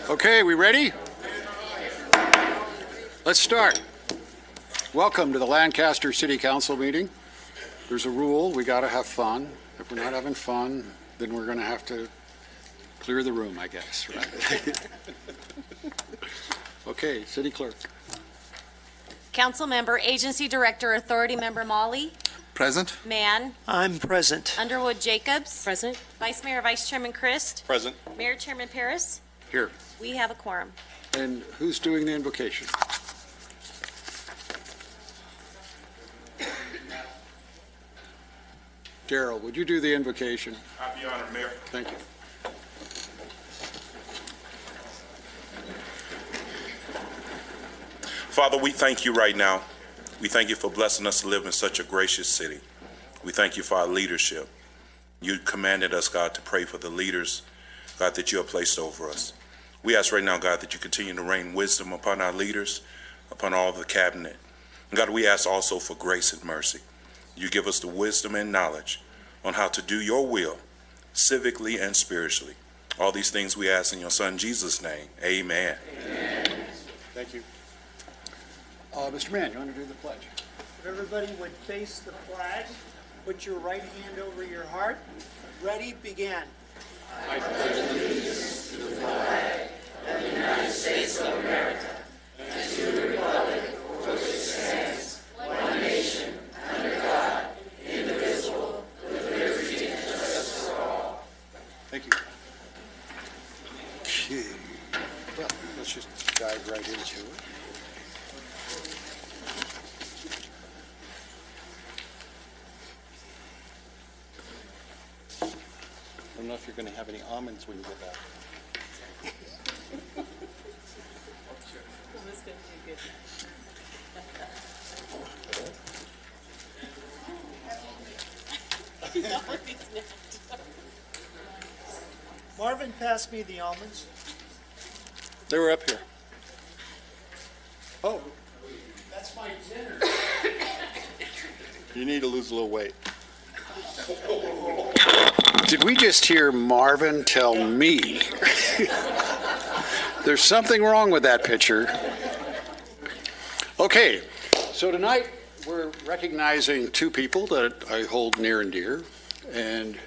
Okay, we ready? Let's start. Welcome to the Lancaster City Council meeting. There's a rule, we gotta have fun. If we're not having fun, then we're gonna have to clear the room, I guess, right? Okay, City Clerk. Council Member, Agency Director, Authority Member Molly. Present. Mann. I'm present. Underwood Jacobs. Present. Vice Mayor, Vice Chairman Christ. Present. Mayor Chairman Paris. Here. We have a quorum. And who's doing the invocation? Daryl, would you do the invocation? I'd be honored, Mayor. Thank you. Father, we thank you right now. We thank you for blessing us to live in such a gracious city. We thank you for our leadership. You commanded us, God, to pray for the leaders, God, that you have placed over us. We ask right now, God, that you continue to rain wisdom upon our leaders, upon all the cabinet. And God, we ask also for grace and mercy. You give us the wisdom and knowledge on how to do your will, civically and spiritually. All these things we ask in your Son, Jesus' name. Amen. Amen. Thank you. Mr. Mann, you want to do the pledge? If everybody would face the flag, put your right hand over your heart. Ready, begin. I pledge allegiance to the flag of the United States of America and to the republic for which it stands, one nation, under God, indivisible, with liberty and justice for all. Thank you. Okay. Well, let's just dive right into it. I don't know if you're going to have any almonds when you get back. Marvin, pass me the almonds. They were up here. Oh, That's my dinner. you need to lose a little weight. Did we just hear Marvin tell me? There's something wrong with that picture. Okay, so tonight we're recognizing two people that I hold near and dear. And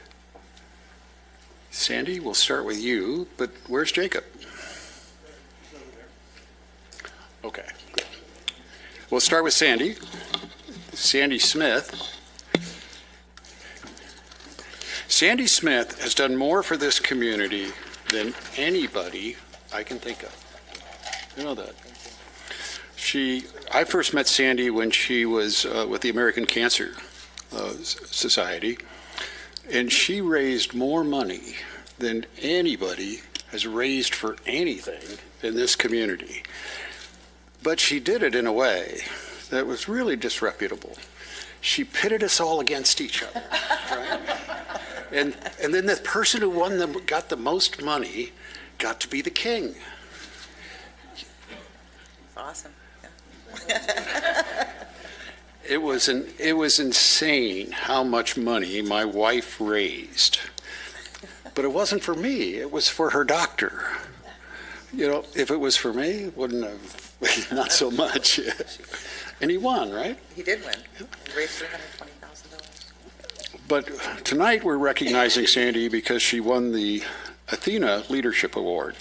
Sandy, we'll start with you, but where's Jacob? Okay, good. We'll start with Sandy. Sandy Smith. Sandy Smith has done more for this community than anybody I can think of. You know that. I first met Sandy when she was with the American Cancer Society, and she raised more money than anybody has raised for anything in this community. But she did it in a way that was really disreputable. She pitted us all against each other, right? And then the person who got the most money got to be the king. Awesome. It was insane how much money my wife raised. But it wasn't for me, it was for her doctor. You know, if it was for me, it wouldn't have, not so much. And he won, right? He did win. He raised $320,000. But tonight we're recognizing Sandy because she won the Athena Leadership Award.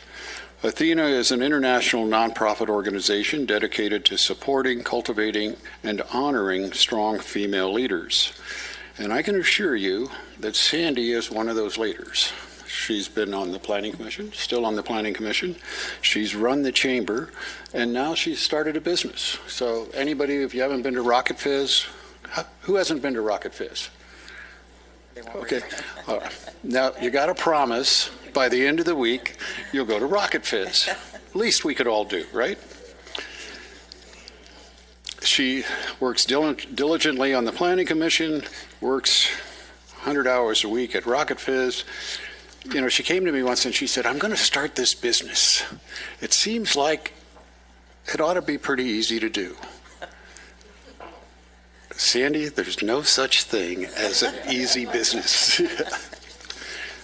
Athena is an international nonprofit organization dedicated to supporting, cultivating, and honoring strong female leaders. And I can assure you that Sandy is one of those leaders. She's been on the Planning Commission, still on the Planning Commission. She's run the chamber, and now she's started a business. So anybody, if you haven't been to Rocket Fizz, who hasn't been to Rocket Fizz? Okay. All right. Now, you got to promise by the end of the week, you'll go to Rocket Fizz. Least we could all do, right? She works diligently on the Planning Commission, works 100 hours a week at Rocket Fizz. You know, she came to me once and she said, I'm going to start this business. It seems like it ought to be pretty easy to do. Sandy, there's no such thing as an easy business.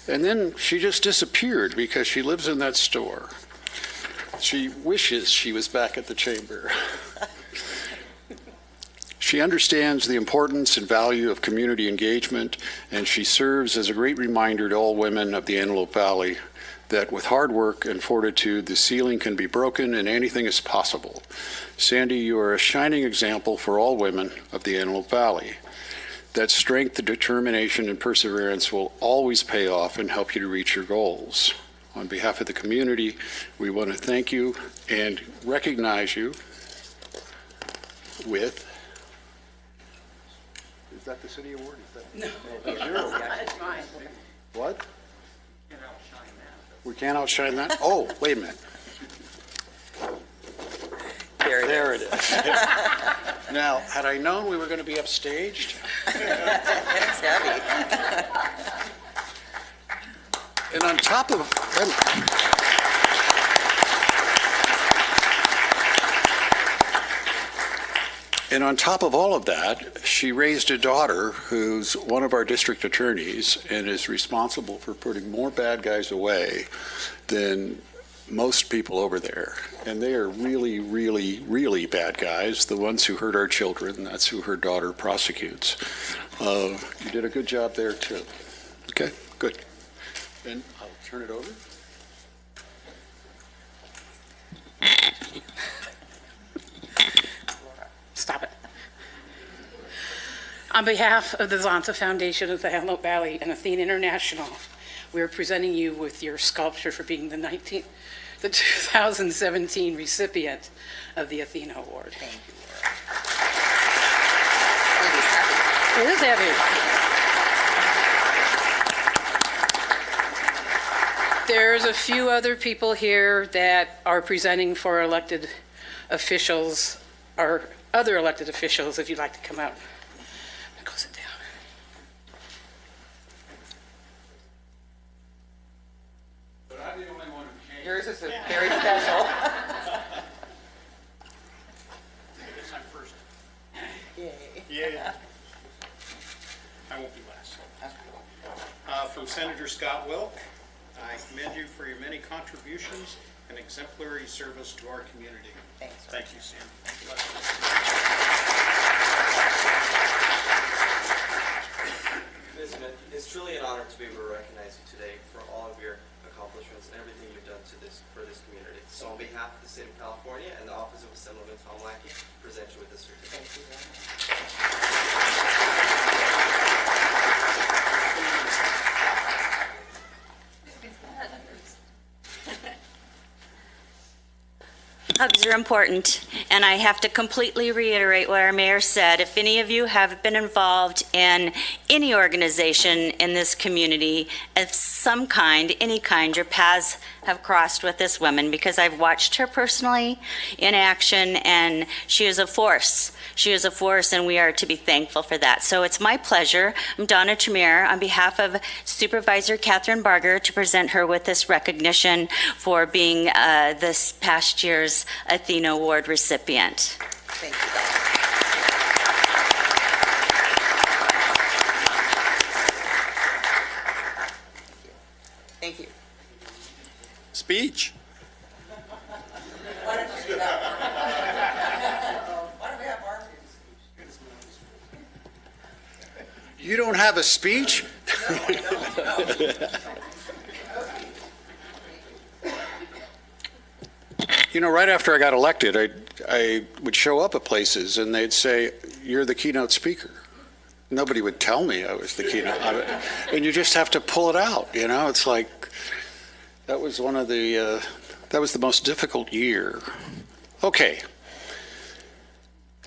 And then she just disappeared because she lives in that store. She wishes she was back at the chamber. She understands the importance and value of community engagement, and she serves as a great reminder to all women of the Antelope Valley that with hard work and fortitude, the ceiling can be broken and anything is possible. Sandy, you are a shining example for all women of the Antelope Valley. That strength, determination, and perseverance will always pay off and help you to reach your goals. On behalf of the community, we want to thank you and recognize you with, is that the city award? No. That's yours. That's mine. What? We can't outshine that? Oh, wait a minute. There it is. Now, had I known we were going to be upstaged, It's heavy. and on top of, and on top of all of that, she raised a daughter who's one of our district attorneys and is responsible for putting more bad guys away than most people over there. And they are really, really, really bad guys, the ones who hurt our children. That's who her daughter prosecutes. You did a good job there, too. Okay, good. And I'll turn it over. Stop it. On behalf of the Zonta Foundation of the Antelope Valley and Athena International, we are presenting you with your sculpture for being the 2017 recipient of the Athena Award. Thank you, It is heavy. There's a few other people here that are presenting for elected officials, or other elected officials, if you'd like to come out. Go sit down. But I'm the only one who came. Yours is very special. I guess I'm first. Yay. Yeah. I won't be last. From Senator Scott Wilk, I commend you for your many contributions and exemplary service to our community. Thanks. Thank you, Sam. Ms. Smith, it's truly an honor to be able to recognize you today for all of your accomplishments and everything you've done for this community. So on behalf of the State of California and the Office of Assemblyman Tom Lackey, present you with this certificate. Thank you very much. Hugs are important, and I have to completely reiterate what our mayor said. If any of you have been involved in any organization in this community of some kind, any kind, your paths have crossed with this woman, because I've watched her personally in action, and she is a force. She is a force, and we are to be thankful for that. So it's my pleasure, I'm Donna Tremere, on behalf of Supervisor Catherine Barger, to present her with this recognition for being this past year's Athena Award recipient. Thank you, Donna. Thank you. Speech. Why don't you do that? Why don't we have our You don't have a speech? You know, right after I got elected, I would show up at places and they'd say, "You're the keynote speaker." Nobody would tell me I was the keynote. And you just have to pull it out, you know? It's like, that was that was the most difficult year. Okay.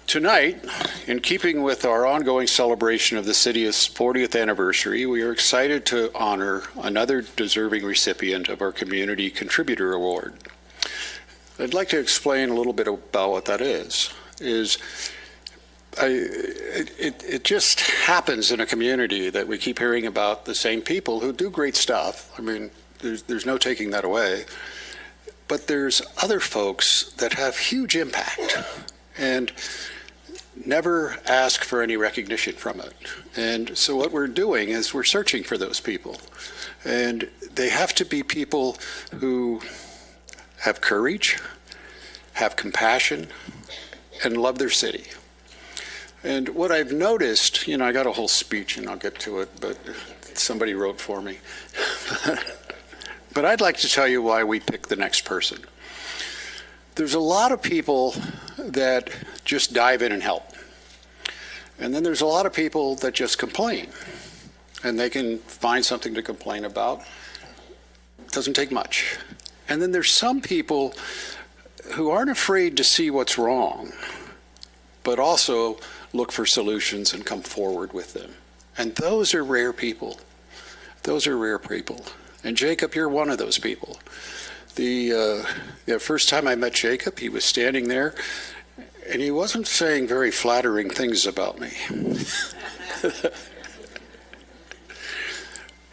Tonight, in keeping with our ongoing celebration of the city's 40th anniversary, we are excited to honor another deserving recipient of our Community Contributor Award. I'd like to explain a little bit about what that is. It just happens in a community that we keep hearing about the same people who do great stuff. I mean, there's no taking that away. But there's other folks that have huge impact and never ask for any recognition from it. And so what we're doing is we're searching for those people. And they have to be people who have courage, have compassion, and love their city. And what I've noticed, I got a whole speech and I'll get to it, but somebody wrote for me. But I'd like to tell you why we picked the next person. There's a lot of people that just dive in and help. And then there's a lot of people that just complain. And they can find something to complain about. It doesn't take much. And then there's some people who aren't afraid to see what's wrong, but also look for solutions and come forward with them. And those are rare people. Those are rare people. And Jacob, you're one of those people. The first time I met Jacob, he was standing there, and he wasn't saying very flattering things about me.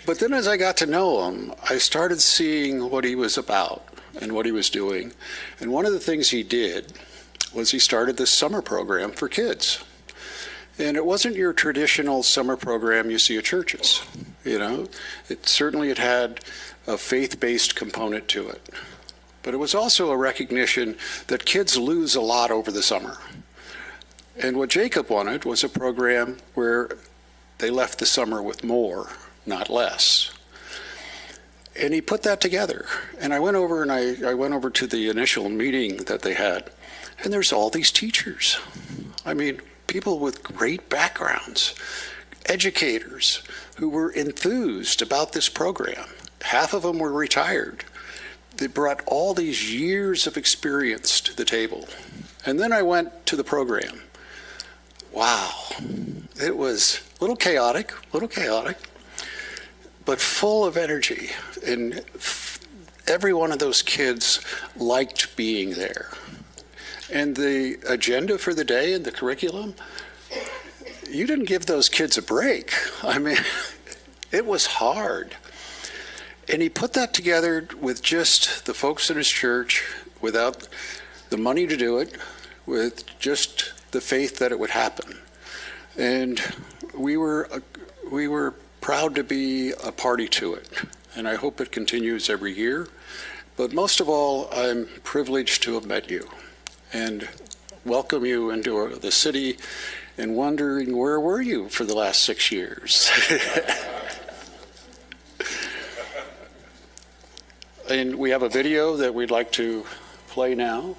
But then as I got to know him, I started seeing what he was about and what he was doing. And one of the things he did was he started this summer program for kids. And it wasn't your traditional summer program you see at churches. It certainly had a faith-based component to it. But it was also a recognition that kids lose a lot over the summer. And what Jacob wanted was a program where they left the summer with more, not less. And he put that together. And I went over to the initial meeting that they had, and there's all these teachers. I mean, people with great backgrounds, educators who were enthused about this program. Half of them were retired. They brought all these years of experience to the table. And then I went to the program. Wow. It was a little chaotic, but full of energy. And every one of those kids liked being there. And the agenda for the day and the curriculum, you didn't give those kids a break. I mean, it was hard. And he put that together with just the folks in his church, without the money to do it, with just the faith that it would happen. And we were proud to be a party to it. And I hope it continues every year. But most of all, I'm privileged to have met you and welcome you into the city, and wondering, where were you for the last 6 years? And we have a video that we'd like to play now.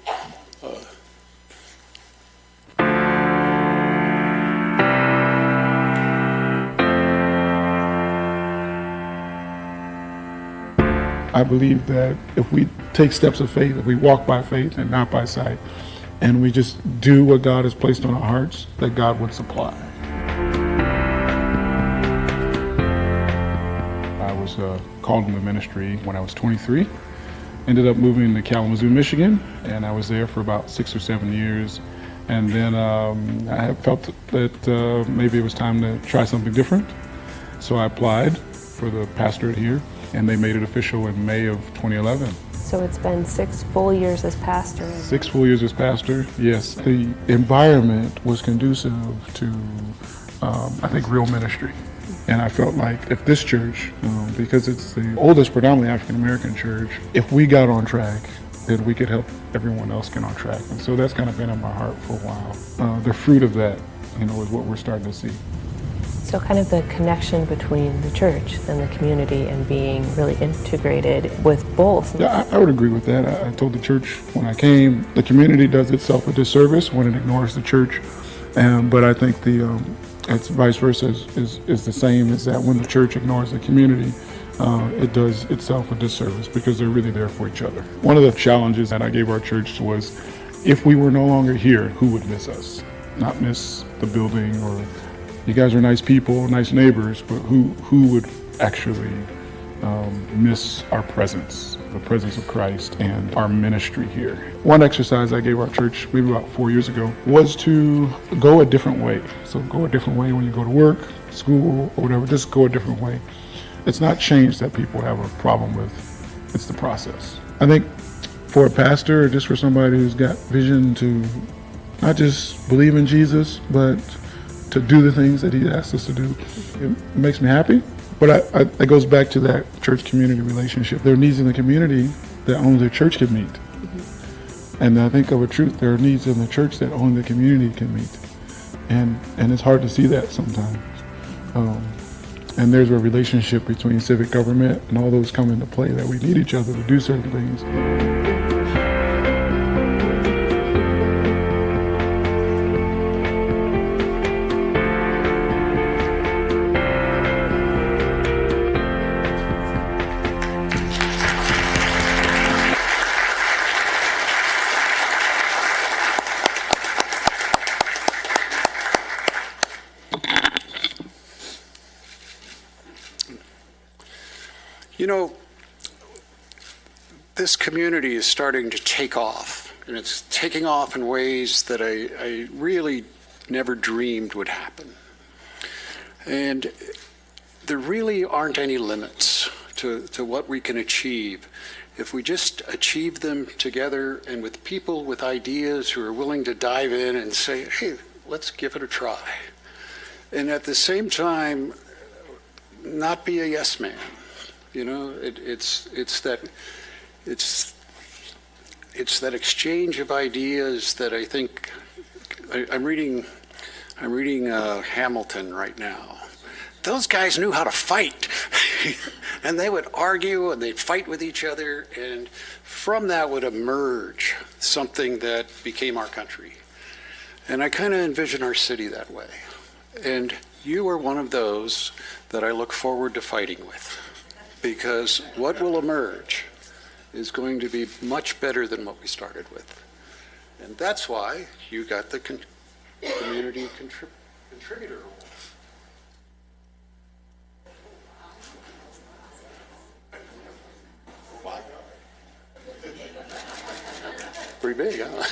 I believe that if we take steps of faith, if we walk by faith and not by sight, and we just do what God has placed on our hearts, that God would supply. I was called into ministry when I was 23. Ended up moving to Kalamazoo, Michigan, and I was there for about 6 or 7 years. And then I felt that maybe it was time to try something different. So I applied for the pastorate here, and they made it official in May of 2011. So it's been 6 full years as pastor. 6 full years as pastor, yes. The environment was conducive to, I think, real ministry. And I felt like if this church, because it's the oldest predominantly African-American church, if we got on track, then we could help everyone else get on track. And so that's kind of been in my heart for a while. The fruit of that, is what we're starting to see. So kind of the connection between the church and the community and being really integrated with both. Yeah, I would agree with that. I told the church when I came, the community does itself a disservice when it ignores the church. But I think it's vice versa is the same, is that when the church ignores the community, it does itself a disservice because they're really there for each other. One of the challenges that I gave our church was, if we were no longer here, who would miss us? Not miss the building, or you guys are nice people, nice neighbors, but who would actually miss our presence, the presence of Christ and our ministry here? One exercise I gave our church maybe about 4 years ago was to go a different way. So go a different way when you go to work, school, or whatever, just go a different way. It's not change that people have a problem with, it's the process. I think for a pastor, or just for somebody who's got vision to not just believe in Jesus, but to do the things that he asks us to do, it makes me happy. But it goes back to that church-community relationship. There are needs in the community that owns a church can meet. And I think of a truth, there are needs in the church that only the community can meet. And it's hard to see that sometimes. And there's a relationship between civic government and all those come into play, that we need each other to do certain things. You know, this community is starting to take off, and it's taking off in ways that I really never dreamed would happen. And there really aren't any limits to what we can achieve if we just achieve them together and with people with ideas who are willing to dive in and say, hey, let's give it a try. And at the same time, not be a yes man. You know, it's that exchange of ideas that I think I'm reading Hamilton right now. Those guys knew how to fight, and they would argue and they'd fight with each other, and from that would emerge something that became our country. And I kind of envision our city that way. And you are one of those that I look forward to fighting with. Because what will emerge is going to be much better than what we started with. And that's why you got the community contributor role. Wow. Pretty big, huh?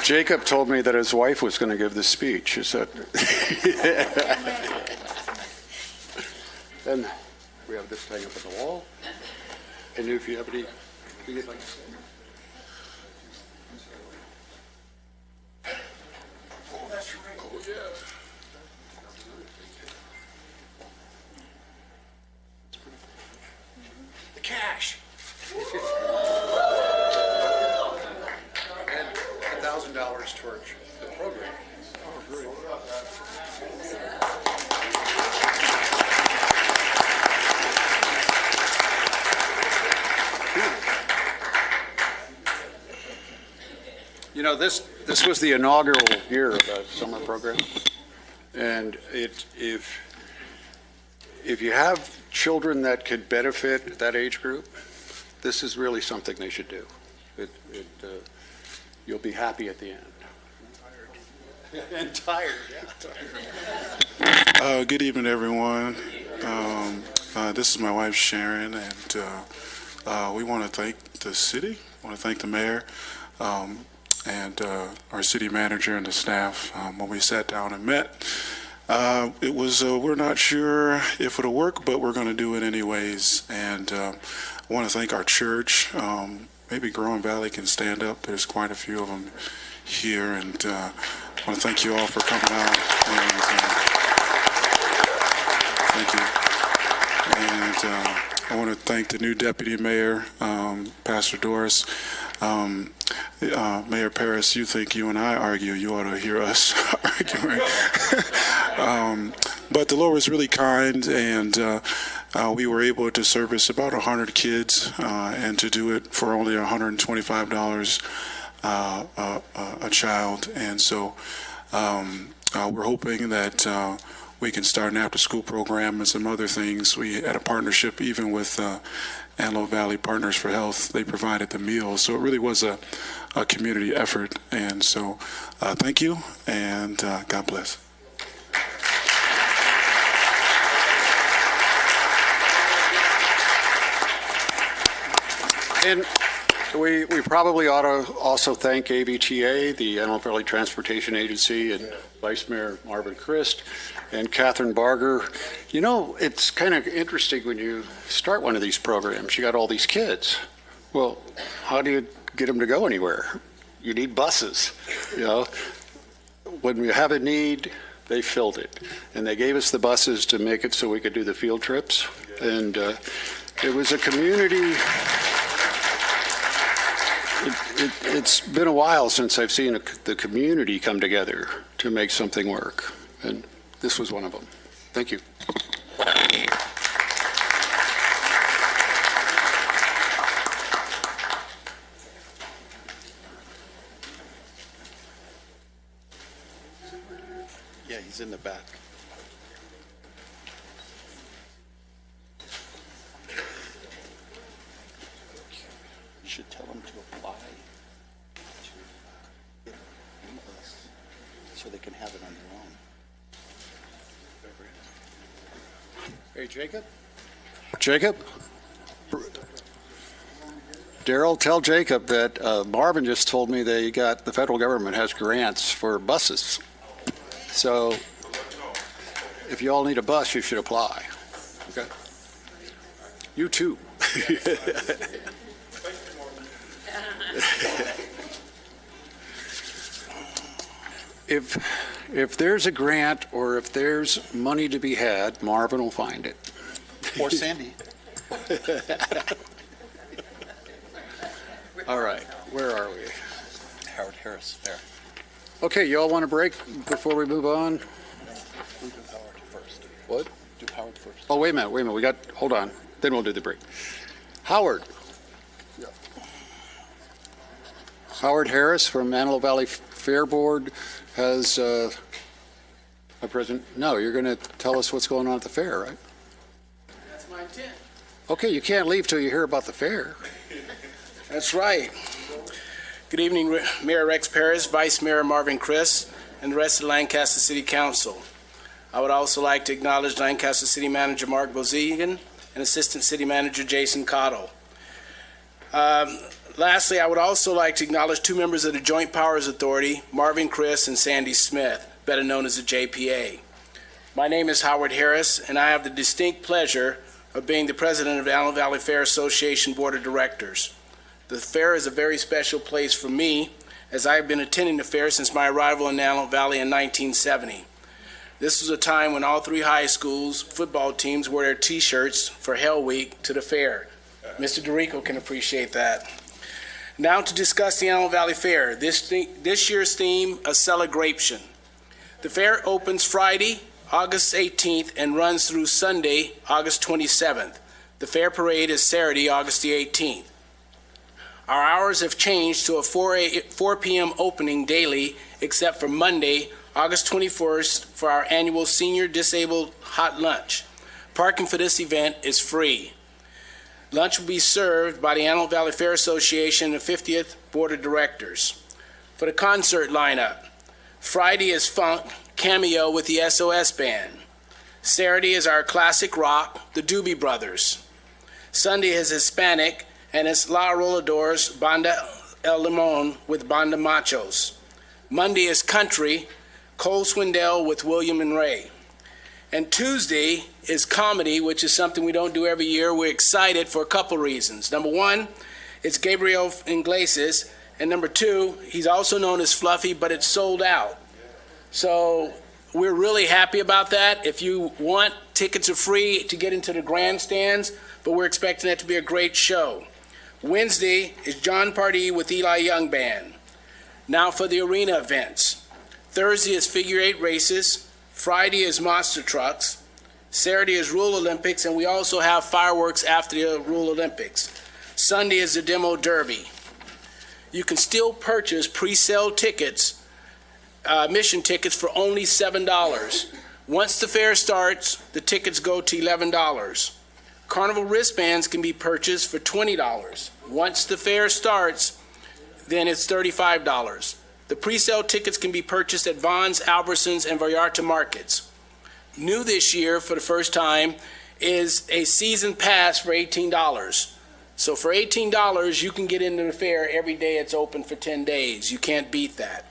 Jacob told me that his wife was going to give the speech. Is that? And we have this thing up on the wall. And if you have anything you'd like to say. Oh, that's right. Oh, yeah. The cash. $1,000 towards the program. Oh, great. You know, this was the inaugural year of the summer program, and if you have children that could benefit that age group, this is really something they should do. You'll be happy at the end. And tired, yeah, tired. Good evening, everyone. This is my wife, Sharon, and we want to thank the city, want to thank the mayor, and our city manager and the staff. When we sat down and met, it was, we're not sure if it'll work, but we're going to do it anyways. And I want to thank our church. Maybe Growing Valley can stand up. There's quite a few of them here, and I want to thank you all for coming out. And, thank you. And I want to thank the new deputy mayor, Pastor Doris. Mayor Paris, you think you and I argue, you ought to hear us arguing. But the Lord was really kind, and we were able to service about 100 kids, and to do it for only $125 a child. And so we're hoping that we can start an after-school program and some other things. We had a partnership even with Antelope Valley Partners for Health. They provided the meals, so it really was a community effort. And so thank you, and God bless. And we probably ought to also thank ABTA, the Antelope Valley Transportation Agency, and Vice Mayor Marvin Christ and Catherine Barger. You know, it's kind of interesting when you start one of these programs, you got all these kids. Well, how do you get them to go anywhere? You need buses, you know. When we have a need, they filled it. And they gave us the buses to make it so we could do the field trips. And it was a community. It's been a while since I've seen the community come together to make something work. And this was one of them. Thank you. Yeah, he's in the back. You should tell him to apply to get e-bus so they can have it on their own. Hey, Jacob? Jacob? Daryl, tell Jacob that Marvin just told me the federal government has grants for buses. So if you all need a bus, you should apply. Okay? You too. If there's a grant or if there's money to be had, Marvin will find it. Or Sandy. All right, where are we? Howard Harris, there. Okay, you all want a break before we move on? We'll do Howard first. What? Do Howard first. Oh, wait a minute, hold on, then we'll do the break. Howard. Yeah. Howard Harris from Antelope Valley Fair Board has a present. No, you're going to tell us what's going on at the fair, right? That's my intent. Okay, you can't leave till you hear about the fair. That's right. Good evening, Mayor Rex Perez, Vice Mayor Marvin Christ, and the rest of the Lancaster City Council. I would also like to acknowledge Lancaster City Manager Mark Bozigan and Assistant City Manager Jason Cottle. Lastly, I would also like to acknowledge two members of the Joint Powers Authority, Marvin Christ and Sandy Smith, better known as the JPA. My name is Howard Harris, and I have the distinct pleasure of being the president of the Antelope Valley Fair Association Board of Directors. The fair is a very special place for me, as I have been attending the fair since my arrival in Antelope Valley in 1970. This was a time when all three high schools' football teams wore their T-shirts for Hell Week to the fair. Mr. DeRico can appreciate that. Now to discuss the Antelope Valley Fair. This year's theme, a celebration. The fair opens Friday, August 18th, and runs through Sunday, August 27th. The fair parade is Saturday, August the 18th. Our hours have changed to a 4 p.m. opening daily, except for Monday, August 21st, for our annual Senior Disabled Hot Lunch. Parking for this event is free. Lunch will be served by the Antelope Valley Fair Association and the 50th Board of Directors. For the concert lineup, Friday is Funk, Cameo with the SOS Band. Saturday is our classic rock, the Doobie Brothers. Sunday is Hispanic, and it's La Roladores, Banda El Limon with Banda Machos. Monday is country, Cole Swindell with William and Ray. And Tuesday is comedy, which is something we don't do every year. We're excited for a couple reasons. Number one, it's Gabriel Iglesias, and number two, he's also known as Fluffy, but it's sold out. So we're really happy about that. If you want, tickets are free to get into the grandstands, but we're expecting that to be a great show. Wednesday is John Pardee with Eli Young Band. Now for the arena events. Thursday is figure eight races. Friday is monster trucks. Saturday is Rural Olympics, and we also have fireworks after the Rural Olympics. Sunday is the Demo Derby. You can still purchase pre-sale tickets, admission tickets, for only $7. Once the fair starts, the tickets go to $11. Carnival wristbands can be purchased for $20. Once the fair starts, then it's $35. The pre-sale tickets can be purchased at Vaughn's, Albertsons, and Vallarta markets. New this year, for the first time, is a season pass for $18. So for $18, you can get into the fair every day it's open for 10 days. You can't beat that.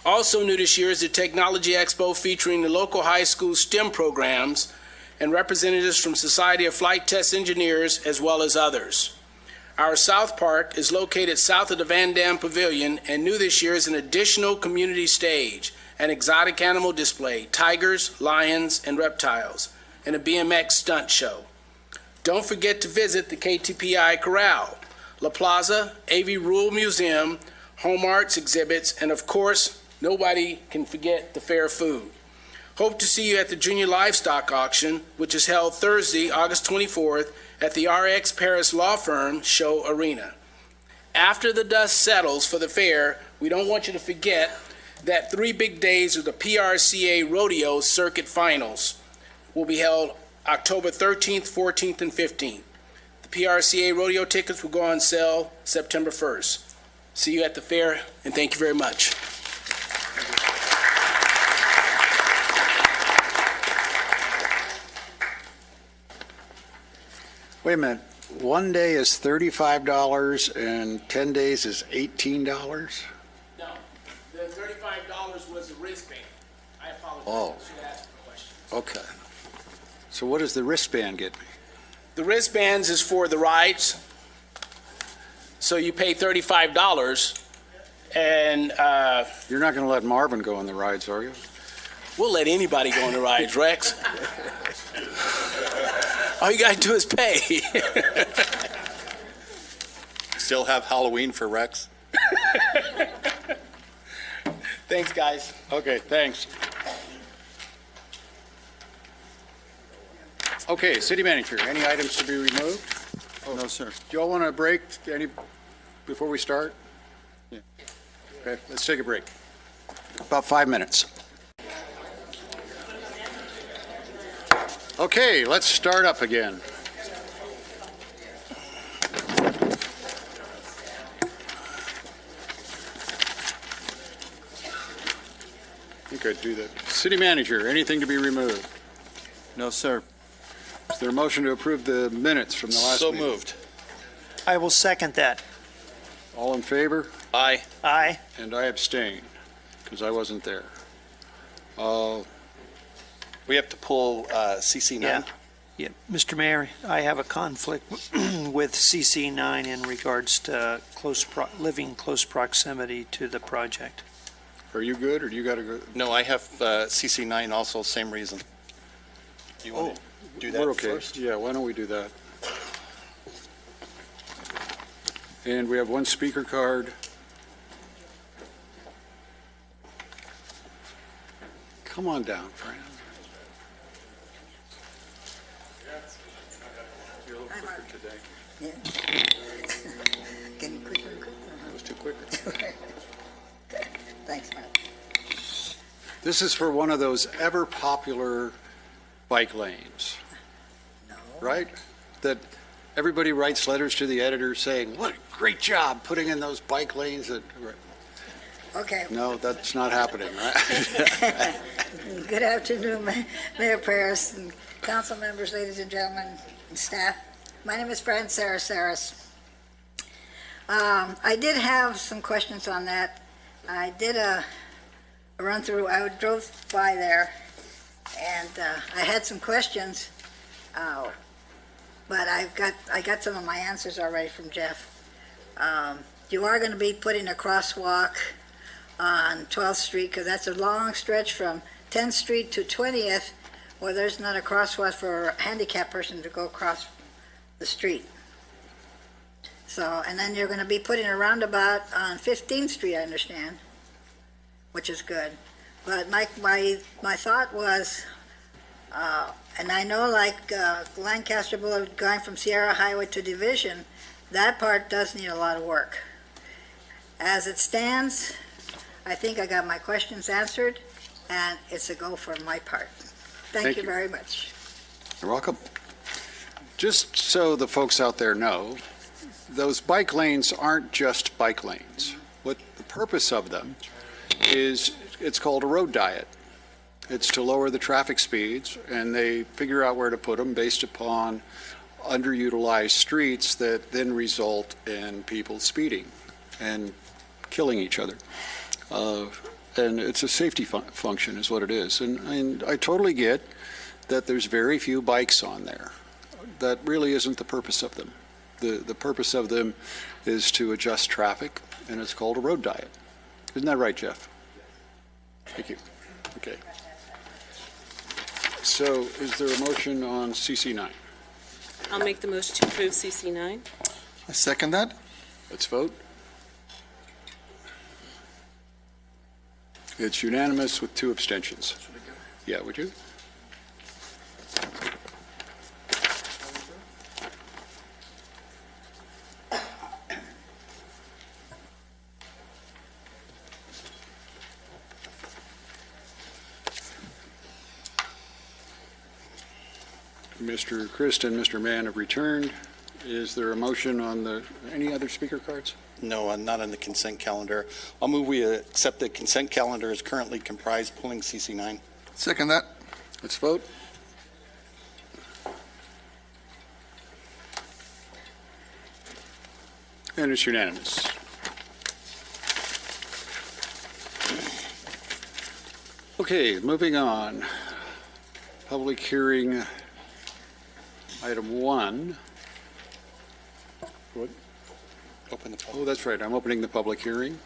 Also new this year is the Technology Expo featuring the local high school STEM programs and representatives from Society of Flight Test Engineers as well as others. Our South Park is located south of the Van Dam Pavilion, and new this year is an additional community stage, an exotic animal display, tigers, lions, and reptiles, and a BMX stunt show. Don't forget to visit the KTPI Corral, La Plaza, AV Rural Museum, Home Arts exhibits, and of course, nobody can forget the fair food. Hope to see you at the Junior Livestock Auction, which is held Thursday, August 24th, at the RX Paris Law Firm Show Arena. After the dust settles for the fair, we don't want you to forget that 3 big days of the PRCA Rodeo Circuit Finals will be held October 13th, 14th, and 15th. The PRCA Rodeo tickets will go on sale September 1st. See you at the fair, and thank you very much. Wait a minute. One day is $35 and 10 days is $18? No, the $35 was the wristband. I apologize. Oh. I should ask the question. Okay. So what does the wristband get me? The wristbands is for the rides. So you pay $35, and You're not going to let Marvin go on the rides, are you? we'll let anybody go on the rides, Rex. All you gotta do is pay. Still have Halloween for Rex? Thanks, guys. Okay, thanks. Okay, city manager, any items to be removed? No, sir. Do y'all want a break before we start? Yeah. Okay, let's take a break. About 5 minutes. Okay, let's start up again. I think I'd do that. City manager, anything to be removed? No, sir. Is there a motion to approve the minutes from the last So meeting? moved. I will second that. All in favor? Aye. Aye. And I abstain, because I wasn't there. We have to pull CC9. Yeah. Yeah, Mr. Mayor, I have a conflict with CC9 in regards to living close proximity to the project. Are you good, or do you got to go? No, I have CC9 also, same reason. Do you want to do that We're okay. first? Yeah, why don't we do that? And we have one speaker card. Come on down, Fran. You're a little quicker today. Yeah. Getting quicker and quicker. That was too quick. Thanks, Mark. This is for one of those ever-popular bike lanes, No. right? That everybody writes letters to the editor saying, what a great job putting in those bike lanes. Okay. No, that's not happening, right? Good afternoon, Mayor Paris and council members, ladies and gentlemen, and staff. My name is Fran Sarasaris. I did have some questions on that. I did a run through. I drove by there, and I had some questions, but I got some of my answers already from Jeff. You are going to be putting a crosswalk on 12th Street, because that's a long stretch from 10th Street to 20th, where there's not a crosswalk for a handicapped person to go across the street. So, and then you're going to be putting a roundabout on 15th Street, I understand, which is good. But my thought was, and I know like Lancaster Boulevard going from Sierra Highway to Division, that part does need a lot of work. As it stands, I think I got my questions answered, and it's a go for my part. Thank you very much. You're welcome. Just so the folks out there know, those bike lanes aren't just bike lanes. What the purpose of them is, it's called a road diet. It's to lower the traffic speeds, and they figure out where to put them based upon underutilized streets that then result in people speeding and killing each other. And it's a safety function is what it is. And I totally get that there's very few bikes on there. That really isn't the purpose of them. The purpose of them is to adjust traffic, and it's called a road diet. Isn't that right, Jeff? Thank you. Okay. So is there a motion on CC9? I'll make the motion to approve CC9. I second that. Let's vote. It's unanimous with 2 abstentions. Yeah, would you? Mr. Christ and Mr. Mann have returned. Is there a motion on any other speaker cards? No, not on the consent calendar. I'll move we accept the consent calendar as currently comprised, pulling CC9. Second that. Let's vote. And it's unanimous. Okay, moving on. Public hearing, item 1. What? Open the public. Oh, that's right. I'm opening the public hearing.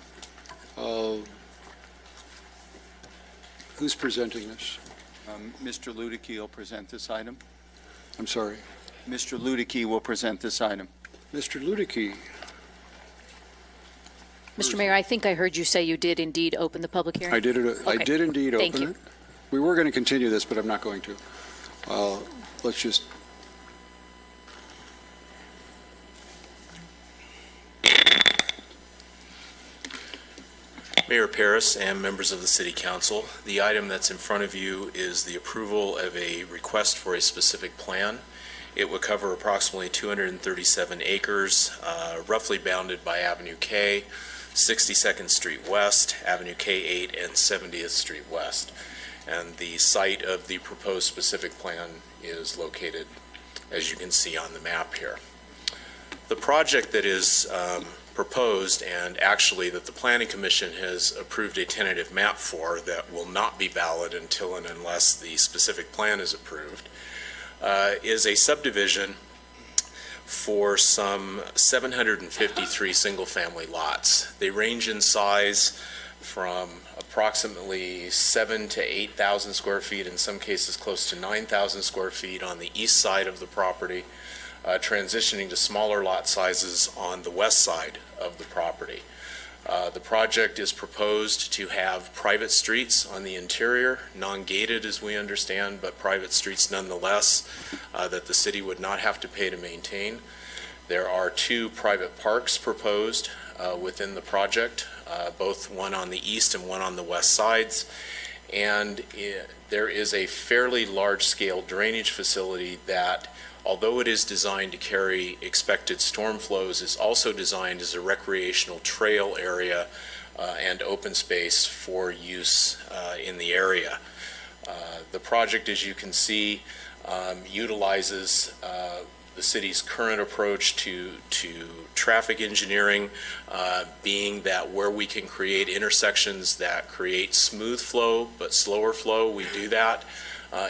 Who's presenting this? Mr. Ludicky will present this item. I'm sorry. Mr. Ludicky will present this item. Mr. Ludicky. Mr. Mayor, I think I heard you say you did indeed open the public hearing. I did indeed Thank open you. it. We were going to continue this, but I'm not going to. Let's just. Mayor Paris and members of the City Council, the item that's in front of you is the approval of a request for a specific plan. It would cover approximately 237 acres, roughly bounded by Avenue K, 62nd Street West, Avenue K8, and 70th Street West. And the site of the proposed specific plan is located, as you can see on the map here. The project that is proposed, and actually that the Planning Commission has approved a tentative map for that will not be valid until and unless the specific plan is approved, is a subdivision for some 753 single-family lots. They range in size from approximately 7,000 to 8,000 square feet, in some cases close to 9,000 square feet on the east side of the property, transitioning to smaller lot sizes on the west side of the property. The project is proposed to have private streets on the interior, non-gated as we understand, but private streets nonetheless, that the city would not have to pay to maintain. There are 2 private parks proposed within the project, both one on the east and one on the west sides. And there is a fairly large-scale drainage facility that, although it is designed to carry expected storm flows, is also designed as a recreational trail area and open space for use in the area. The project, as you can see, utilizes the city's current approach to traffic engineering, being that where we can create intersections that create smooth flow but slower flow, we do that.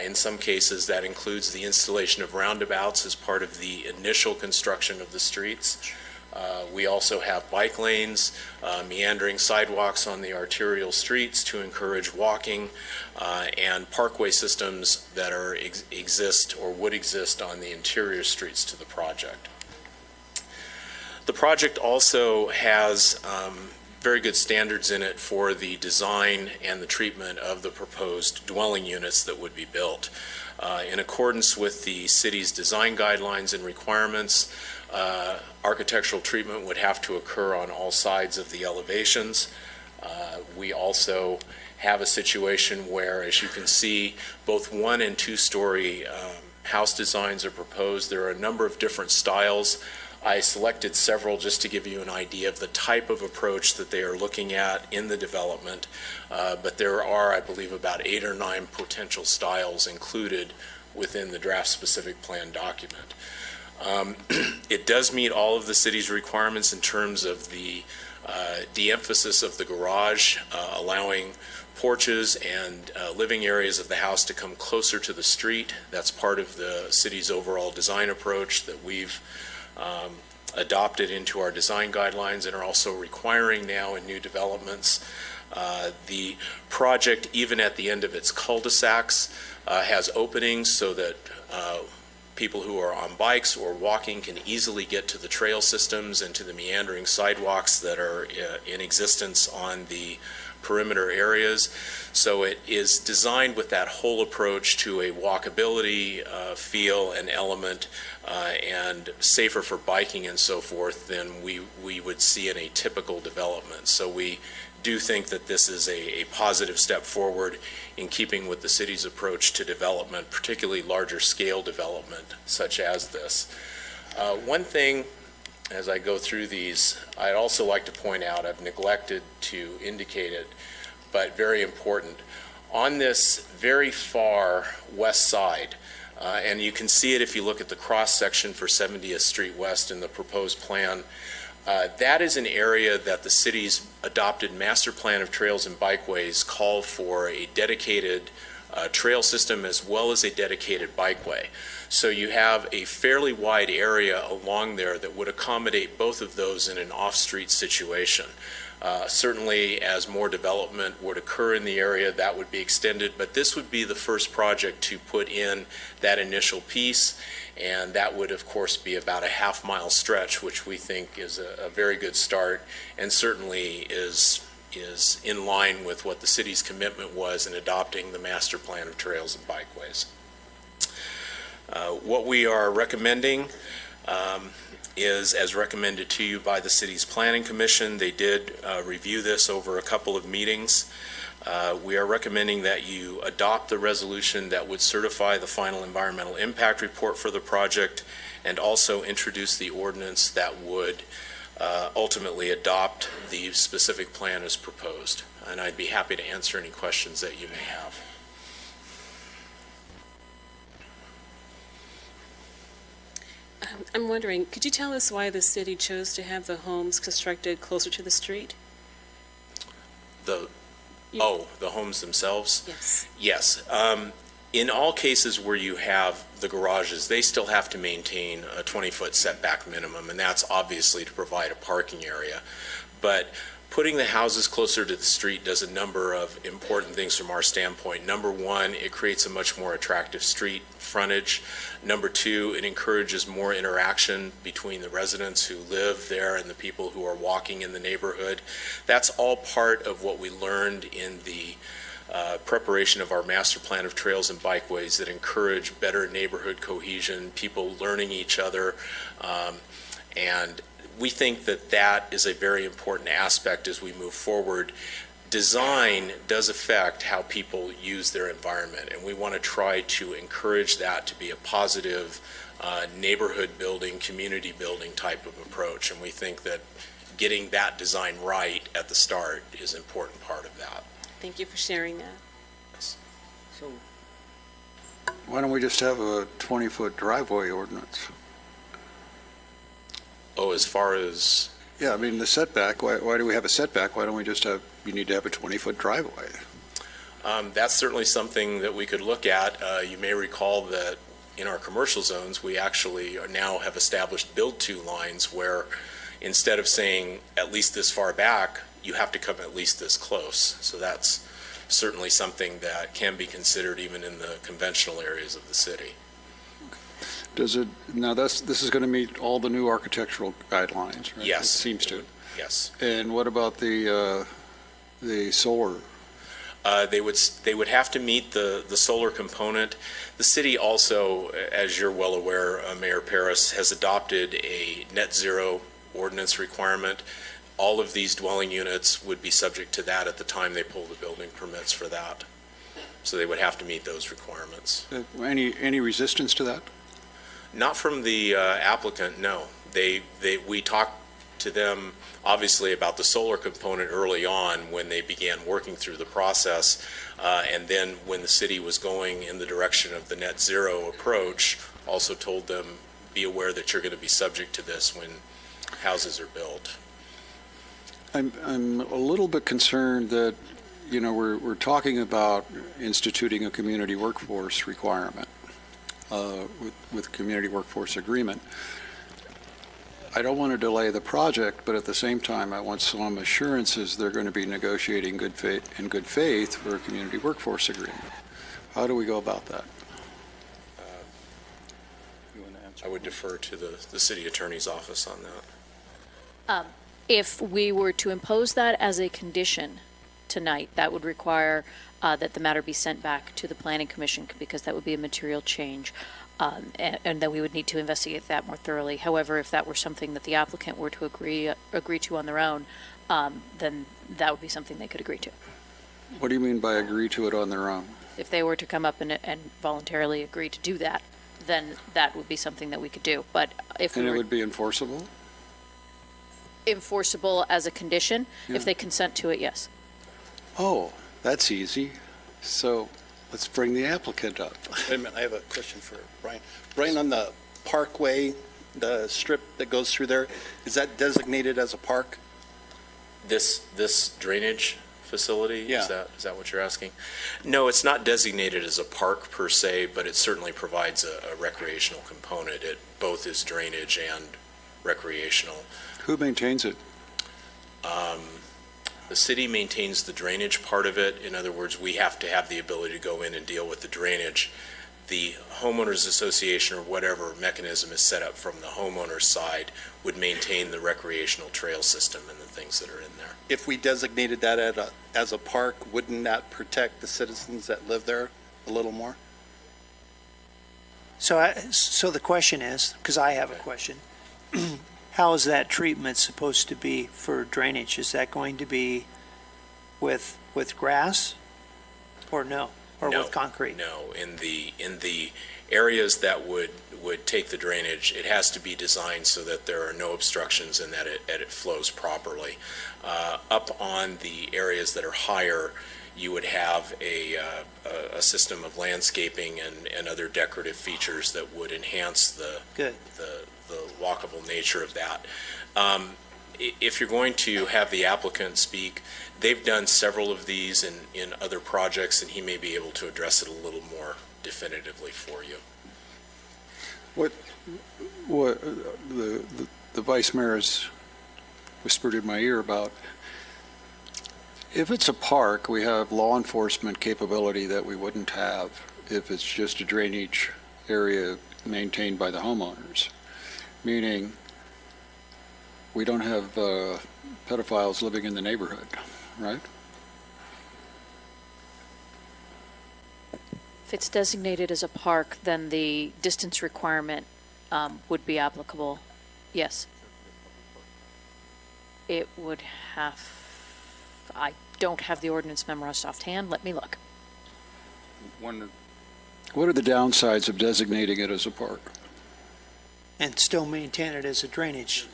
In some cases, that includes the installation of roundabouts as part of the initial construction of the streets. We also have bike lanes, meandering sidewalks on the arterial streets to encourage walking, and parkway systems that exist or would exist on the interior streets to the project. The project also has very good standards in it for the design and the treatment of the proposed dwelling units that would be built. In accordance with the city's design guidelines and requirements, architectural treatment would have to occur on all sides of the elevations. We also have a situation where, as you can see, both 1- and 2-story house designs are proposed. There are a number of different styles. I selected several just to give you an idea of the type of approach that they are looking at in the development, but there are, I believe, about 8 or 9 potential styles included within the draft specific plan document. It does meet all of the city's requirements in terms of the de-emphasis of the garage, allowing porches and living areas of the house to come closer to the street. That's part of the city's overall design approach that we've adopted into our design guidelines and are also requiring now in new developments. The project, even at the end of its cul-de-sacs, has openings so that people who are on bikes or walking can easily get to the trail systems and to the meandering sidewalks that are in existence on the perimeter areas. So it is designed with that whole approach to a walkability feel and element and safer for biking and so forth than we would see in a typical development. So we do think that this is a positive step forward in keeping with the city's approach to development, particularly larger scale development such as this. One thing, as I go through these, I'd also like to point out, I've neglected to indicate it, but very important. On this very far west side, and you can see it if you look at the cross section for 70th Street West in the proposed plan, that is an area that the city's adopted master plan of trails and bikeways call for a dedicated trail system as well as a dedicated bikeway. So you have a fairly wide area along there that would accommodate both of those in an off-street situation. Certainly, as more development would occur in the area, that would be extended, but this would be the first project to put in that initial piece, and that would, of course, be about a half-mile stretch, which we think is a very good start, and certainly is in line with what the city's commitment was in adopting the master plan of trails and bikeways. What we are recommending is as recommended to you by the city's planning commission. They did review this over a couple of meetings. We are recommending that you adopt the resolution that would certify the final environmental impact report for the project and also introduce the ordinance that would ultimately adopt the specific plan as proposed. And I'd be happy to answer any questions that you may have. I'm wondering, could you tell us why the city chose to have the homes constructed closer to the street? The homes themselves? Yes. Yes. In all cases where you have the garages, they still have to maintain a 20-foot setback minimum, and that's obviously to provide a parking area. But putting the houses closer to the street does a number of important things from our standpoint. Number one, it creates a much more attractive street frontage. Number two, it encourages more interaction between the residents who live there and the people who are walking in the neighborhood. That's all part of what we learned in the preparation of our master plan of trails and bikeways that encourage better neighborhood cohesion, people learning each other, and we think that that is a very important aspect as we move forward. Design does affect how people use their environment, and we want to try to encourage that to be a positive neighborhood building, community building type of approach, and we think that getting that design right at the start is an important part of that. Thank you for sharing that. So why don't we just have a 20-foot driveway ordinance? Oh, as far as? Yeah, I mean, the setback, why do we have a setback? Why don't we just have, you need to have a 20-foot driveway? That's certainly something that we could look at. You may recall that in our commercial zones, we actually now have established build-to lines where instead of saying at least this far back, you have to come at least this close. So that's certainly something that can be considered even in the conventional areas of the city. Does it, now this is going to meet all the new architectural guidelines, right? Yes. It seems to. Yes. And what about the solar? They would have to meet the solar component. The city also, as you're well aware, Mayor Paris, has adopted a net zero ordinance requirement. All of these dwelling units would be subject to that at the time they pull the building permits for that. So they would have to meet those requirements. Any resistance to that? Not from the applicant, no. We talked to them obviously about the solar component early on when they began working through the process, and then when the city was going in the direction of the net zero approach, also told them be aware that you're going to be subject to this when houses are built. I'm a little bit concerned that, you know, we're talking about instituting a community workforce requirement with community workforce agreement. I don't want to delay the project, but at the same time, I want some assurances they're going to be negotiating in good faith for a community workforce agreement. How do we go about that? I would defer to the city attorney's office on that. If we were to impose that as a condition tonight, that would require that the matter be sent back to the Planning Commission, because that would be a material change, and then we would need to investigate that more thoroughly. However, if that were something that the applicant were to agree to on their own, then that would be something they could agree to. What do you mean by agree to it on their own? If they were to come up and voluntarily agree to do that, then that would be something that we could do. But if And we it were would be enforceable? enforceable as a condition, Yeah. if they consent to it, yes. Oh, that's easy. So let's bring the applicant up. Wait a minute, I have a question for Brian. Brian, on the parkway, the strip that goes through there, is that designated as a park? This drainage facility, Yeah. is that what you're asking? No, it's not designated as a park per se, but it certainly provides a recreational component. It both is drainage and recreational. Who maintains it? The city maintains the drainage part of it. In other words, we have to have the ability to go in and deal with the drainage. The homeowners association or whatever mechanism is set up from the homeowner's side would maintain the recreational trail system and the things that are in there. If we designated that as a park, wouldn't that protect the citizens that live there a little more? So the question is, because I have a question, how is that treatment supposed to be for drainage? Is that going to be with grass or no? Or No, with concrete? No, in the areas that would take the drainage, it has to be designed so that there are no obstructions and that it flows properly. Up on the areas that are higher, you would have a system of landscaping and other decorative features that would enhance the walkable nature of that. If you're going to have the applicant speak, they've done several of these in other projects, and he may be able to address it a little more definitively for you. What the vice mayor has whispered in my ear about, if it's a park, we have law enforcement capability that we wouldn't have if it's just a drainage area maintained by the homeowners. Meaning, we don't have pedophiles living in the neighborhood, right? If it's designated as a park, then the distance requirement would be applicable, yes. It would have, I don't have the ordinance memorized offhand, let me look. What are the downsides of designating it as a park? And still maintain it as a drainage?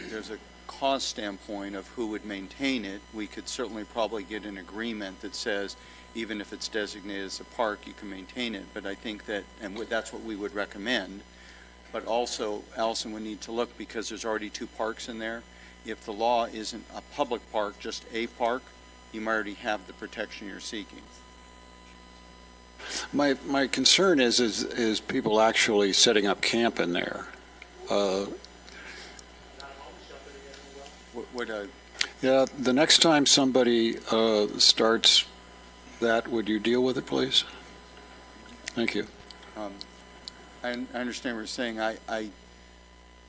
There's a cost standpoint of who would maintain it. We could certainly probably get an agreement that says even if it's designated as a park, you can maintain it. But I think that, and that's what we would recommend. But also, Allison would need to look, because there's already two parks in there. If the law isn't a public park, just a park, you might already have the protection you're seeking. My concern is people actually setting up camp in there. Yeah, the next time somebody starts that, would you deal with it, please? Thank you. I understand what you're saying. A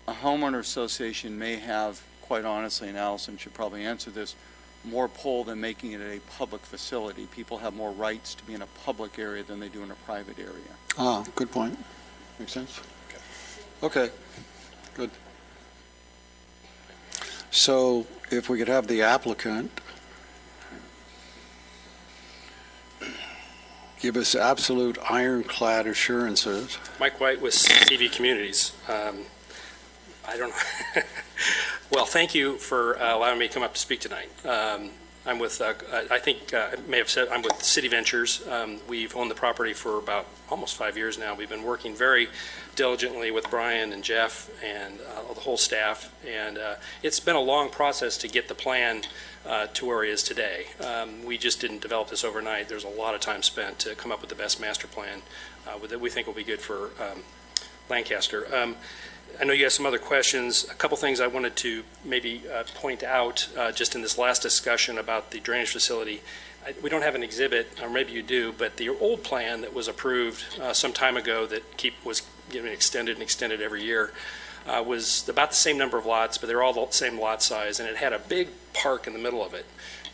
homeowner association may have, quite honestly, and Allison should probably answer this, more pull than making it a public facility. People have more rights to be in a public area than they do in a private area. Ah, good point. Makes sense. Okay, good. So if we could have the applicant give us absolute ironclad assurances. Mike White with CV Communities. I don't know. Well, thank you for allowing me to come up to speak tonight. I'm with, I think I may have said, I'm with City Ventures. We've owned the property for about almost 5 years now. We've been working very diligently with Brian and Jeff and the whole staff. And it's been a long process to get the plan to where it is today. We just didn't develop this overnight. There's a lot of time spent to come up with the best master plan that we think will be good for Lancaster. I know you have some other questions. A couple things I wanted to maybe point out just in this last discussion about the drainage facility. We don't have an exhibit, or maybe you do, but the old plan that was approved some time ago that was getting extended and extended every year was about the same number of lots, but they're all the same lot size, and it had a big park in the middle of it,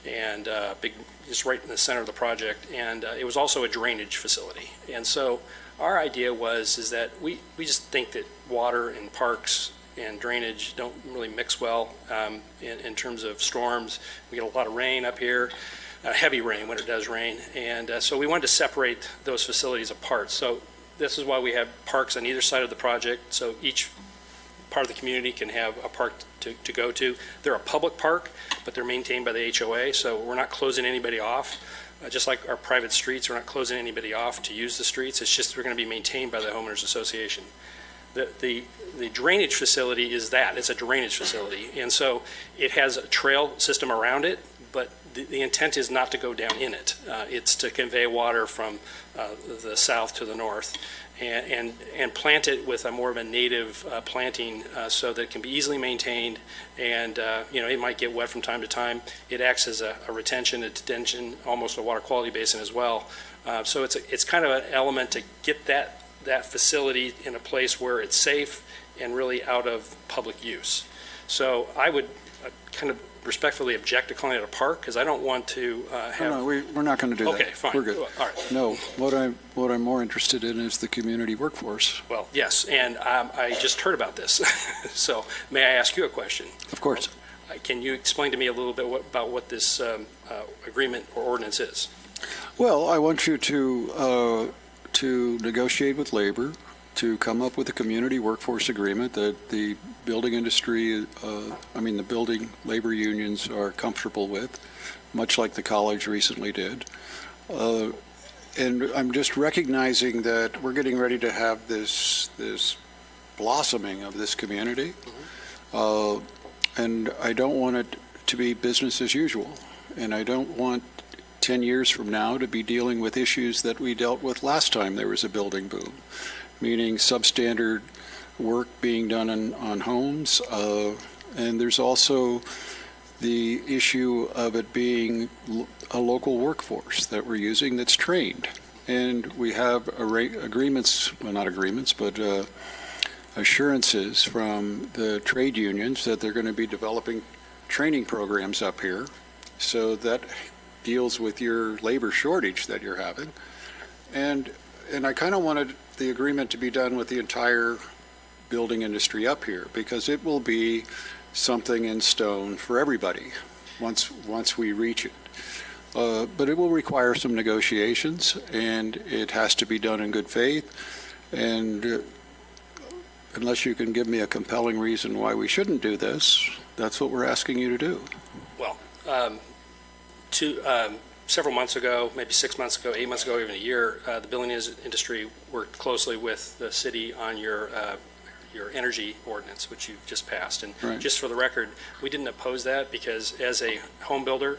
and big, just right in the center of the project, and it was also a drainage facility. And so our idea is that we just think that water and parks and drainage don't really mix well in terms of storms. We get a lot of rain up here, heavy rain when it does rain, and so we wanted to separate those facilities apart. So this is why we have parks on either side of the project, so each part of the community can have a park to go to. They're a public park, but they're maintained by the HOA, so we're not closing anybody off. Just like our private streets, we're not closing anybody off to use the streets. It's just we're going to be maintained by the homeowners association. The drainage facility is that. It's a drainage facility. And so it has a trail system around it, but the intent is not to go down in it. It's to convey water from the south to the north and plant it with a more of a native planting so that it can be easily maintained, and it might get wet from time to time. It acts as a retention, a detention, almost a water quality basin as well. So it's kind of an element to get that facility in a place where it's safe and really out of public use. So I would kind of respectfully object to calling it a park, because I don't want to have... No, we're not going to do that. Okay, fine. We're good. All right. No, what I'm more interested in is the community workforce. Well, yes, and I just heard about this. So may I ask you a question? Of course. Can you explain to me a little bit about what this agreement or ordinance is? Well, I want you to negotiate with labor to come up with a community workforce agreement that the building industry, the building labor unions are comfortable with, much like the college recently did. And I'm just recognizing that we're getting ready to have this blossoming of this community. And I don't want it to be business as usual. And I don't want 10 years from now to be dealing with issues that we dealt with last time there was a building boom, meaning substandard work being done on homes. And there's also the issue of it being a local workforce that we're using that's trained. And we have agreements, well, not agreements, but assurances from the trade unions that they're going to be developing training programs up here. So that deals with your labor shortage that you're having. And I kind of wanted the agreement to be done with the entire building industry up here, because it will be something in stone for everybody once we reach it. But it will require some negotiations, and it has to be done in good faith. And unless you can give me a compelling reason why we shouldn't do this, that's what we're asking you to do. Well, several months ago, maybe 6 months ago, 8 months ago, even a year, the building industry worked closely with the city on your energy ordinance, which you just passed. And right. Just for the record, we didn't oppose that because as a home builder,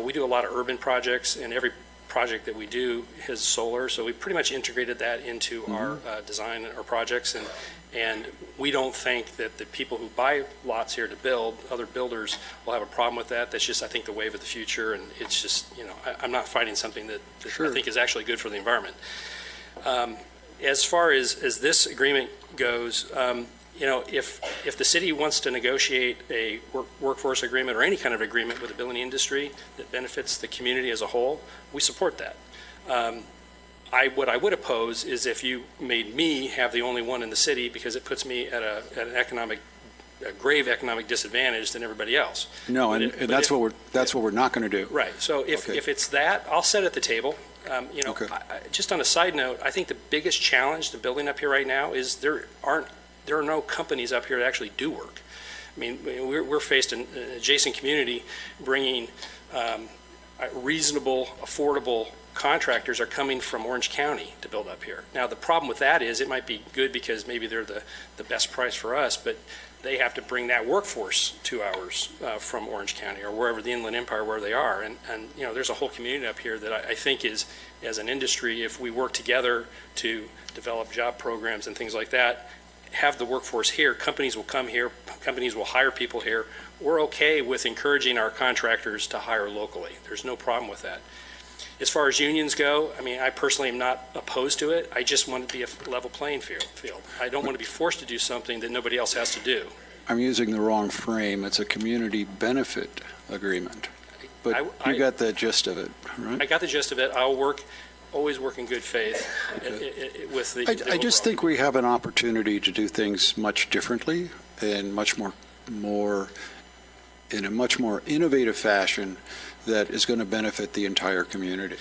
we do a lot of urban projects, and every project that we do has solar. So we pretty much integrated that into our design or projects. And we don't think that the people who buy lots here to build, other builders, will have a problem with that. That's just, I think, the wave of the future. And it's just, I'm not fighting something that Sure. I think is actually good for the environment. As far as this agreement goes, if the city wants to negotiate a workforce agreement or any kind of agreement with the building industry that benefits the community as a whole, we support that. What I would oppose is if you made me have the only one in the city, because it puts me at a grave economic disadvantage than everybody else. No, and that's what we're not going to do. Right. So if it's that, I'll sit at the table. Okay. Just on a side note, I think the biggest challenge to building up here right now is there are no companies up here that actually do work. I mean, we're faced in an adjacent community bringing reasonable, affordable contractors are coming from Orange County to build up here. Now, the problem with that is it might be good because maybe they're the best price for us, but they have to bring that workforce 2 hours from Orange County or wherever, the Inland Empire, where they are. And you know, there's a whole community up here that I think is, as an industry, if we work together to develop job programs and things like that, have the workforce here, companies will come here, companies will hire people here. We're okay with encouraging our contractors to hire locally. There's no problem with that. As far as unions go, I mean, I personally am not opposed to it. I just want it to be a level playing field. I don't want to be forced to do something that nobody else has to do. I'm using the wrong frame. It's a community benefit agreement. But you got the gist of it, right? I got the gist of it. Always work in good faith with the I just think we have an opportunity to do things much differently and much more in a much more innovative fashion that is going to benefit the entire community.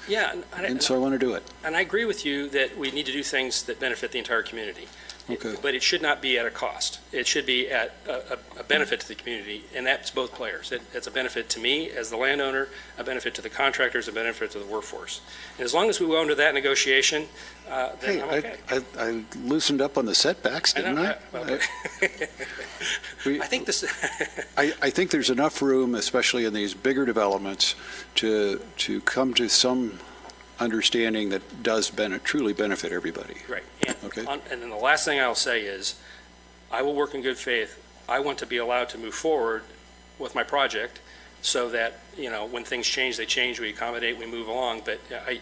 Yeah. And so I want to do it. And I agree with you that we need to do things that benefit the entire community. Okay. But it should not be at a cost. It should be at a benefit to the community, and that's both players. It's a benefit to me as the landowner, a benefit to the contractors, a benefit to the workforce. And as long as we go into that negotiation, then I'm okay. I loosened up on the setbacks, didn't I? I think this. I think there's enough room, especially in these bigger developments, to come to some understanding that does truly benefit everybody. Right. And, okay. And then the last thing I'll say is, I will work in good faith. I want to be allowed to move forward with my project so that, you know, when things change, they change, we accommodate, we move along. But I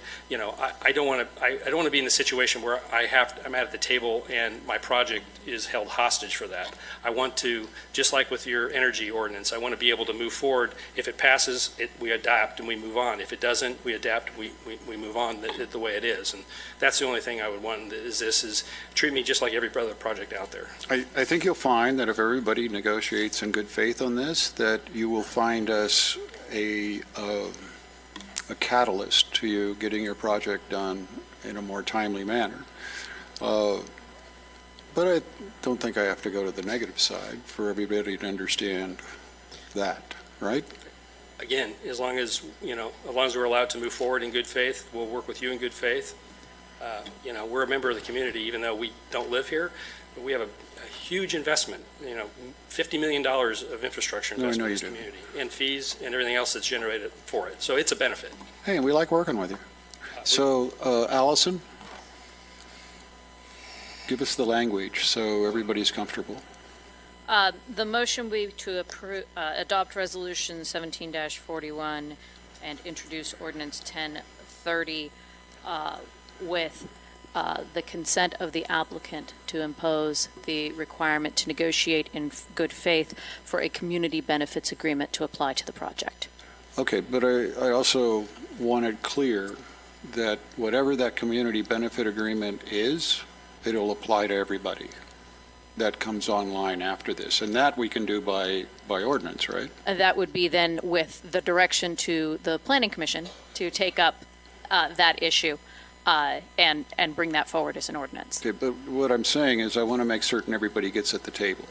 don't want to be in the situation where I'm at the table and my project is held hostage for that. I want to, just like with your energy ordinance, I want to be able to move forward. If it passes, we adapt and we move on. If it doesn't, we adapt, we move on the way it is. And that's the only thing I would want is treat me just like every other project out there. I think you'll find that if everybody negotiates in good faith on this, that you will find us a catalyst to you getting your project done in a more timely manner. But I don't think I have to go to the negative side for everybody to understand that, right? Again, as long as we're allowed to move forward in good faith, we'll work with you in good faith. We're a member of the community, even though we don't live here, but we have a huge investment, $50 million of infrastructure investment in this community, and fees and everything else that's generated for it. So it's a benefit. Hey, and we like working with you. So, Allison, give us the language so everybody's comfortable. The motion would be to adopt Resolution 17-41 and introduce Ordinance 1030 with the consent of the applicant to impose the requirement to negotiate in good faith for a community benefits agreement to apply to the project. Okay, but I also wanted clear that whatever that community benefit agreement is, it'll apply to everybody that comes online after this. And that we can do by ordinance, right? That would be then with the direction to the Planning Commission to take up that issue. And bring that forward as an ordinance. Okay, but what I'm saying is I want to make certain everybody gets at the table.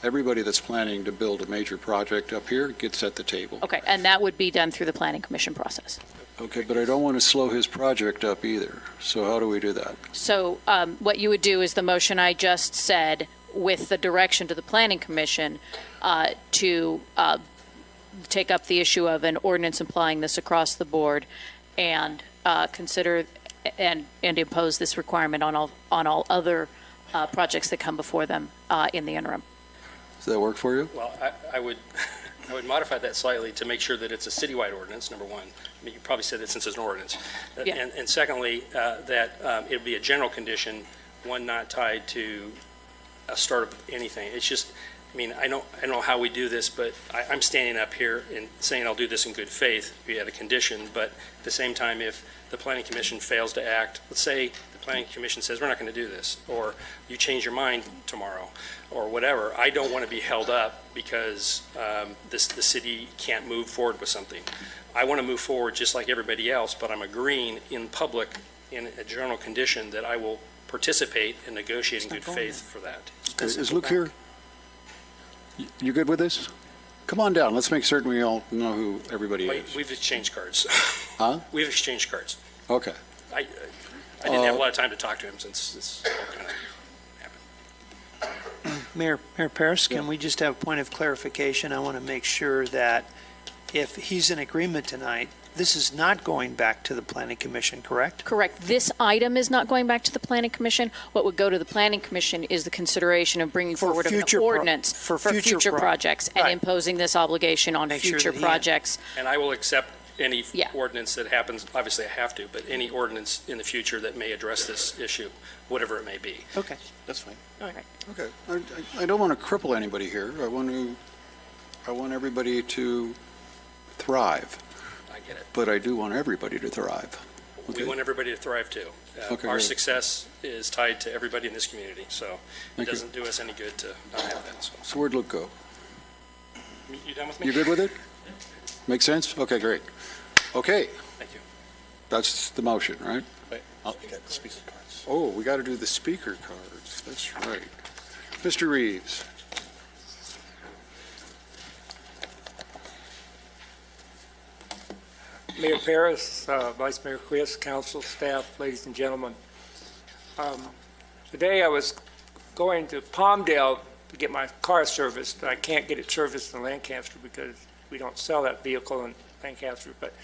Everybody that's planning to build a major project up here gets at the table. Okay, and that would be done through the Planning Commission process. Okay, but I don't want to slow his project up either. So how do we do that? So what you would do is the motion I just said with the direction to the Planning Commission to take up the issue of an ordinance implying this across the board and consider and impose this requirement on all other projects that come before them in the interim. Does that work for you? Well, I would modify that slightly to make sure that it's a citywide ordinance, number one. I mean, you probably said that since it's an ordinance. Yeah. And secondly, that it would be a general condition, one not tied to a start of anything. It's just, I mean, I don't know how we do this, but I'm standing up here and saying I'll do this in good faith. We had a condition, but at the same time, if the Planning Commission fails to act, let's say the Planning Commission says, we're not going to do this, or you change your mind tomorrow, or whatever, I don't want to be held up because the city can't move forward with something. I want to move forward just like everybody else, but I'm agreeing in public in a general condition that I will participate in negotiating good faith for that. Is Luke here? You good with this? Come on down. Let's make certain we all know who everybody is. We've exchanged cards. Huh? We've exchanged cards. Okay. I didn't have a lot of time to talk to him since this all kind of Mayor Paris, can we just have a point of clarification? I want to make sure that if he's in agreement tonight, this is not going back to the Planning Commission, correct? Correct. This item is not going back to the Planning Commission. What would go to the Planning Commission is the consideration of bringing forward an ordinance for future projects and imposing this obligation on future projects. And I will accept any ordinance that happens, obviously I have to, but any ordinance in the future that may address this issue, whatever it may be. Okay. That's fine. All right. Okay. I don't want to cripple anybody here. I want everybody to thrive. I get it. But I do want everybody to thrive. We want everybody to thrive too. Okay, our great. success is tied to everybody in this community, so it Thank you. doesn't do us any good to not have that. So where'd Luke go? You done with me? You good with it? Make sense? Okay, great. Okay. Thank you. That's the motion, right? Wait, I'll get the speaker cards. Oh, we got to do the speaker cards. That's right. Mr. Reeves. Mayor Paris, Vice Mayor Chris, council, staff, ladies and gentlemen. Today I was going to Palmdale to get my car serviced. I can't get it serviced in Lancaster because we don't sell that vehicle in Lancaster. But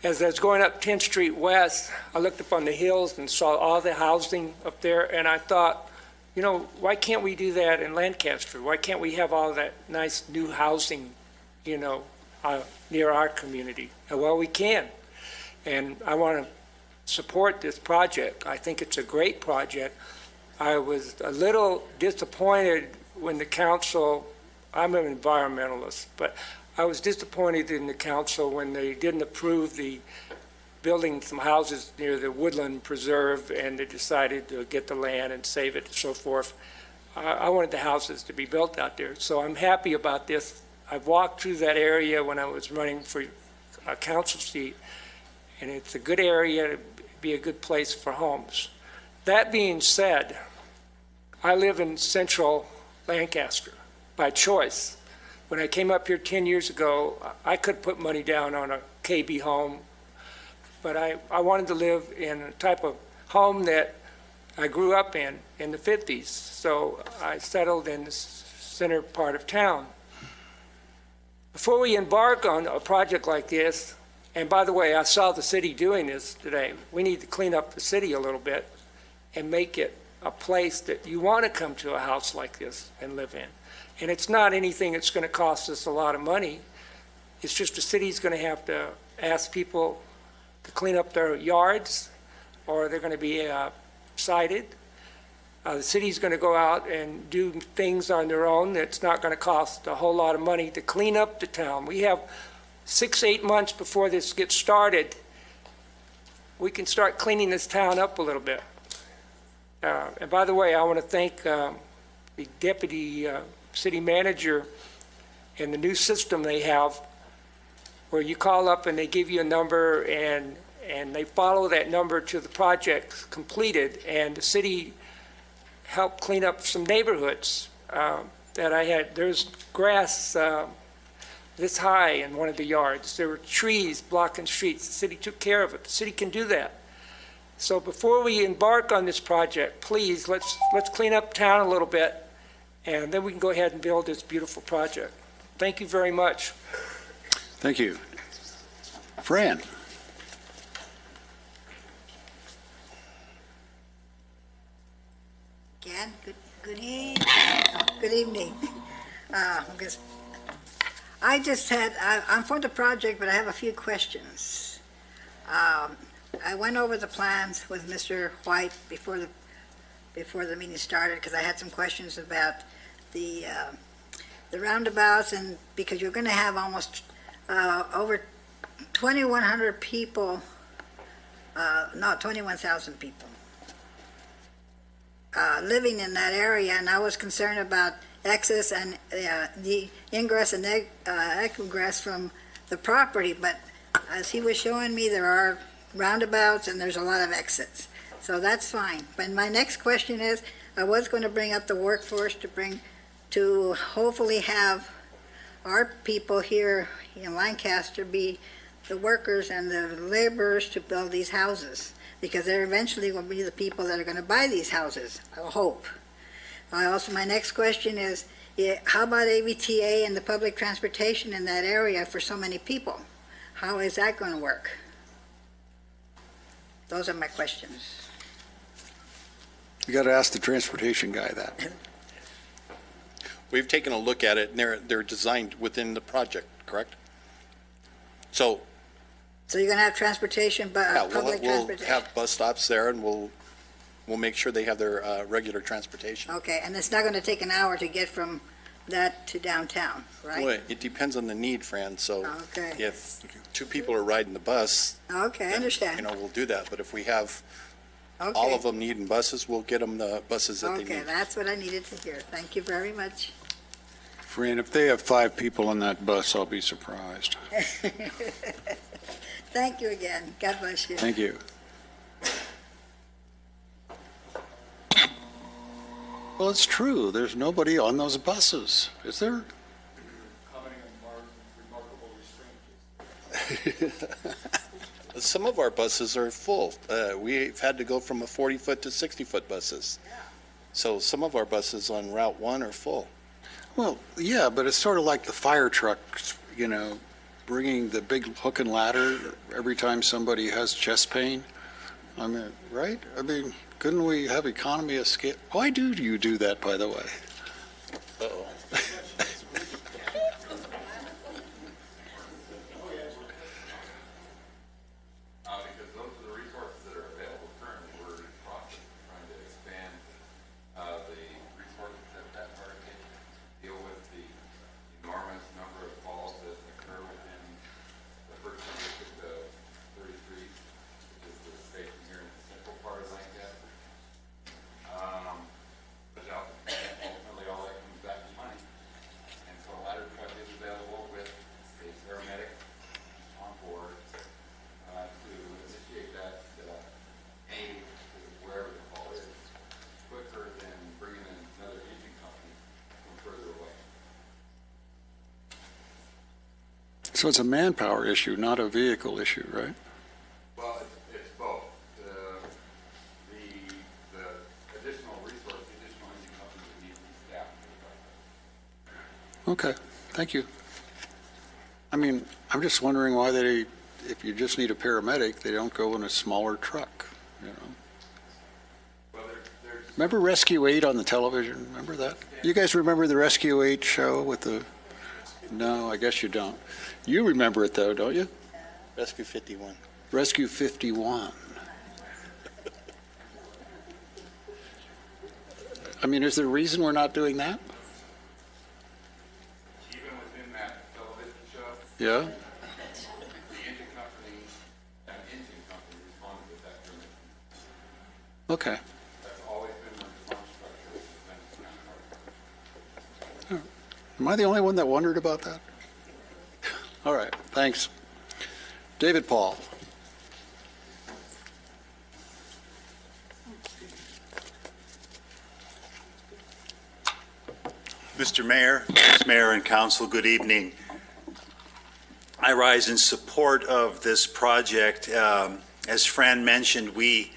as I was going up 10th Street West, I looked up on the hills and saw all the housing up there, and I thought, you know, why can't we do that in Lancaster? Why can't we have all that nice new housing, you know, near our community? Well, we can. And I want to support this project. I think it's a great project. I was a little disappointed when the council, I'm an environmentalist, but I was disappointed in the council when they didn't approve the building some houses near the Woodland Preserve, and they decided to get the land and save it and so forth. I wanted the houses to be built out there. So I'm happy about this. I've walked through that area when I was running for a council seat, and it's a good area to be a good place for homes. That being said, I live in central Lancaster by choice. When I came up here 10 years ago, I could put money down on a KB home, but I wanted to live in a type of home that I grew up in the 50s. So I settled in the center part of town. Before we embark on a project like this, and by the way, I saw the city doing this today, we need to clean up the city a little bit and make it a place that you want to come to a house like this and live in. And it's not anything that's going to cost us a lot of money. It's just the city's going to have to ask people to clean up their yards, or they're going to be cited. The city's going to go out and do things on their own that's not going to cost a whole lot of money to clean up the town. We have 6-8 months before this gets started. We can start cleaning this town up a little bit. And by the way, I want to thank the deputy city manager and the new system they have where you call up and they give you a number and they follow that number to the project completed, and the city helped clean up some neighborhoods that I had. There's grass this high in one of the yards. There were trees blocking streets. The city took care of it. The city can do that. So before we embark on this project, please, let's clean up town a little bit, and then we can go ahead and build this beautiful project. Thank you very much. Thank you. Fran. Again, good evening. I'm for the project, but I have a few questions. I went over the plans with Mr. White before the meeting started because I had some questions about the roundabouts, and because you're going to have almost over 2,100 people, 21,000 people living in that area, and I was concerned about access and the ingress and egress from the property, but as he was showing me, there are roundabouts and there's a lot of exits, so that's fine. But my next question is, I was going to bring up the workforce to bring to hopefully have our people here in Lancaster be the workers and the laborers to build these houses, because they're eventually will be the people that are going to buy these houses, I hope. Also, my next question is, how about AVTA and the public transportation in that area for so many people? How is that going to work? Those are my questions. You got to ask the transportation guy that. We've taken a look at it, and they're designed within the project, correct? So you're going to have transportation, but yeah, public we'll transportation? have bus stops there, and we'll make sure they have their regular transportation. Okay, and it's not going to take an hour to get from that to downtown, right? Well, it depends on the need, Fran. So Okay. if two people are riding the bus, Okay, I then, understand. we'll do that. But if we have Okay. all of them needing buses, we'll get them the buses that they Okay, need. that's what I needed to hear. Thank you very much. Fran, if they have 5 people on that bus, I'll be surprised. Thank you again. God bless you. Thank you. Well, it's true. There's nobody on those buses, is there? Some of our buses are full. We've had to go from a 40-foot to 60-foot buses. So some of our buses on Route 1 are full. Well, yeah, but it's sort of like the fire trucks, bringing the big hook and ladder every time somebody has chest pain. I mean, right? I mean, couldn't we have economy of scale? Why do you do that, by the way? Uh-oh. Because those are the resources that are available currently. We're in the process of trying to expand the resources that are deal with the enormous number of falls that occur within the first district of 33, which is the station here in the central part of Lancaster. But ultimately, all that comes back to money. And so a ladder truck is available with a paramedic on board to initiate that aid to wherever the fall is quicker than bringing in another engine company from further away. So it's a manpower issue, not a vehicle issue, right? Well, it's both. The additional resource, the additional engine companies that need to be staffed to the project. Okay, thank you. I mean, I'm just wondering why if you just need a paramedic, they don't go in a smaller truck, Well, Remember Rescue 8 on the television? Remember that? You guys remember the Rescue 8 show with the... No, I guess you don't. You remember it, though, don't you? Rescue 51. Rescue 51. I mean, is there a reason we're not doing that? Even within that television show, Yeah? the engine company responded with that permission. Okay. That's always been the response structure of the defense counterpart. Am I the only one that wondered about that? All right, thanks. David Paul. Mr. Mayor, Ms. Mayor and Council, good evening. I rise in support of this project. As Fran mentioned, we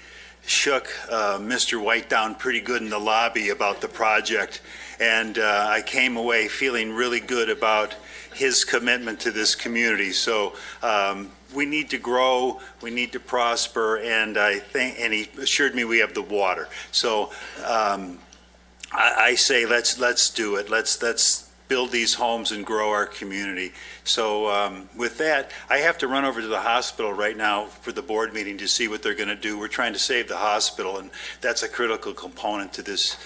shook Mr. White down pretty good in the lobby about the project, and I came away feeling really good about his commitment to this community. So we need to grow, we need to prosper, and and he assured me we have the water. So I say let's do it. Let's build these homes and grow our community. So with that, I have to run over to the hospital right now for the board meeting to see what they're going to do. We're trying to save the hospital, and that's a critical component to this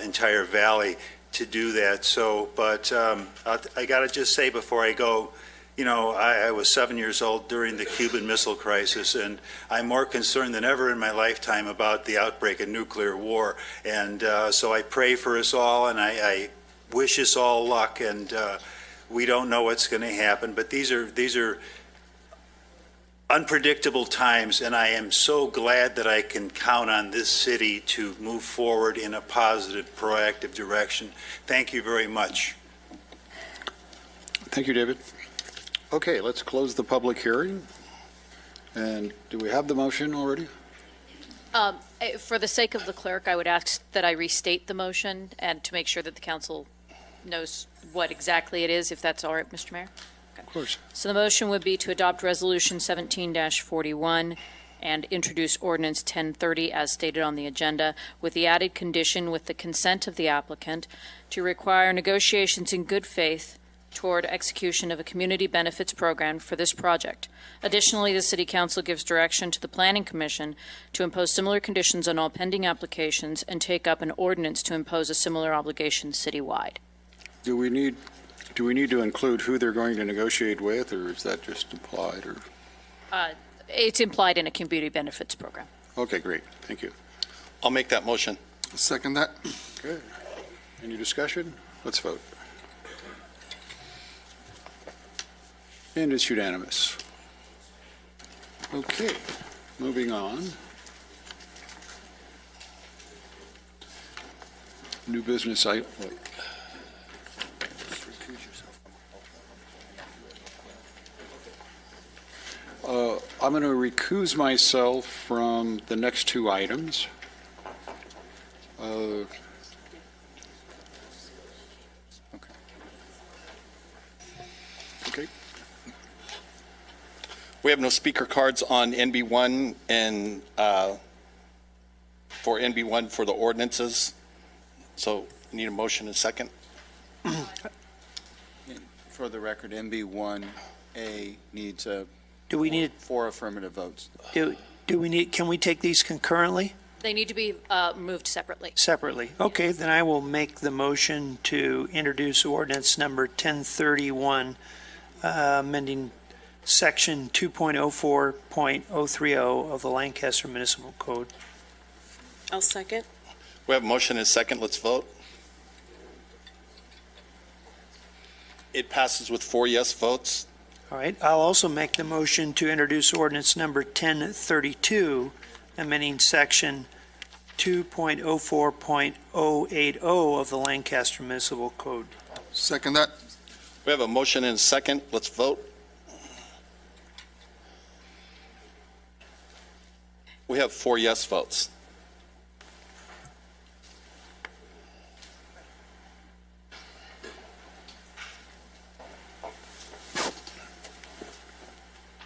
entire valley to do that. So, but I got to just say before I go, I was 7 years old during the Cuban Missile Crisis, and I'm more concerned than ever in my lifetime about the outbreak of nuclear war. And so I pray for us all, and I wish us all luck. And we don't know what's going to happen, but these are unpredictable times, and I am so glad that I can count on this city to move forward in a positive, proactive direction. Thank you very much. Thank you, David. Okay, let's close the public hearing. And do we have the motion already? For the sake of the clerk, I would ask that I restate the motion and to make sure that the council knows what exactly it is, if that's all right, Mr. Mayor. Of course. So the motion would be to adopt Resolution 17-41 and introduce Ordinance 1030 as stated on the agenda, with the added condition, with the consent of the applicant, to require negotiations in good faith toward execution of a community benefits program for this project. Additionally, the City Council gives direction to the Planning Commission to impose similar conditions on all pending applications and take up an ordinance to impose a similar obligation citywide. Do we need to include who they're going to negotiate with, or is that just implied? Or It's implied in a community benefits program. okay, great. Thank you. I'll make that motion. Second that. Okay. Any discussion? Let's vote. And it's unanimous. Okay, moving on. New business item. I'm going to recuse myself from the next two items. Okay. We have no speaker cards on NB1 and for NB1 for the ordinances. So need a motion and second. For the record, MB1A needs Do we need, 4 affirmative votes. do we need, can we take these concurrently? They need to be moved separately. Separately. Okay, then I will make the motion to introduce ordinance number 1031, amending section 2.04.030 of the Lancaster Municipal Code. I'll second. We have a motion and a second. Let's vote. It passes with 4 yes votes. All right, I'll also make the motion to introduce ordinance number 1032, amending section 2.04.080 of the Lancaster Municipal Code. Second that. We have a motion and a second. Let's vote. We have 4 yes votes.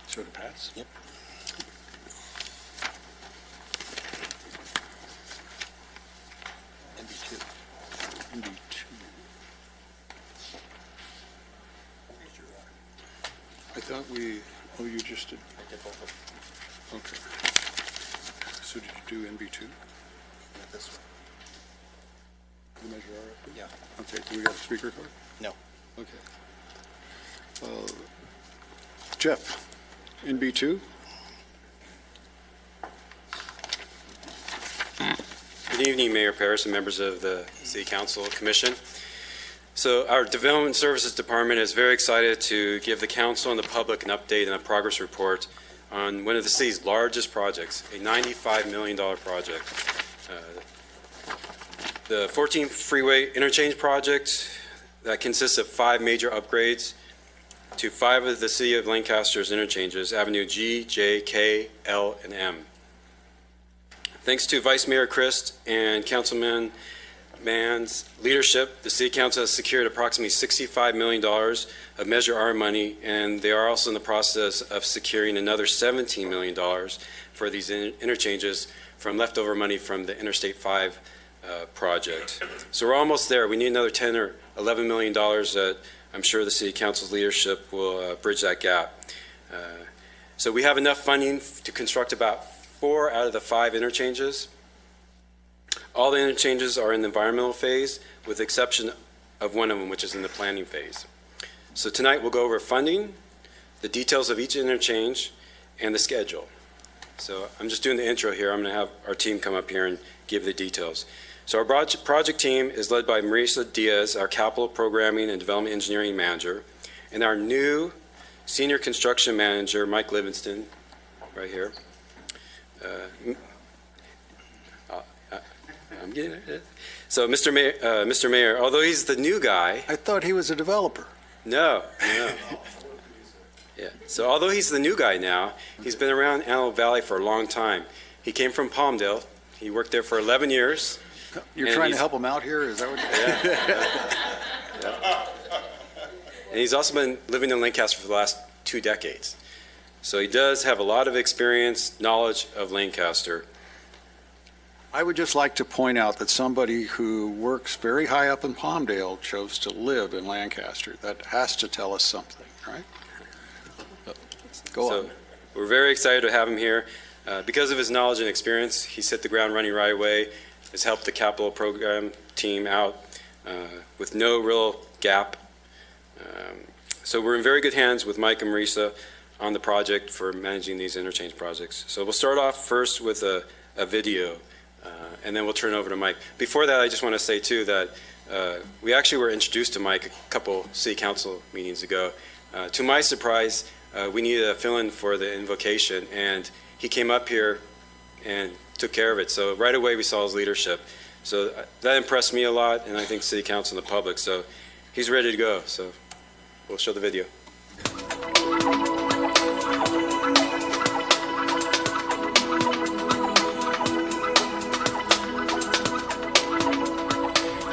So to pass? Yep. NB2. NB2. I thought you just did. I did both of them. Okay. So did you do NB2? Yeah, this one. The measure RFP? Yeah. Okay, do we got a speaker card? No. Okay. Jeff, NB2? Good evening, Mayor Paris and members of the City Council Commission. So our Development Services Department is very excited to give the council and the public an update and a progress report on one of the city's largest projects, a $95 million project. The 14th Freeway Interchange Project that consists of 5 major upgrades to 5 of the City of Lancaster's interchanges, Avenue G, J, K, L, and M. Thanks to Vice Mayor Christ and Councilman Mann's leadership, the City Council has secured approximately $65 million of Measure R money, and they are also in the process of securing another $17 million for these interchanges from leftover money from the Interstate 5 project. So we're almost there. We need another $10 or $11 million that I'm sure the City Council's leadership will bridge that gap. So we have enough funding to construct about 4 out of the 5 interchanges. All the interchanges are in the environmental phase, with the exception of one of them, which is in the planning phase. So tonight we'll go over funding, the details of each interchange, and the schedule. So I'm just doing the intro here. I'm going to have our team come up here and give the details. So our project team is led by Marisa Diaz, our Capital Programming and Development Engineering Manager, and our new Senior Construction Manager, Mike Livingston. right here. I'm getting it. So, Mr. Mayor, although he's the new guy. I thought he was a developer. No. Yeah. So, although he's the new guy now, he's been around Antelope Valley for a long time. He came from Palmdale. He worked there for 11 years. You're trying to help him out here? Is that what Yeah. And he's also been living in Lancaster for the last 2 decades. So he does have a lot of experience, knowledge of Lancaster. I would just like to point out that somebody who works very high up in Palmdale chose to live in Lancaster. That has to tell us something, right? Go on. We're very excited to have him here. Because of his knowledge and experience, he's hit the ground running right away, has helped the capital program team out with no real gap. So we're in very good hands with Mike and Marisa on the project for managing these interchange projects. So we'll start off first with a video, and then we'll turn it over to Mike. Before that, I just want to say, too, that we actually were introduced to Mike a couple city council meetings ago. To my surprise, we needed a fill-in for the invocation, and he came up here and took care of it. So right away, we saw his leadership. So that impressed me a lot, and I think city council and the public. So he's ready to go. So we'll show the video.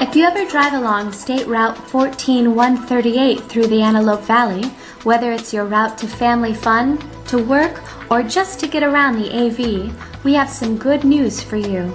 If you ever drive along State Route 14138 through the Antelope Valley, whether it's your route to family fun, to work, or just to get around the AV, we have some good news for you.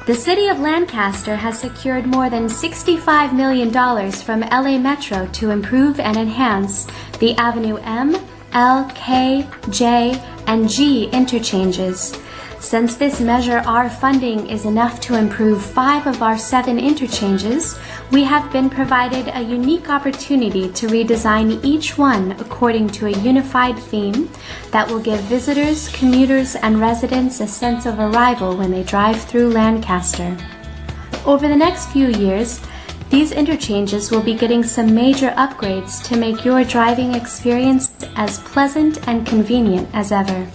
The City of Lancaster has secured more than $65 million from LA Metro to improve and enhance the Avenue M, L, K, J, and G interchanges. Since this Measure R funding is enough to improve 5 of our 7 interchanges, we have been provided a unique opportunity to redesign each one according to a unified theme that will give visitors, commuters, and residents a sense of arrival when they drive through Lancaster. Over the next few years, these interchanges will be getting some major upgrades to make your driving experience as pleasant and convenient as ever.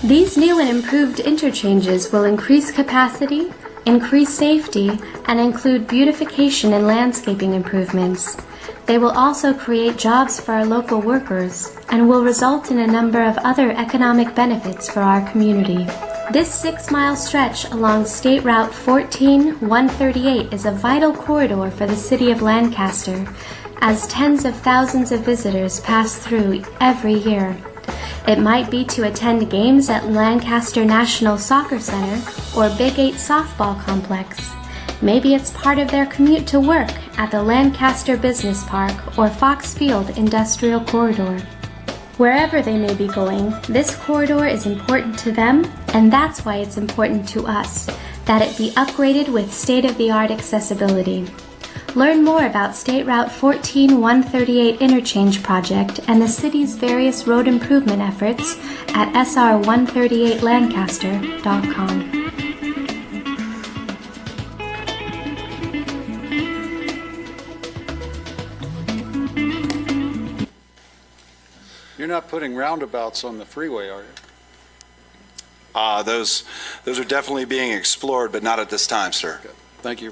These new and improved interchanges will increase capacity, increase safety, and include beautification and landscaping improvements. They will also create jobs for our local workers and will result in a number of other economic benefits for our community. This 6-mile stretch along State Route 14138 is a vital corridor for the City of Lancaster, as tens of thousands of visitors pass through every year. It might be to attend games at Lancaster National Soccer Center or Big 8 Softball Complex. Maybe it's part of their commute to work at the Lancaster Business Park or Fox Field Industrial Corridor. Wherever they may be going, this corridor is important to them, and that's why it's important to us, that it be upgraded with state-of-the-art accessibility. Learn more about State Route 14138 Interchange Project and the city's various road improvement efforts at sr138lancaster.com. You're not putting roundabouts on the freeway, are you? Those are definitely being explored, but not at this time, sir. Okay. Thank you.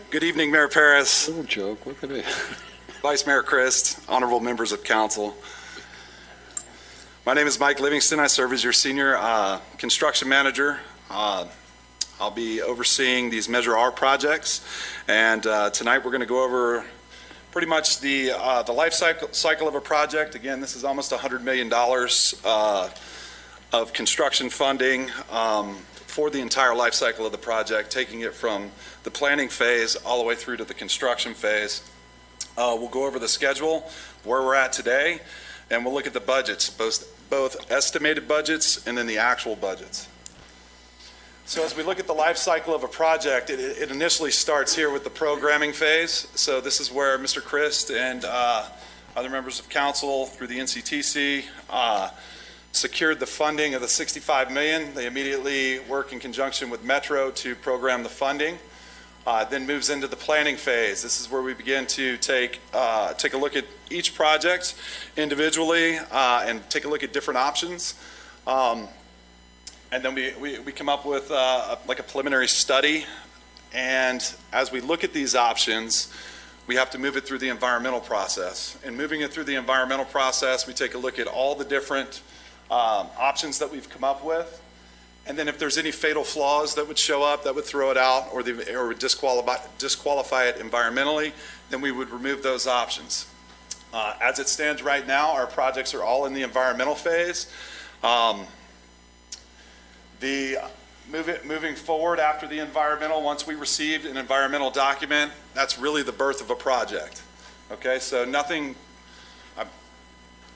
Good evening, Mayor Paris. Little joke. Look at it. Vice Mayor Christ, honorable members of council. My name is Mike Livingston. I serve as your senior construction manager. I'll be overseeing these Measure R projects, and tonight we're going to go over pretty much the life cycle of a project. Again, this is almost $100 million of construction funding for the entire life cycle of the project, taking it from the planning phase all the way through to the construction phase. We'll go over the schedule, where we're at today, and we'll look at the budgets, both estimated budgets and then the actual budgets. So as we look at the life cycle of a project, it initially starts here with the programming phase. So this is where Mr. Christ and other members of council through the NCTC secured the funding of the $65 million. They immediately work in conjunction with Metro to program the funding. then moves into the planning phase. This is where we begin to take a look at each project individually and take a look at different options. And then we come up with like a preliminary study. And as we look at these options, we have to move it through the environmental process. And moving it through the environmental process, we take a look at all the different options that we've come up with. And then if there's any fatal flaws that would show up, that would throw it out or would disqualify it environmentally, then we would remove those options. As it stands right now, our projects are all in the environmental phase. Moving forward after the environmental, once we received an environmental document, that's really the birth of a project. Okay, so nothing,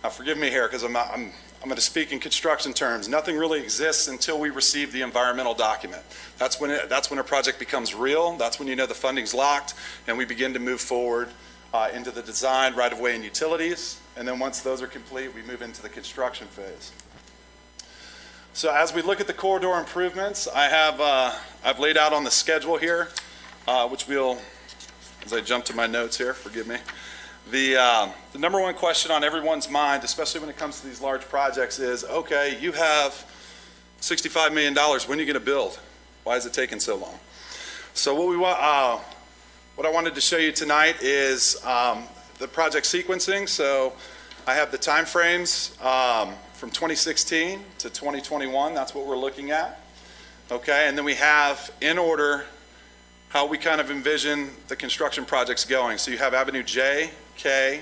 forgive me here because I'm going to speak in construction terms. Nothing really exists until we receive the environmental document. That's when a project becomes real. That's when you know the funding's locked and we begin to move forward into the design, right-of-way, and utilities. And then once those are complete, we move into the construction phase. So as we look at the corridor improvements, I've laid out on the schedule here, which we'll, as I jump to my notes here, forgive me. The number one question on everyone's mind, especially when it comes to these large projects, is, okay, you have $65 million. When are you going to build? Why is it taking so long? So what I wanted to show you tonight is the project sequencing. So I have the time frames from 2016 to 2021. That's what we're looking at. Okay, and then we have, in order, how we kind of envision the construction projects going. So you have Avenue J, K,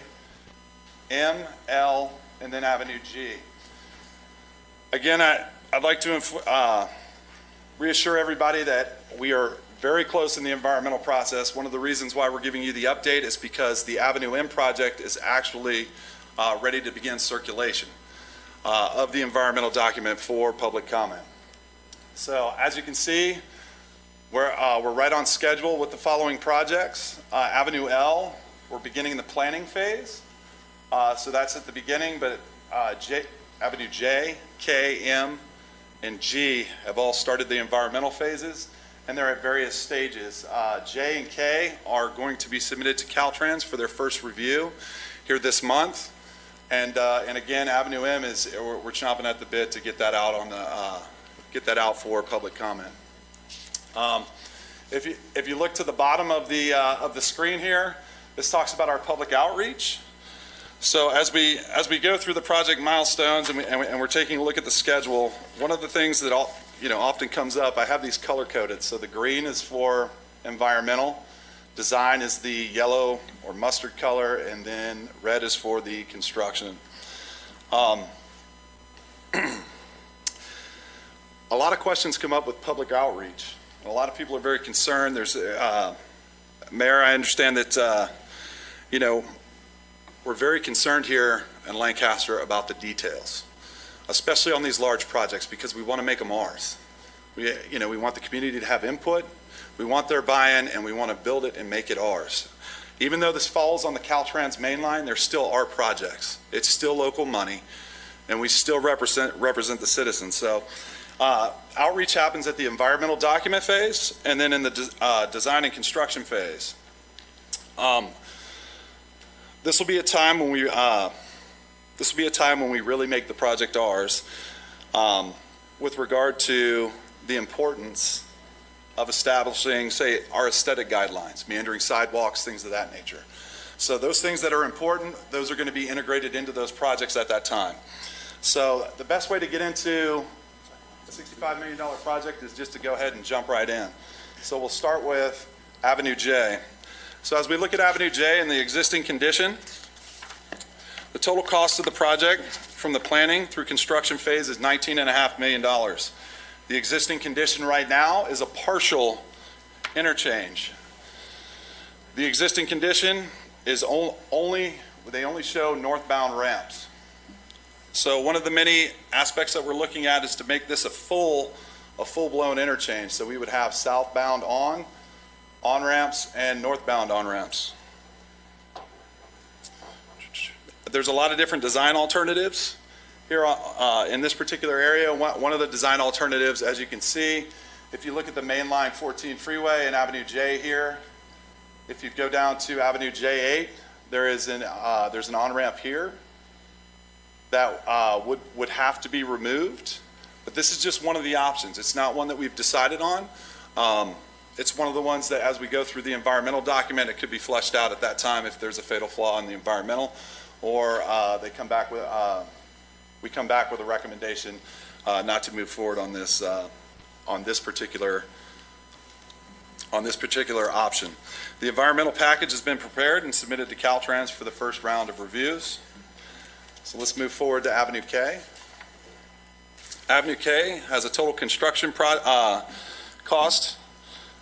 M, L, and then Avenue G. Again, I'd like to reassure everybody that we are very close in the environmental process. One of the reasons why we're giving you the update is because the Avenue M project is actually ready to begin circulation of the environmental document for public comment. So as you can see, we're right on schedule with the following projects. Avenue L, we're beginning the planning phase. So that's at the beginning, but Avenue J, K, M, and G have all started the environmental phases, and they're at various stages. J and K are going to be submitted to Caltrans for their first review here this month. And again, Avenue M we're chomping at the bit to get that out for public comment. If you look to the bottom of the screen here, this talks about our public outreach. So as we go through the project milestones and we're taking a look at the schedule, one of the things that often comes up, I have these color coded. So the green is for environmental. Design is the yellow or mustard color, and then red is for the construction. A lot of questions come up with public outreach. A lot of people are very concerned. There's, Mayor, I understand that, we're very concerned here in Lancaster about the details, especially on these large projects, because we want to make them ours. We want the community to have input. We want their buy-in, and we want to build it and make it ours. Even though this falls on the Caltrans main line, they're still our projects. It's still local money, and we still represent the citizens. So outreach happens at the environmental document phase, and then in the design and construction phase. This will be a time when we really make the project ours, with regard to the importance of establishing, say, our aesthetic guidelines, meandering sidewalks, things of that nature. So those things that are important, those are going to be integrated into those projects at that time. So the best way to get into a $65 million project is just to go ahead and jump right in. So we'll start with Avenue J. So as we look at Avenue J and the existing condition, the total cost of the project from the planning through construction phase is $19.5 million. The existing condition right now is a partial interchange. The existing condition is they only show northbound ramps. So one of the many aspects that we're looking at is to make this a full-blown interchange. So we would have southbound on-ramps and northbound on-ramps. There's a lot of different design alternatives here in this particular area. One of the design alternatives, as you can see, If you look at the main line 14 freeway and Avenue J here, if you go down to Avenue J8, there's an on-ramp here that would have to be removed. But this is just one of the options. It's not one that we've decided on. It's one of the ones that as we go through the environmental document, it could be fleshed out at that time if there's a fatal flaw in the environmental, or we come back with a recommendation not to move forward on this particular option. The environmental package has been prepared and submitted to Caltrans for the first round of reviews. So let's move forward to Avenue K. Avenue K has a total construction cost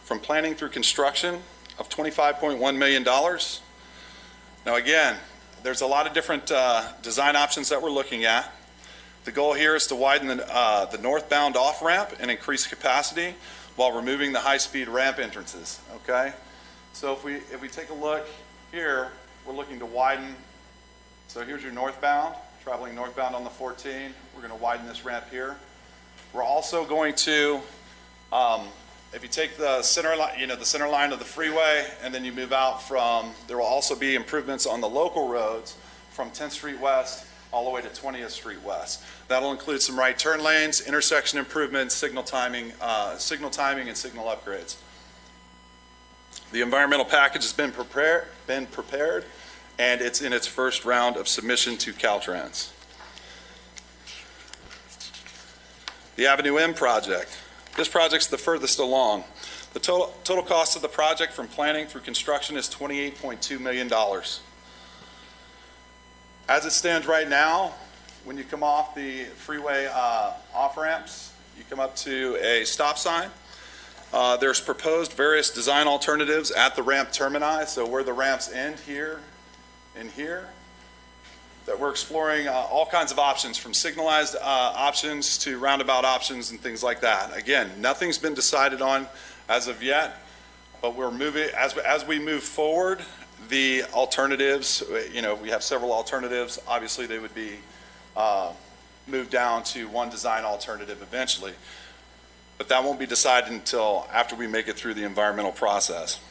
from planning through construction of $25.1 million. Now again, there's a lot of different design options that we're looking at. The goal here is to widen the northbound off-ramp and increase capacity while removing the high-speed ramp entrances, okay? So if we take a look here, we're looking to widen. So here's your northbound, traveling northbound on the 14. We're going to widen this ramp here. We're also going to, if you take the center line, the center line of the freeway, and then you move out there will also be improvements on the local roads from 10th Street West all the way to 20th Street West. That'll include some right turn lanes, intersection improvements, signal timing, and signal upgrades. The environmental package has been prepared, and it's in its first round of submission to Caltrans. The Avenue M project. This project's the furthest along. The total cost of the project from planning through construction is $28.2 million. As it stands right now, when you come off the freeway off-ramps, you come up to a stop sign. There's proposed various design alternatives at the ramp termini, so where the ramps end here and here, that we're exploring all kinds of options, from signalized options to roundabout options and things like that. Again, nothing's been decided on as of yet, but we're moving, as we move forward, the alternatives, we have several alternatives. Obviously, they would be moved down to one design alternative eventually. But that won't be decided until after we make it through the environmental process.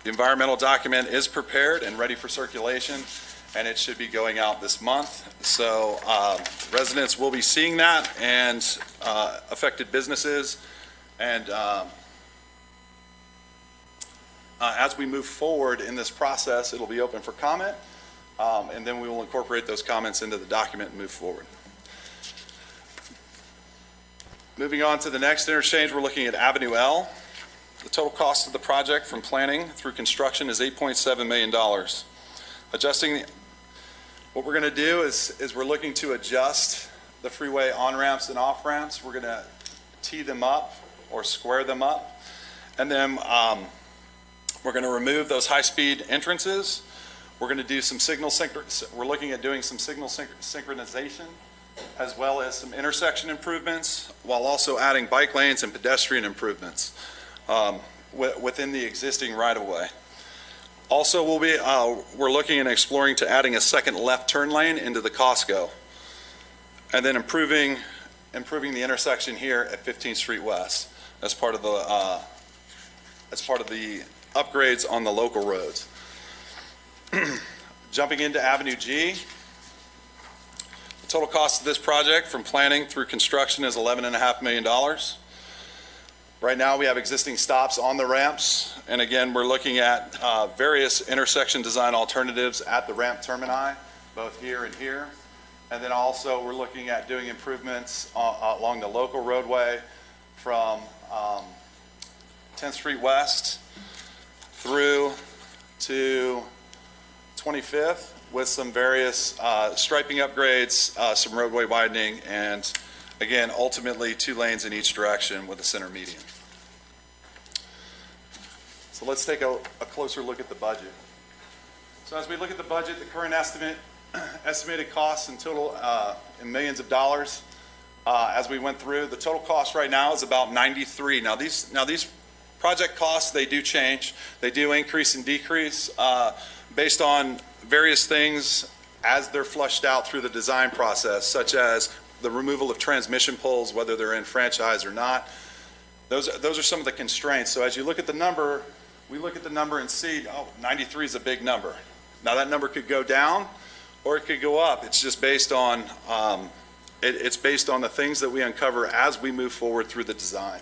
The environmental document is prepared and ready for circulation, and it should be going out this month. So residents will be seeing that, and affected businesses. And as we move forward in this process, it'll be open for comment, and then we will incorporate those comments into the document and move forward. Moving on to the next interchange, we're looking at Avenue L. The total cost of the project from planning through construction is $8.7 million. What we're going to do is we're looking to adjust the freeway on-ramps and off-ramps. We're going to tee them up or square them up. And then we're going to remove those high-speed entrances. We're going to do some we're looking at doing some signal synchronization, as well as some intersection improvements, while also adding bike lanes and pedestrian improvements within the existing right-of-way. Also, we're looking and exploring to adding a second left turn lane into the Costco, and then improving the intersection here at 15th Street West as part of the upgrades on the local roads. Jumping into Avenue G. The total cost of this project from planning through construction is $11.5 million. Right now we have existing stops on the ramps, and again we're looking at various intersection design alternatives at the ramp termini, both here and here. And then also we're looking at doing improvements along the local roadway from 10th Street West through to 25th, with some various striping upgrades, some roadway widening, and again, ultimately 2 lanes in each direction with a center median. So let's take a closer look at the budget. So as we look at the budget, the current estimated costs in total in millions of dollars. As we went through, the total cost right now is about 93. Now these project costs, they do change. They do increase and decrease based on various things as they're flushed out through the design process, such as the removal of transmission poles, whether they're in franchise or not. Those are some of the constraints. So as you look at the number, we look at the number and see, 93 is a big number. Now that number could go down or it could go up. It's just based on, it's based on the things that we uncover as we move forward through the design.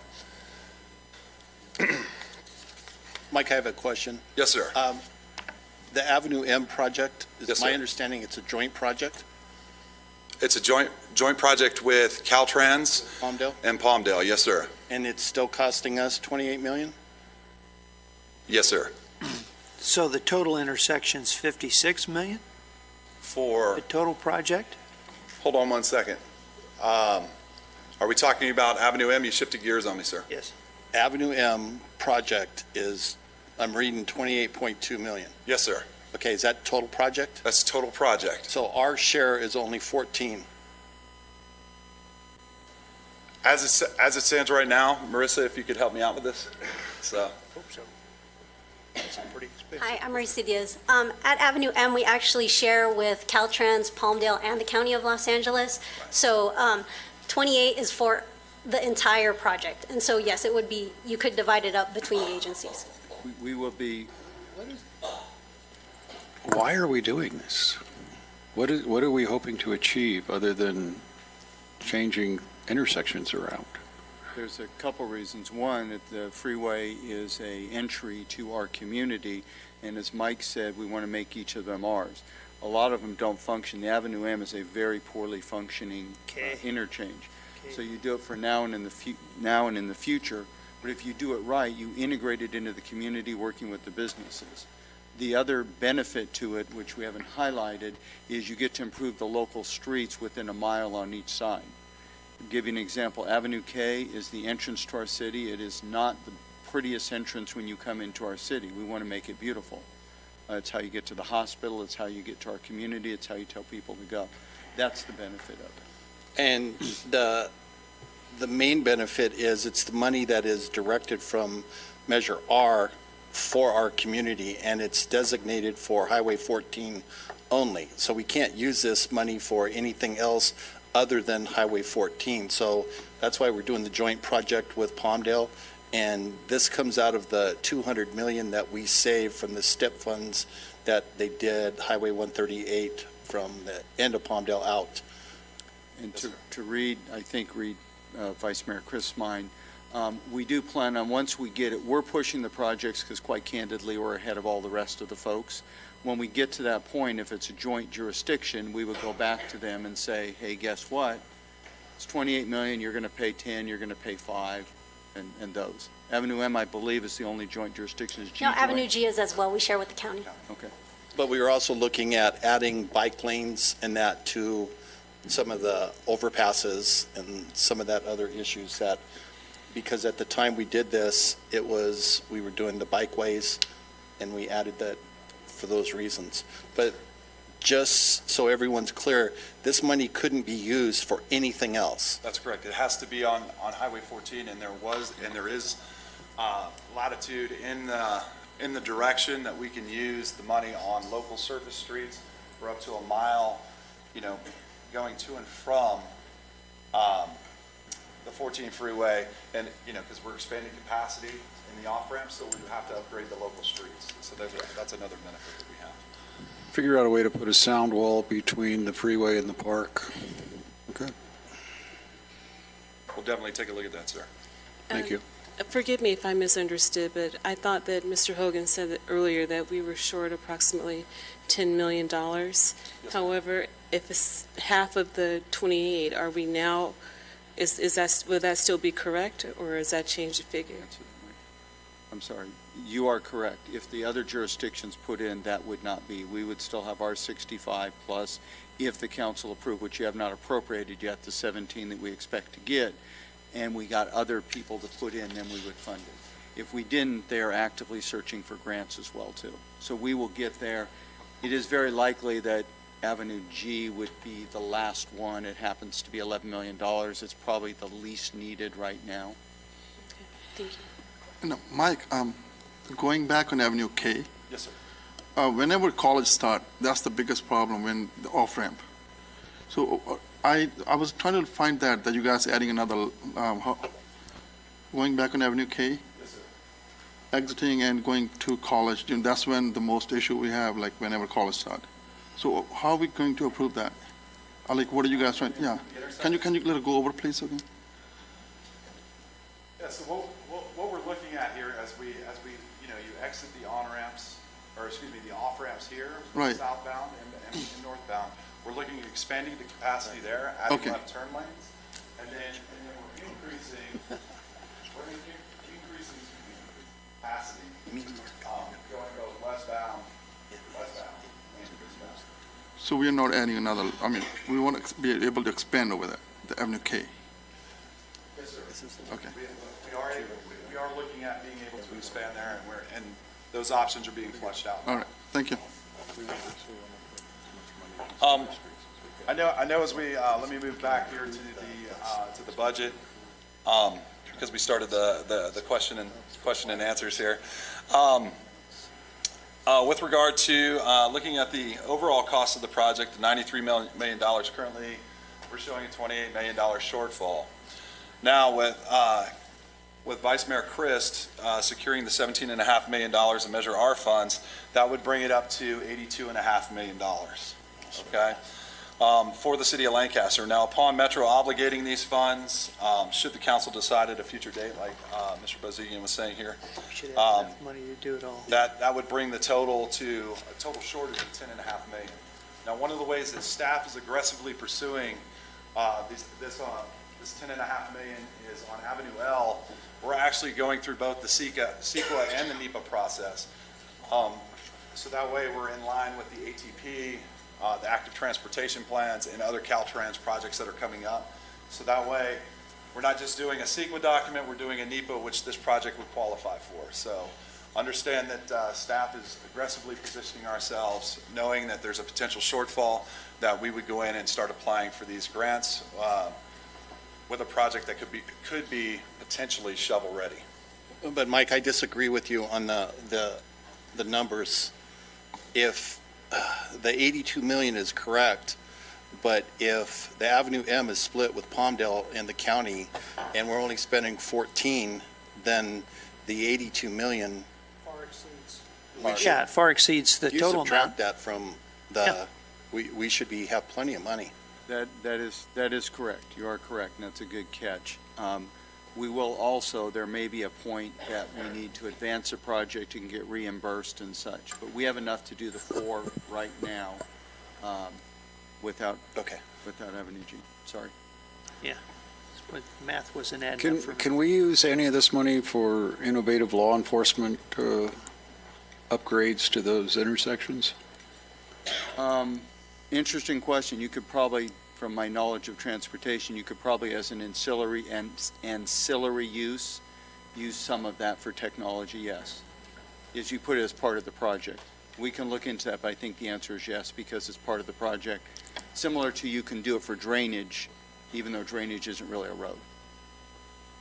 Mike, I have a question. Yes, sir. The Avenue M project, is Yes, my sir. understanding it's a joint project? It's a joint project with Caltrans Palmdale? and Palmdale. Yes, sir. And it's still costing us 28 million? Yes, sir. So the total intersection's 56 million, For, the total project? hold on one second. Are we talking about Avenue M? You shifted gears on me, sir. Yes. Avenue M project is, I'm reading 28.2 million. Yes, sir. Okay, is that total project? That's total project. So our share is only 14. As it stands right now, Marissa, if you could help me out with this. So, Hope so. That's pretty expensive. Hi, I'm Marisa Diaz. At Avenue M, we actually share with Caltrans, Palmdale, and the County of Los Angeles. So 28 is for the entire project. And so, yes, it would be, you could divide it up between the agencies. We will be, Why are we doing this? What are we hoping to achieve other than changing intersections around? there's a couple reasons. One, that the freeway is a entry to our community, and as Mike said, we want to make each of them ours. A lot of them don't function. The Avenue M is a very poorly functioning interchange. So you do it for now and in the future, but if you do it right, you integrate it into the community working with the businesses. The other benefit to it, which we haven't highlighted, is you get to improve the local streets within a mile on each side. I'll give you an example. Avenue K is the entrance to our city. It is not the prettiest entrance when you come into our city. We want to make it beautiful. It's how you get to the hospital. It's how you get to our community. It's how you tell people to go. That's the benefit of it. And the main benefit is it's the money that is directed from Measure R for our community, and it's designated for Highway 14 only. So we can't use this money for anything else other than Highway 14. So that's why we're doing the joint project with Palmdale. And this comes out of the $200 million that we saved from the STIP funds that they did Highway 138 from the end of Palmdale out. And to read Vice Mayor Chris' mind, we do plan on, once we get it, we're pushing the projects because quite candidly, we're ahead of all the rest of the folks. When we get to that point, if it's a joint jurisdiction, we would go back to them and say, hey, guess what? It's 28 million, you're going to pay 10, you're going to pay 5, and those. Avenue M, I believe, is the only joint jurisdiction. Is G No, joint? Avenue G is as well. We share with the county. Okay. But we were also looking at adding bike lanes and that to some of the overpasses and some of that other issues that, because at the time we did this, we were doing the bikeways and we added that for those reasons. But just so everyone's clear, this money couldn't be used for anything else. That's correct. It has to be on Highway 14, and there is latitude in the direction that we can use the money on local surface streets for up to a mile, going to and from the 14 freeway, and because we're expanding capacity in the off ramps, so we have to upgrade the local streets. So that's another benefit that we have. Figure out a way to put a sound wall between the freeway and the park. Okay. We'll definitely take a look at that, sir. Thank you. Forgive me if I misunderstood, but I thought that Mr. Hogan said that earlier that we were short approximately $10 million. Yes, However, if it's half of the 28, are we now, will that still be correct, or has that changed the figure? I'm sorry. You are correct. If the other jurisdictions put in, that would not be. We would still have our 65 plus, if the council approved, which you have not appropriated yet, the 17 that we expect to get, and we got other people to put in, then we would fund it. If we didn't, they're actively searching for grants as well, too. So we will get there. It is very likely that Avenue G would be the last one. It happens to be $11 million. It's probably the least needed right now. Thank you. Mike, going back on Avenue K, Yes, sir. whenever college start, that's the biggest problem when the off-ramp. So I was trying to find that you guys adding another, going back on Avenue K, Yes, sir. exiting and going to college, that's when the most issue we have, like whenever college start. So how are we going to approve that? Like, what are you guys trying, yeah. Can you let it go over, please, again? Yeah, so what we're looking at here as we, you exit the on-ramps, or excuse me, the off-ramps here, Right. southbound and northbound, we're looking at expanding the capacity there, adding Okay. left turn lanes, and then we're increasing capacity, going both westbound and eastbound. So we are not adding another, I mean, we want to be able to expand over there, the Avenue K. Yes, sir. Okay. We are looking at being able to expand there, and those options are being fleshed out. All right, thank you. I know as we, let me move back here to the budget, because we started the question and answers here. With regard to looking at the overall cost of the project, the $93 million currently, we're showing a $28 million shortfall. Now, with Vice Mayor Christ securing the $17.5 million in Measure R funds, that would bring it up to $82.5 million, okay, for the city of Lancaster. Now, upon Metro obligating these funds, should the council decide at a future date, like Mr. Bozigian was saying here, We should have enough money to do it all. that would bring the total to a total shortage of $10.5 million. Now, one of the ways that staff is aggressively pursuing this $10.5 million is on Avenue L. We're actually going through both the CEQA and the NEPA process. So that way we're in line with the ATP, the active transportation plans, and other Caltrans projects that are coming up. So that way, we're not just doing a CEQA document, we're doing a NEPA, which this project would qualify for. So understand that staff is aggressively positioning ourselves, knowing that there's a potential shortfall, that we would go in and start applying for these grants with a project that could be potentially shovel-ready. But Mike, I disagree with you on the numbers. If the 82 million is correct, but if the Avenue M is split with Palmdale and the county, and we're only spending 14, then the 82 million. Far exceeds. Yeah, it far exceeds the total You amount. subtract that from the, we should have plenty of money. That is correct. You are correct, and that's a good catch. We will also, there may be a point that we need to advance a project and get reimbursed and such, but we have enough to do the 4 right now without Avenue G. Sorry. Yeah, but math wasn't adding up for me. Can we use any of this money for innovative law enforcement upgrades to those intersections? Interesting question. You could probably, from my knowledge of transportation, you could probably, as an ancillary use some of that for technology, yes. As you put it as part of the project. We can look into that, but I think the answer is yes, because it's part of the project. Similar to you can do it for drainage, even though drainage isn't really a road.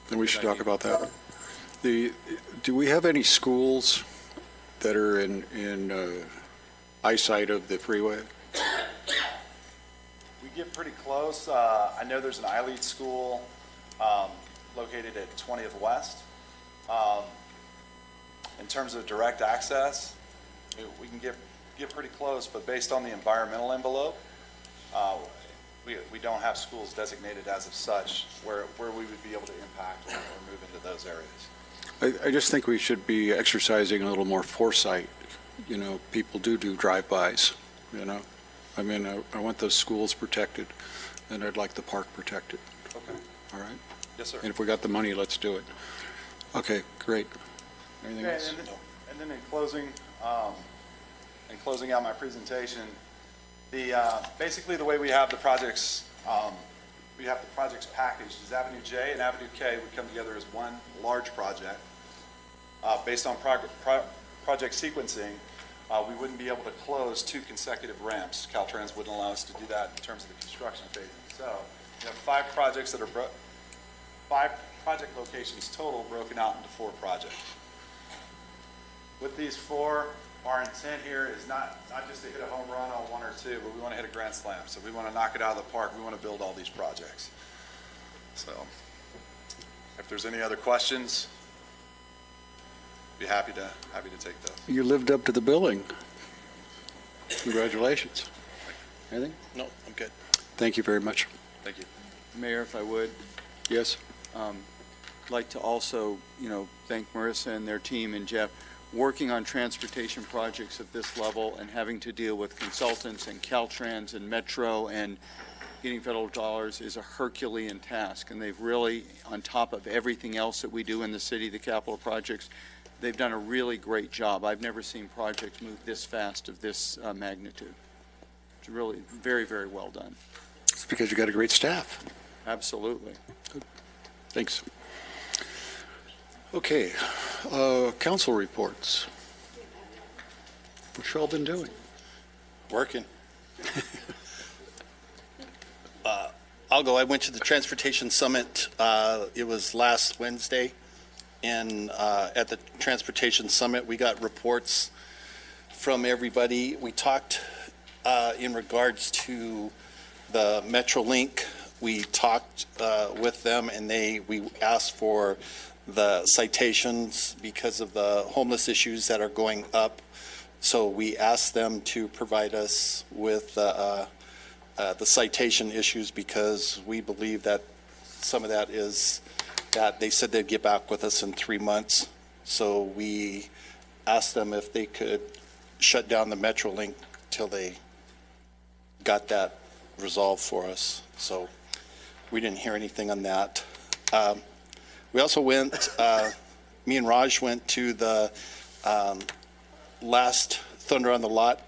Then we should talk about that. Do we have any schools that are in eyesight of the freeway? We get pretty close. I know there's an iLead school located at 20th West. In terms of direct access, we can get pretty close, but based on the environmental envelope, we don't have schools designated as of such where we would be able to impact or move into those areas. I just think we should be exercising a little more foresight. You know, people do drive-bys, you know. I mean, I want those schools protected, and I'd like the park protected. Okay. All right? Yes, sir. And if we got the money, let's do it. Okay, great. Anything Okay, else? and then in closing out my presentation, basically the way we have the projects packaged is Avenue J and Avenue K would come together as one large project. Based on project sequencing, we wouldn't be able to close 2 consecutive ramps. Caltrans wouldn't allow us to do that in terms of the construction phasing. So we have 5 projects that are 5 project locations total broken out into 4 projects. With these 4 our intent here is not just to hit a home run on one or two, but we want to hit a grand slam. So we want to knock it out of the park. We want to build all these projects. So if there's any other questions, be happy to take those. You lived up to the billing. Congratulations. Anything? No, I'm good. Thank you very much. Thank you. Mayor, if I would, Yes? like to also, thank Marissa and their team and Jeff. Working on transportation projects at this level and having to deal with consultants and Caltrans and Metro and getting federal dollars is a Herculean task. And they've really, on top of everything else that we do in the city, the capital projects, they've done a really great job. I've never seen projects move this fast of this magnitude. It's really very, very well done. It's because you got a great staff. Absolutely. Thanks. Okay, council reports. What's y'all been doing? Working. I'll go. I went to the Transportation Summit. It was last Wednesday. And at the Transportation Summit, we got reports from everybody. We talked in regards to the MetroLink. We talked with them, and we asked for the citations because of the homeless issues that are going up. So we asked them to provide us with the citation issues because we believe that some of that is that they said they'd get back with us in 3 months. So we asked them if they could shut down the MetroLink till they got that resolved for us. So we didn't hear anything on that. We also went, me and Raj went to the last Thunder on the Lot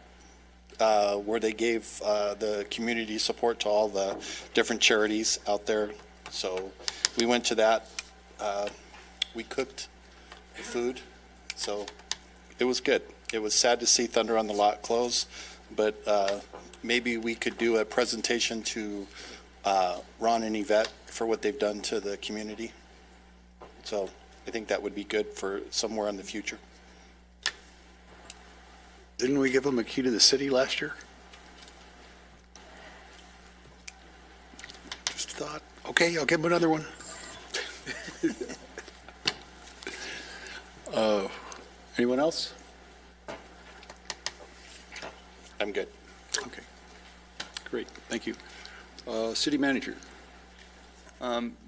where they gave the community support to all the different charities out there. So we went to that. We cooked the food, so it was good. It was sad to see Thunder on the Lot close, but maybe we could do a presentation to Ron and Yvette for what they've done to the community. So I think that would be good for somewhere in the future. Didn't we give them a key to the city last year? Just a thought. Okay, I'll give them another one. Anyone else? I'm good. Okay. Great, thank you. City manager.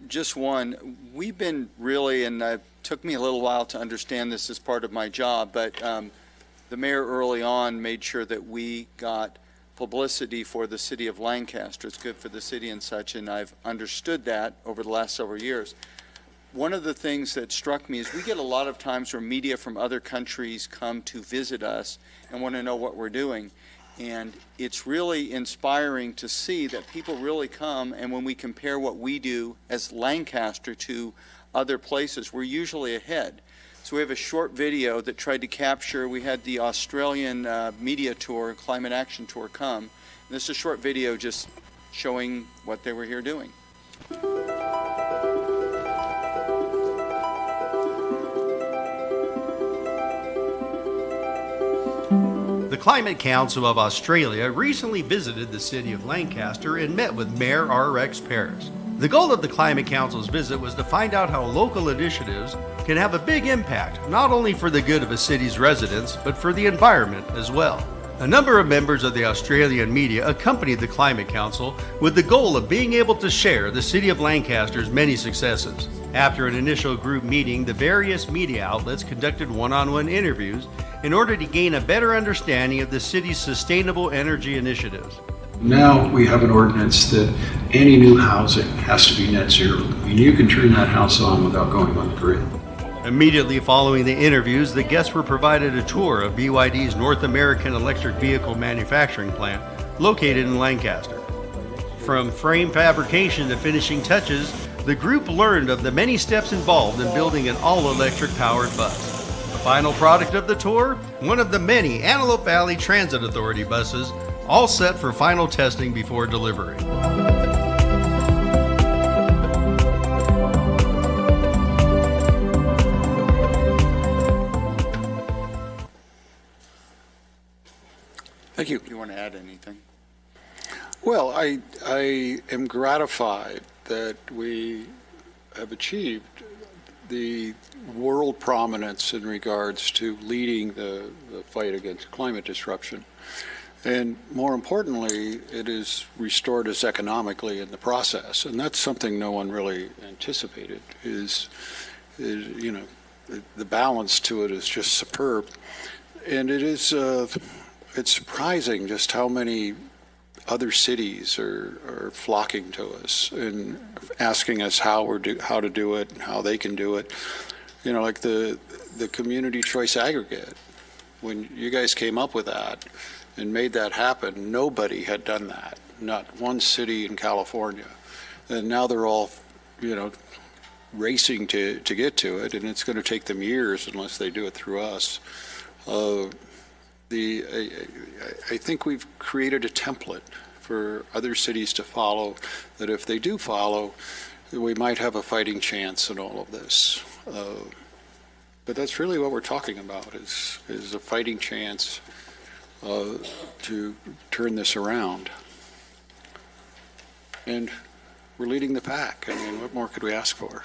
Just one. We've been really, and it took me a little while to understand this as part of my job, but the mayor early on made sure that we got publicity for the city of Lancaster. It's good for the city and such, and I've understood that over the last several years. One of the things that struck me is we get a lot of times where media from other countries come to visit us and want to know what we're doing. And it's really inspiring to see that people really come, and when we compare what we do as Lancaster to other places, we're usually ahead. So we have a short video that tried to capture, we had the Australian media tour, Climate Action Tour come. And this is a short video just showing what they were here doing. The Climate Council of Australia recently visited the city of Lancaster and met with Mayor R.X. Paris. The goal of the Climate Council's visit was to find out how local initiatives can have a big impact, not only for the good of a city's residents, but for the environment as well. A number of members of the Australian media accompanied the Climate Council with the goal of being able to share the City of Lancaster's many successes. After an initial group meeting, the various media outlets conducted one-on-one interviews in order to gain a better understanding of the city's sustainable energy initiatives. Now we have an ordinance that any new housing has to be net zero. I mean, you can turn that house on without going on the grid. Immediately following the interviews, the guests were provided a tour of BYD's North American electric vehicle manufacturing plant located in Lancaster. From frame fabrication to finishing touches, the group learned of the many steps involved in building an all-electric powered bus. The final product of the tour, one of the many Antelope Valley Transit Authority buses, all set for final testing before delivery. Thank you. Do you want to add anything? Well, I am gratified that we have achieved the world prominence in regards to leading the fight against climate disruption. And more importantly, it has restored us economically in the process. And that's something no one really anticipated is you know, the balance to it is just superb. And it is, it's surprising just how many other cities are flocking to us and asking us how to do it and how they can do it. You know, like the community choice aggregate. When you guys came up with that and made that happen, nobody had done that. Not one city in California. And now they're all, you know, racing to get to it, and it's going to take them years unless they do it through us. I think we've created a template for other cities to follow, that if they do follow, we might have a fighting chance in all of this. But that's really what we're talking about, is a fighting chance to turn this around. And we're leading the pack. I mean, what more could we ask for?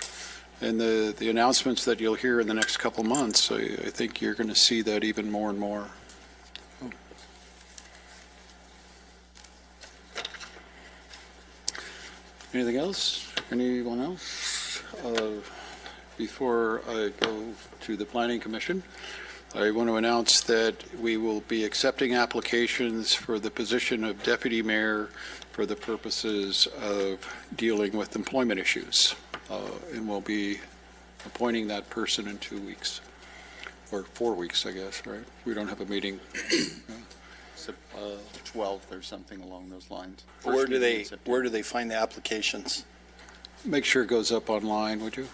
And the announcements that you'll hear in the next couple months, I think you're going to see that even more and more. Anything else? Anyone else? Before I go to the Planning Commission, I want to announce that we will be accepting applications for the position of Deputy Mayor for the purposes of dealing with employment issues. And we'll be appointing that person in 2 weeks, or 4 weeks, I guess, right? We don't have a meeting. 12th or something along those lines. Where do they find the applications? Make sure it goes up online, would you?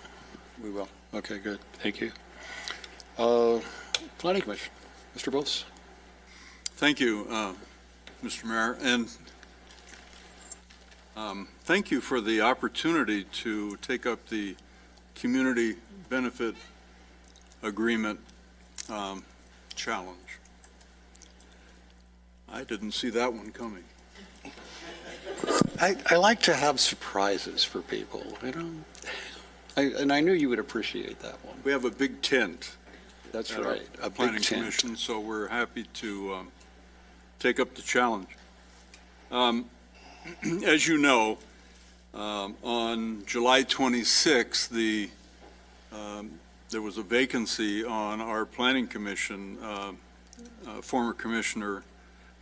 We will. Okay, good. Thank you. Planning Commission, Mr. Bose. Thank you, Mr. Mayor, and thank you for the opportunity to take up the community benefit agreement challenge. I didn't see that one coming. I like to have surprises for people, you know. And I knew you would appreciate that one. We have a big tent. That's right, a Planning big tent. Commission, so we're happy to take up the challenge. As you know, on July 26th, there was a vacancy on our Planning Commission. Former Commissioner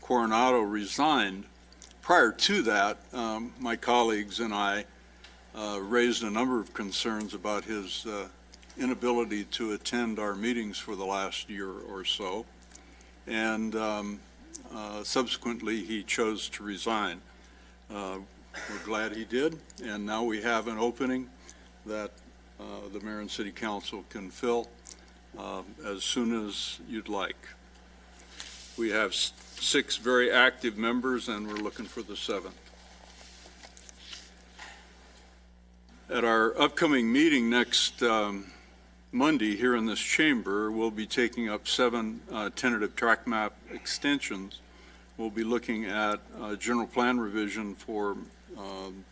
Coronado resigned. Prior to that, my colleagues and I raised a number of concerns about his inability to attend our meetings for the last year or so, and subsequently he chose to resign. We're glad he did, and now we have an opening that the Mayor and City Council can fill as soon as you'd like. We have 6 very active members, and we're looking for the 7th. At our upcoming meeting next Monday here in this chamber, we'll be taking up 7 tentative track map extensions. We'll be looking at a general plan revision for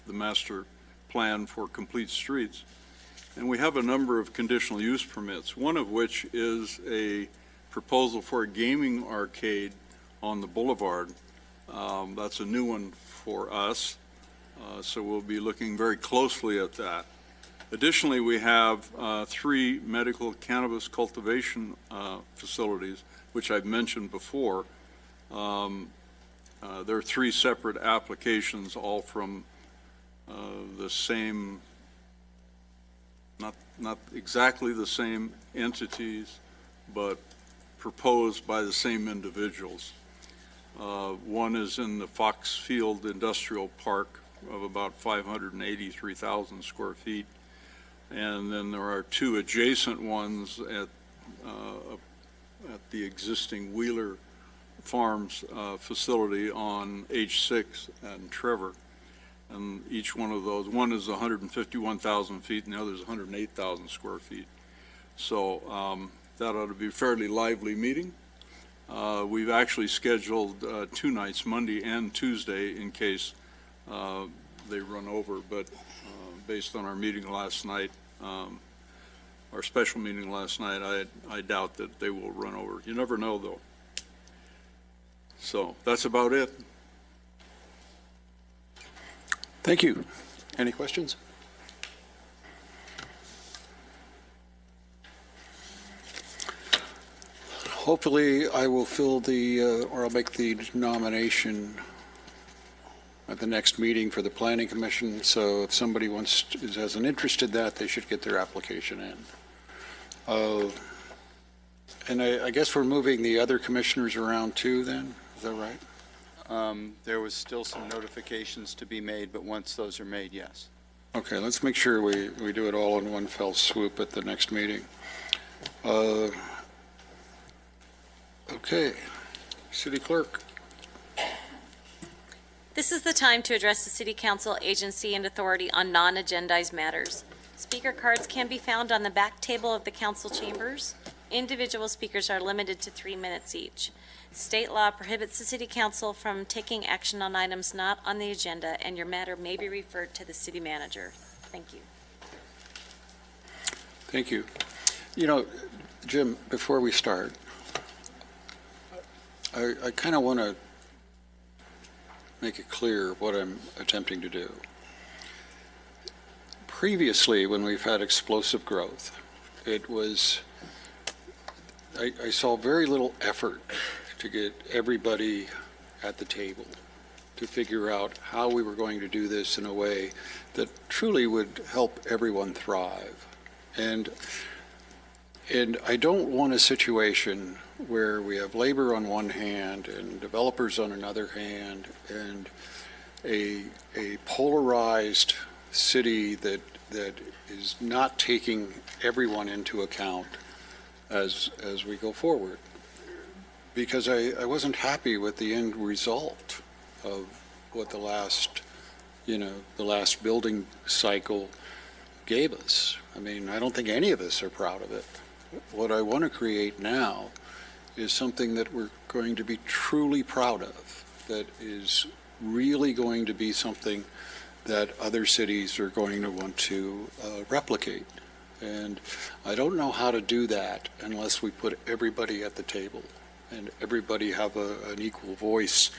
the master plan for complete streets. And we have a number of conditional use permits, one of which is a proposal for a gaming arcade on the boulevard. That's a new one for us, so we'll be looking very closely at that. Additionally, we have 3 medical cannabis cultivation facilities, which I've mentioned before. There are 3 separate applications, all from the same, not exactly the same entities, but proposed by the same individuals. One is in the Foxfield Industrial Park of about 583,000 square feet. And then there are 2 adjacent ones at the existing Wheeler Farms facility on H6 and Trevor. And each one of those, one is 151,000 feet and the other is 108,000 square feet. So that ought to be a fairly lively meeting. We've actually scheduled 2 nights, Monday and Tuesday, in case they run over, but based on our meeting last night, our special meeting last night, I doubt that they will run over. You never know, though. So that's about it. Thank you. Any questions? Hopefully, I will fill or I'll make the nomination at the next meeting for the Planning Commission. So if somebody has an interest in that, they should get their application in. And I guess we're moving the other commissioners around too then? Is that right? There was still some notifications to be made, but once those are made, yes. Okay, let's make sure we do it all in one fell swoop at the next meeting. Okay, City Clerk. This is the time to address the City Council, agency, and authority on non-agendized matters. Speaker cards can be found on the back table of the council chambers. Individual speakers are limited to 3 minutes each. State law prohibits the City Council from taking action on items not on the agenda, and your matter may be referred to the City Manager. Thank you. Thank you. You know, Jim, before we start, I kind of want to make it clear what I'm attempting to do. Previously, when we've had explosive growth, it was, I saw very little effort to get everybody at the table to figure out how we were going to do this in a way that truly would help everyone thrive. And I don't want a situation where we have labor on one hand and developers on another hand and a polarized city that is not taking everyone into account as we go forward. Because I wasn't happy with the end result of what the last building cycle gave us. I mean, I don't think any of us are proud of it. What I want to create now is something that we're going to be truly proud of, that is really going to be something that other cities are going to want to replicate. And I don't know how to do that unless we put everybody at the table and everybody have an equal voice,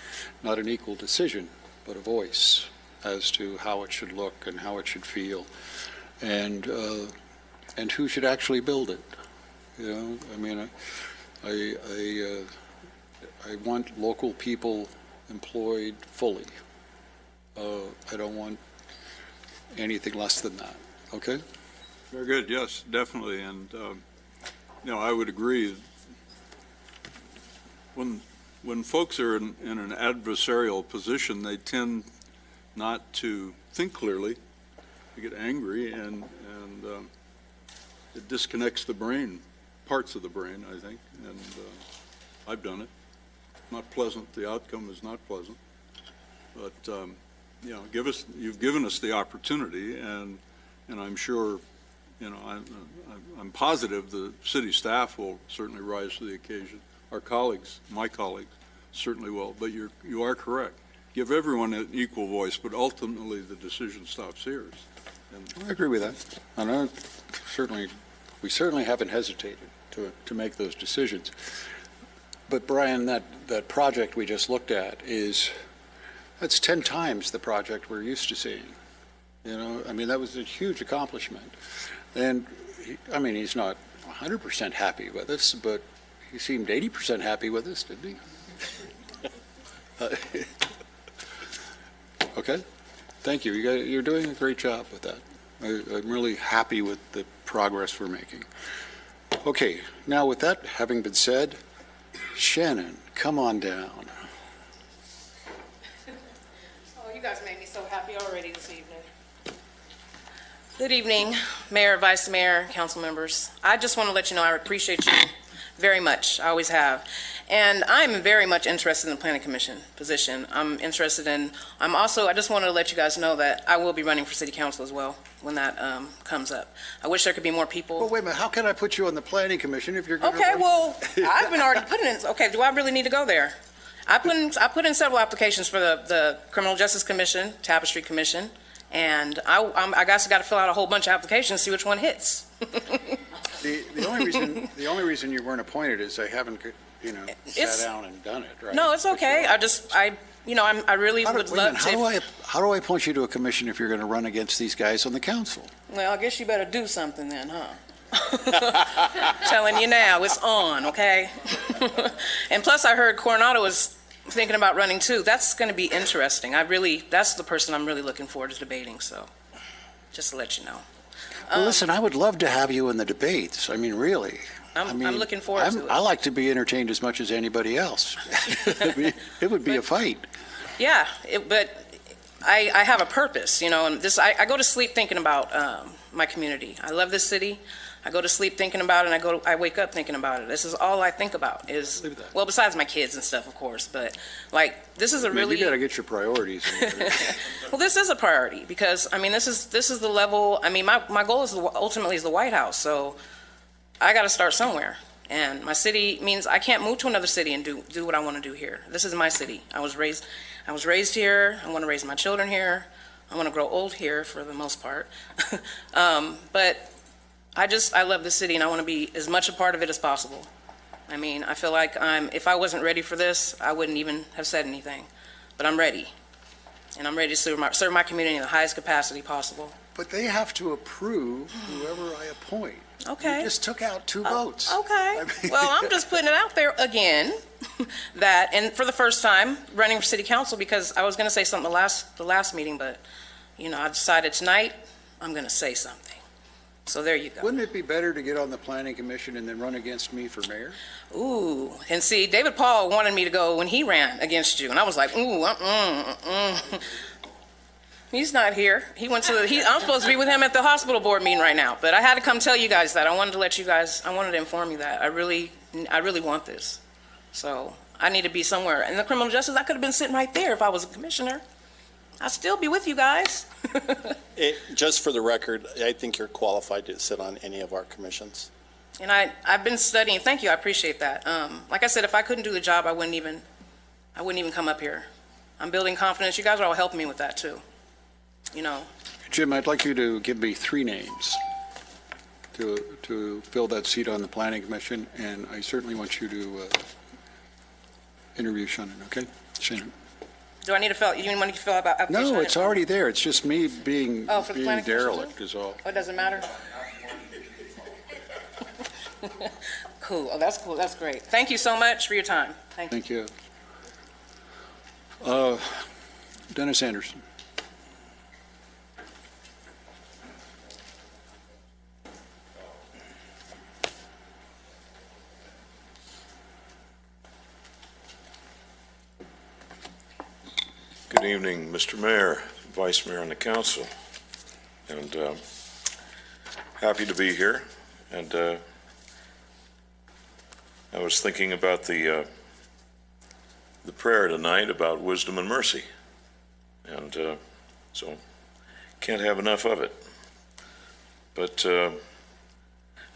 not an equal decision, but a voice as to how it should look and how it should feel, and who should actually build it. You know, I mean, I want local people employed fully. I don't want anything less than that. Okay? Very good. Yes, definitely. And, I would agree. When folks are in an adversarial position, they tend not to think clearly. They get angry, and it disconnects the brain, parts of the brain, I think. And I've done it. Not pleasant. The outcome is not pleasant. But you've given us the opportunity, and I'm sure, I'm positive the city staff will certainly rise to the occasion. Our colleagues, my colleagues, certainly will. But you are correct. Give everyone an equal voice, but ultimately the decision stops here. I agree with that. And we certainly haven't hesitated to make those decisions. But Brian, that project we just looked at that's 10 times the project we're used to seeing. I mean, that was a huge accomplishment. And he's not 100% happy with us, but he seemed 80% happy with us, didn't he? Okay. Thank you. You're doing a great job with that. I'm really happy with the progress we're making. Okay. Now, with that having been said, Shannon, come on down. Oh, you guys made me so happy already this evening. Good evening, Mayor, Vice Mayor, council members. I just want to let you know I appreciate you very much. I always have. And I'm very much interested in the planning commission position. I'm interested in, I just wanted to let you guys know that I will be running for city council as well when that comes up. I wish there could be more people. Well, wait a minute, how can I put you on the planning commission if you're going to... Okay, well, I've been already putting in, okay, do I really need to go there? I put in several applications for the Criminal Justice Commission, Tapestry Commission, and I guess I got to fill out a whole bunch of applications, see which one hits. The only reason you weren't appointed is I haven't, sat down and done it, right? No, it's okay. I really would love to. How do I appoint you to a commission if you're going to run against these guys on the council? Well, I guess you better do something then, huh? Telling you now, it's on, okay? And plus, I heard Coronado was thinking about running too. That's going to be interesting. That's the person I'm really looking forward to debating, so just to let you know. Well, listen, I would love to have you in the debates. I mean, really. I'm looking forward to it. I like to be entertained as much as anybody else. It would be a fight. Yeah, but I have a purpose, and I go to sleep thinking about my community. I love this city. I go to sleep thinking about it, and I wake up thinking about it. This is all I think about is, well, besides my kids and stuff, of course, but this is a really... You got to get your priorities in order. Well, this is a priority because, this is the level, my goal is ultimately is the White House, so I got to start somewhere. And my city means I can't move to another city and do what I want to do here. This is my city. I was raised here. I want to raise my children here. I want to grow old here for the most part. But I love the city and I want to be as much a part of it as possible. I feel like if I wasn't ready for this, I wouldn't even have said anything. But I'm ready. And I'm ready to serve my community in the highest capacity possible. But they have to approve whoever I appoint. Okay. You just took out 2 votes. Okay. Well, I'm just putting it out there again and for the first time, running for city council because I was going to say something the last meeting, but, I decided tonight I'm going to say something. So there you go. Wouldn't it be better to get on the planning commission and then run against me for mayor? Ooh, and see, David Paul wanted me to go when he ran against you, and I was like, ooh, He's not here. He went to I'm supposed to be with him at the hospital board meeting right now, but I had to come tell you guys that. I wanted to inform you that. I really want this. So I need to be somewhere. And the criminal justice, I could have been sitting right there if I was a commissioner. I'd still be with you guys. Just for the record, I think you're qualified to sit on any of our commissions. And I've been studying. Thank you. I appreciate that. Like I said, if I couldn't do the job, I wouldn't even come up here. I'm building confidence. You guys are all helping me with that too. Jim, I'd like you to give me 3 names to fill that seat on the planning commission, and I certainly want you to interview Shannon, okay? Shannon. Do I need to fill? You want me to fill out application? No, it's already there. It's just me being derelict is all. Oh, it doesn't matter? Cool. Oh, that's cool. That's great. Thank you so much for your time. Thank you. Dennis Anderson. Good evening, Mr. Mayor, Vice Mayor, and the Council. And happy to be here. And I was thinking about the prayer tonight about wisdom and mercy. And so can't have enough of it. But I'm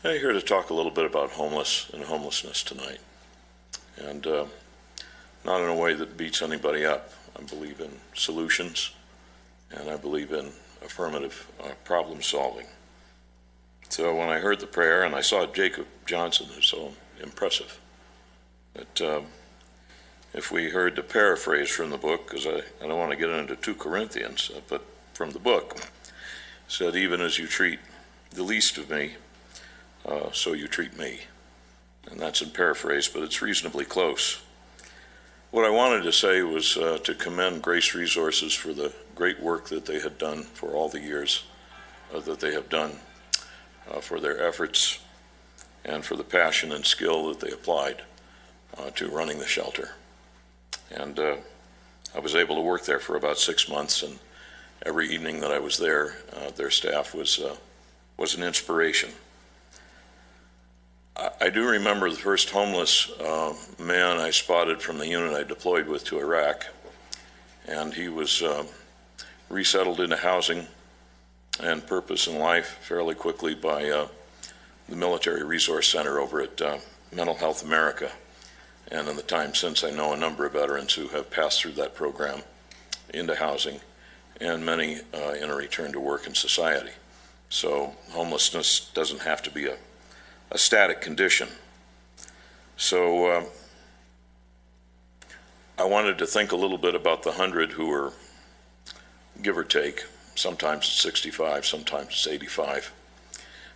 here to talk a little bit about homelessness tonight. And not in a way that beats anybody up. I believe in solutions, and I believe in affirmative problem solving. So when I heard the prayer, and I saw Jacob Johnson, who's so impressive, that if we heard the paraphrase from the book, because I don't want to get into 2 Corinthians, but from the book, said, even as you treat the least of me, so you treat me. And that's in paraphrase, but it's reasonably close. What I wanted to say was to commend Grace Resources for the great work that they had done for all the years that they have done, for their efforts and for the passion and skill that they applied to running the shelter. And I was able to work there for about 6 months, and every evening that I was there, their staff was an inspiration. I do remember the first homeless man I spotted from the unit I deployed with to Iraq, and he was resettled into housing and purpose in life fairly quickly by the Military Resource Center over at Mental Health America. And in the time since, I know a number of veterans who have passed through that program into housing, and many in a return to work in society. So homelessness doesn't have to be a static condition. So I wanted to think a little bit about the 100 who are, give or take, sometimes it's 65, sometimes it's 85.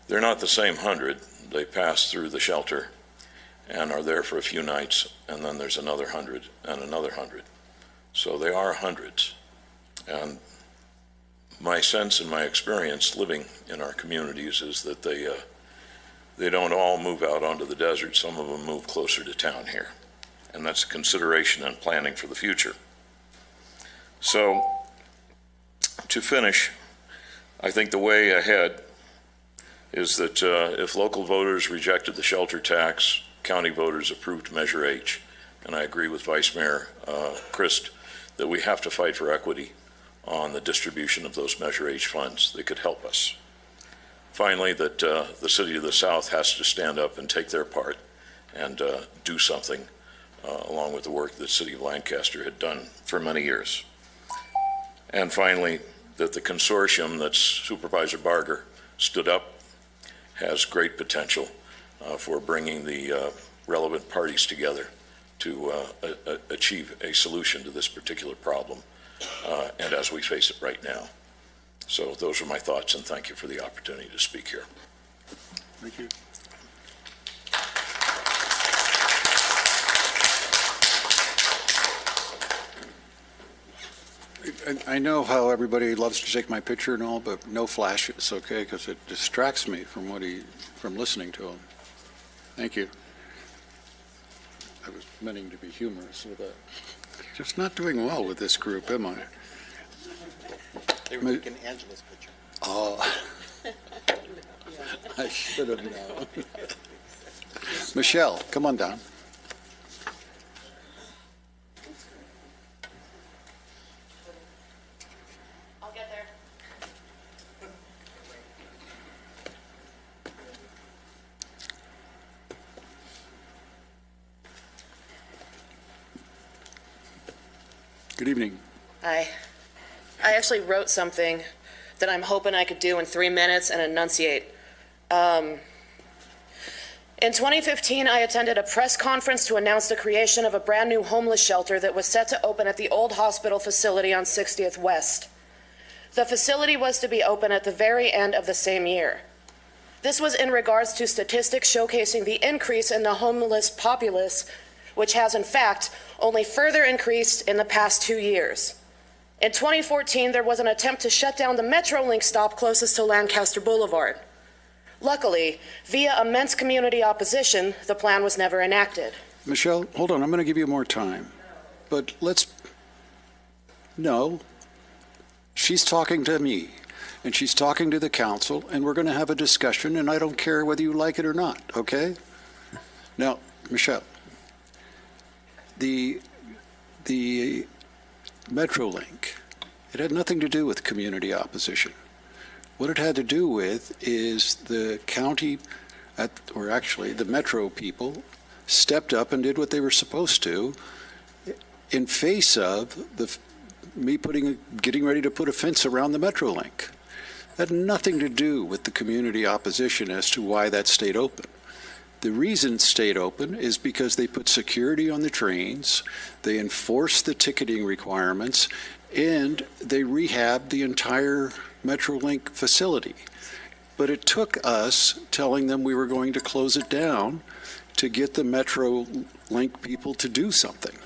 They're not the same 100. They pass through the shelter and are there for a few nights, and then there's another 100 and another 100. So they are hundreds. And my sense and my experience living in our communities is that they don't all move out onto the desert. Some of them move closer to town here. And that's a consideration and planning for the future. So to finish, I think the way ahead is that if local voters rejected the shelter tax, county voters approved Measure H, and I agree with Vice Mayor Christ that we have to fight for equity on the distribution of those Measure H funds that could help us. Finally, that the City of the South has to stand up and take their part and do something along with the work that the City of Lancaster had done for many years. And finally, that the consortium that Supervisor Barger stood up has great potential for bringing the relevant parties together to achieve a solution to this particular problem, and as we face it right now. So those are my thoughts, and thank you for the opportunity to speak here. Thank you. I know how everybody loves to take my picture and all, but no flashes, okay? Because it distracts me from from listening to him. Thank you. I was meaning to be humorous with that. Just not doing well with this group, am I? They were taking Angela's picture. Oh, I should have known. Michelle, come on down. I'll get there. Good evening. Hi. I actually wrote something that I'm hoping I could do in 3 minutes and enunciate. In 2015, I attended a press conference to announce the creation of a brand new homeless shelter that was set to open at the old hospital facility on 60th West. The facility was to be open at the very end of the same year. This was in regards to statistics showcasing the increase in the homeless populace, which has in fact only further increased in the past 2 years. In 2014, there was an attempt to shut down the Metrolink stop closest to Lancaster Boulevard. Luckily, via immense community opposition, the plan was never enacted. Michelle, hold on. I'm going to give you more time. But no. She's talking to me, and she's talking to the council, and we're going to have a discussion, and I don't care whether you like it or not, okay? Now, Michelle, the Metrolink, it had nothing to do with community opposition. What it had to do with is the county, or actually the Metro people, stepped up and did what they were supposed to in face of me getting ready to put a fence around the Metrolink. That had nothing to do with the community opposition as to why that stayed open. The reason it stayed open is because they put security on the trains, they enforced the ticketing requirements, and they rehabbed the entire Metrolink facility. But it took us telling them we were going to close it down to get the Metrolink people to do something.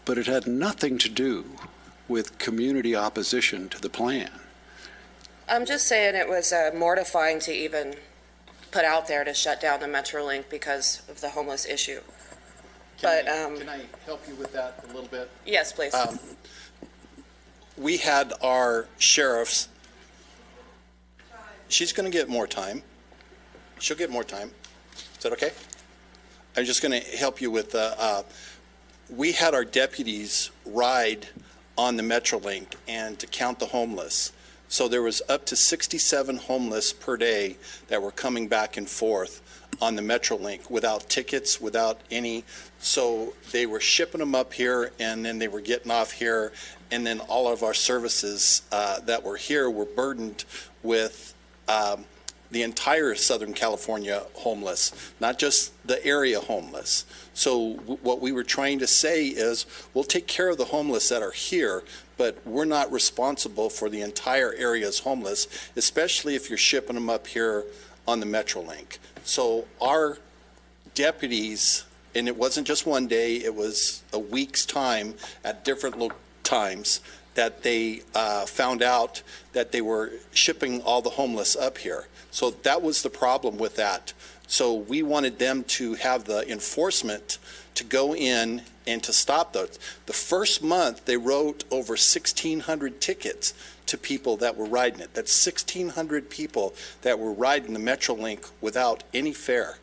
But it had nothing to do with community opposition to the plan. I'm just saying it was mortifying to even put out there to shut down the Metrolink because of the homeless issue. Can I help you with that a little bit? Yes, please. We had our sheriffs. She's going to get more time. She'll get more time. that okay? I'm just going to help you with, we had our deputies ride on the Metrolink and to count the homeless. So there was up to 67 homeless per day that were coming back and forth on the Metrolink without tickets, without any. So they were shipping them up here, and then they were getting off here, and then all of our services that were here were burdened with the entire Southern California homeless, not just the area homeless. So what we were trying to say is, we'll take care of the homeless that are here, but we're not responsible for the entire area's homeless, especially if you're shipping them up here on the Metrolink. So our deputies, and it wasn't just one day, it was a week's time at different times, that they found out that they were shipping all the homeless up here. So that was the problem with that. So we wanted them to have the enforcement to go in and to stop those. The first month, they wrote over 1,600 tickets to people that were riding it. That's 1,600 people that were riding the Metrolink without any fare.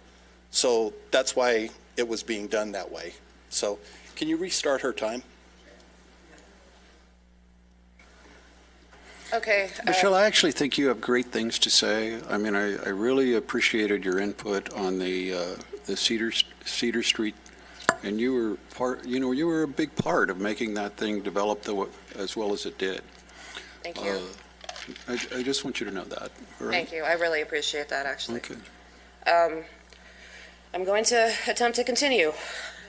So that's why it was being done that way. So can you restart her time? Okay. Michelle, I actually think you have great things to say. I mean, I really appreciated your input on the Cedar Street, and you were you were a big part of making that thing develop as well as it did. Thank you. I just want you to know that. All right? Thank you. I really appreciate that, actually. Okay. I'm going to attempt to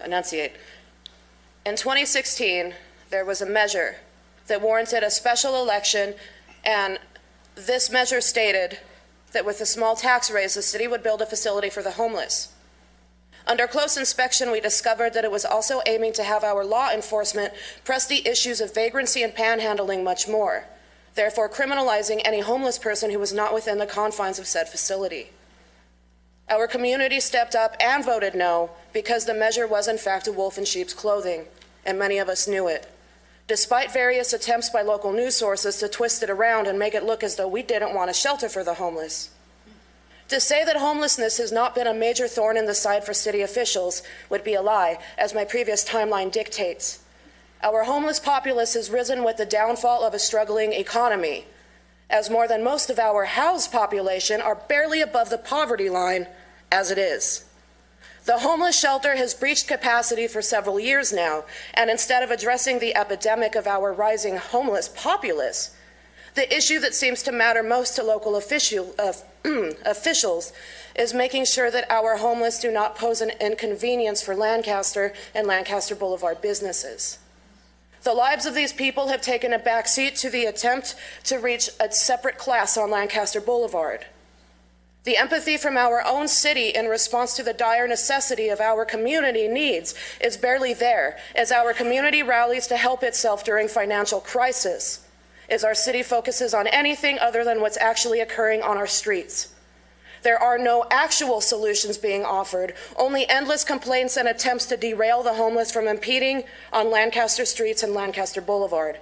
enunciate. In 2016, there was a measure that warranted a special election, and this measure stated that with a small tax raise, the city would build a facility for the homeless. Under close inspection, we discovered that it was also aiming to have our law enforcement press the issues of vagrancy and panhandling much more, therefore criminalizing any homeless person who was not within the confines of said facility. Our community stepped up and voted no because the measure was in fact a wolf in sheep's clothing, and many of us knew it. Despite various attempts by local news sources to twist it around and make it look as though we didn't want a shelter for the homeless. To say that homelessness has not been a major thorn in the side for city officials would be a lie, as my previous timeline dictates. Our homeless populace has risen with the downfall of a struggling economy, as more than most of our housed population are barely above the poverty line as it is. The homeless shelter has breached capacity for several years now, and instead of addressing the epidemic of our rising homeless populace, the issue that seems to matter most to local officials is making sure that our homeless do not pose an inconvenience for Lancaster and Lancaster Boulevard businesses. The lives of these people have taken a backseat to the attempt to reach a separate class on Lancaster Boulevard. The empathy from our own city in response to the dire necessity of our community needs is barely there, as our community rallies to help itself during financial crisis, as our city focuses on anything other than what's actually occurring on our streets. There are no actual solutions being offered, only endless complaints and attempts to derail the homeless from impeding on Lancaster streets and Lancaster Boulevard.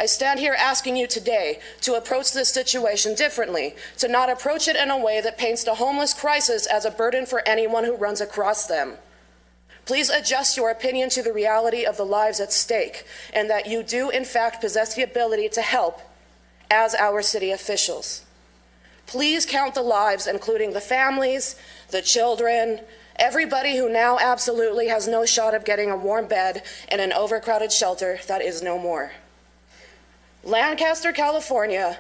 I stand here asking you today to approach this situation differently, to not approach it in a way that paints the homeless crisis as a burden for anyone who runs across them. Please adjust your opinion to the reality of the lives at stake, and that you do in fact possess the ability to help as our city officials. Please count the lives, including the families, the children, everybody who now absolutely has no shot of getting a warm bed in an overcrowded shelter that is no more. Lancaster, California,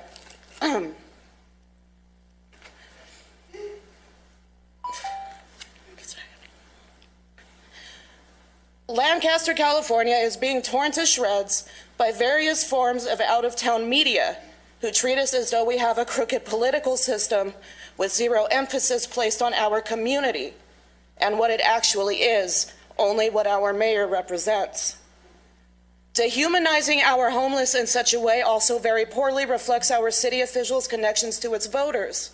Lancaster, California is being torn to shreds by various forms of out-of-town media who treat us as though we have a crooked political system with zero emphasis placed on our community and what it actually is, only what our mayor represents. Dehumanizing our homeless in such a way also very poorly reflects our city officials' connections to its voters.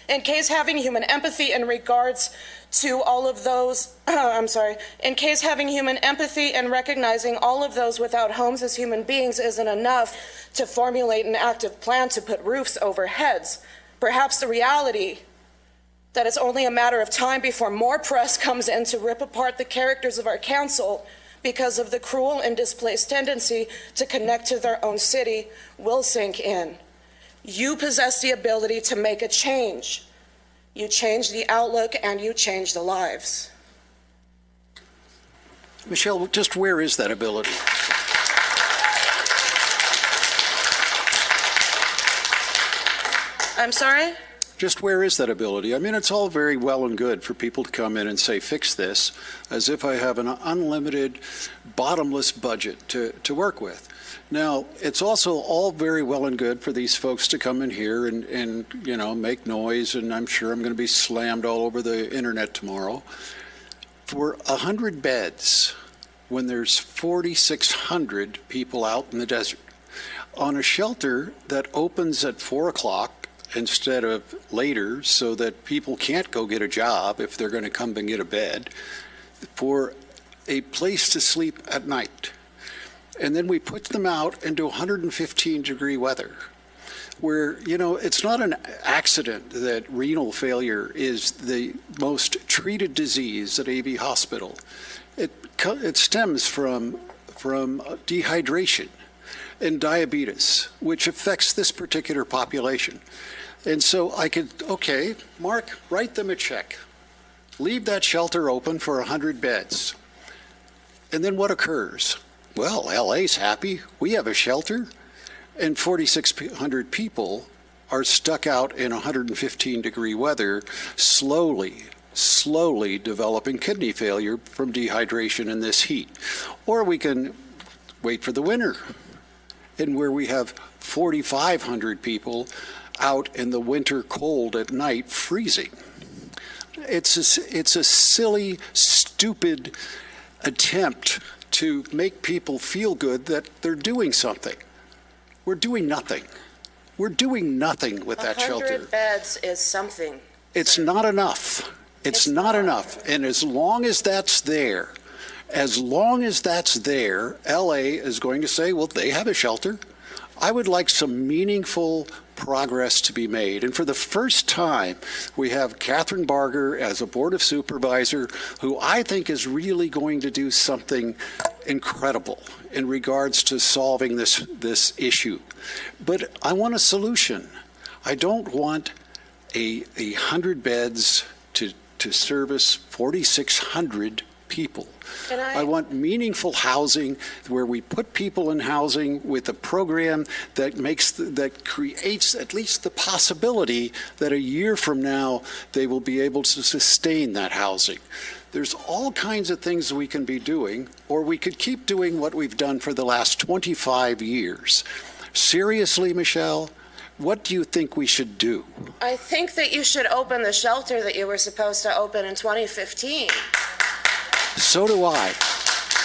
In case having human empathy in regards to all of those, in case having human empathy and recognizing all of those without homes as human beings isn't enough to formulate an active plan to put roofs over heads, perhaps the reality that it's only a matter of time before more press comes in to rip apart the characters of our council because of the cruel and displaced tendency to connect to their own city will sink in. You possess the ability to make a change. You change the outlook and you change the lives. Michelle, just where is that ability? I'm sorry? Just where is that ability? I mean, it's all very well and good for people to come in and say, fix this, as if I have an unlimited, bottomless budget to work with. Now, it's also all very well and good for these folks to come in here and you know, make noise, and I'm sure I'm going to be slammed all over the internet tomorrow. For 100 beds, when there's 4,600 people out in the desert, on a shelter that opens at 4 o'clock, instead of later, so that people can't go get a job if they're going to come and get a bed, for a place to sleep at night. And then we put them out into 115-degree weather, where, you know, it's not an accident that renal failure is the most treated disease at AV Hospital. It stems from dehydration and diabetes, which affects this particular population. And so I could, okay, Mark, write them a check. Leave that shelter open for 100 beds. And then what occurs? Well, LA's happy. We have a shelter. And 4,600 people are stuck out in 115-degree weather, slowly developing kidney failure from dehydration in this heat. Or we can wait for the winter, and where we have 4,500 people out in the winter cold at night freezing. It's a silly, stupid attempt to make people feel good that they're doing something. We're doing nothing. We're doing nothing with that shelter. 100 beds is something. It's not enough. It's not enough. And as long as that's there, LA is going to say, well, they have a shelter. I would like some meaningful progress to be made. And for the first time, we have Catherine Barger as a Board of Supervisor, who I think is really going to do something incredible in regards to solving this issue. But I want a solution. I don't want a 100 beds to service 4,600 people. I want meaningful housing where we put people in housing with a program that creates at least the possibility that a year from now they will be able to sustain that housing. There's all kinds of things we can be doing, or we could keep doing what we've done for the last 25 years. Seriously, Michelle, what do you think we should do? I think that you should open the shelter that you were supposed to open in 2015. So do I.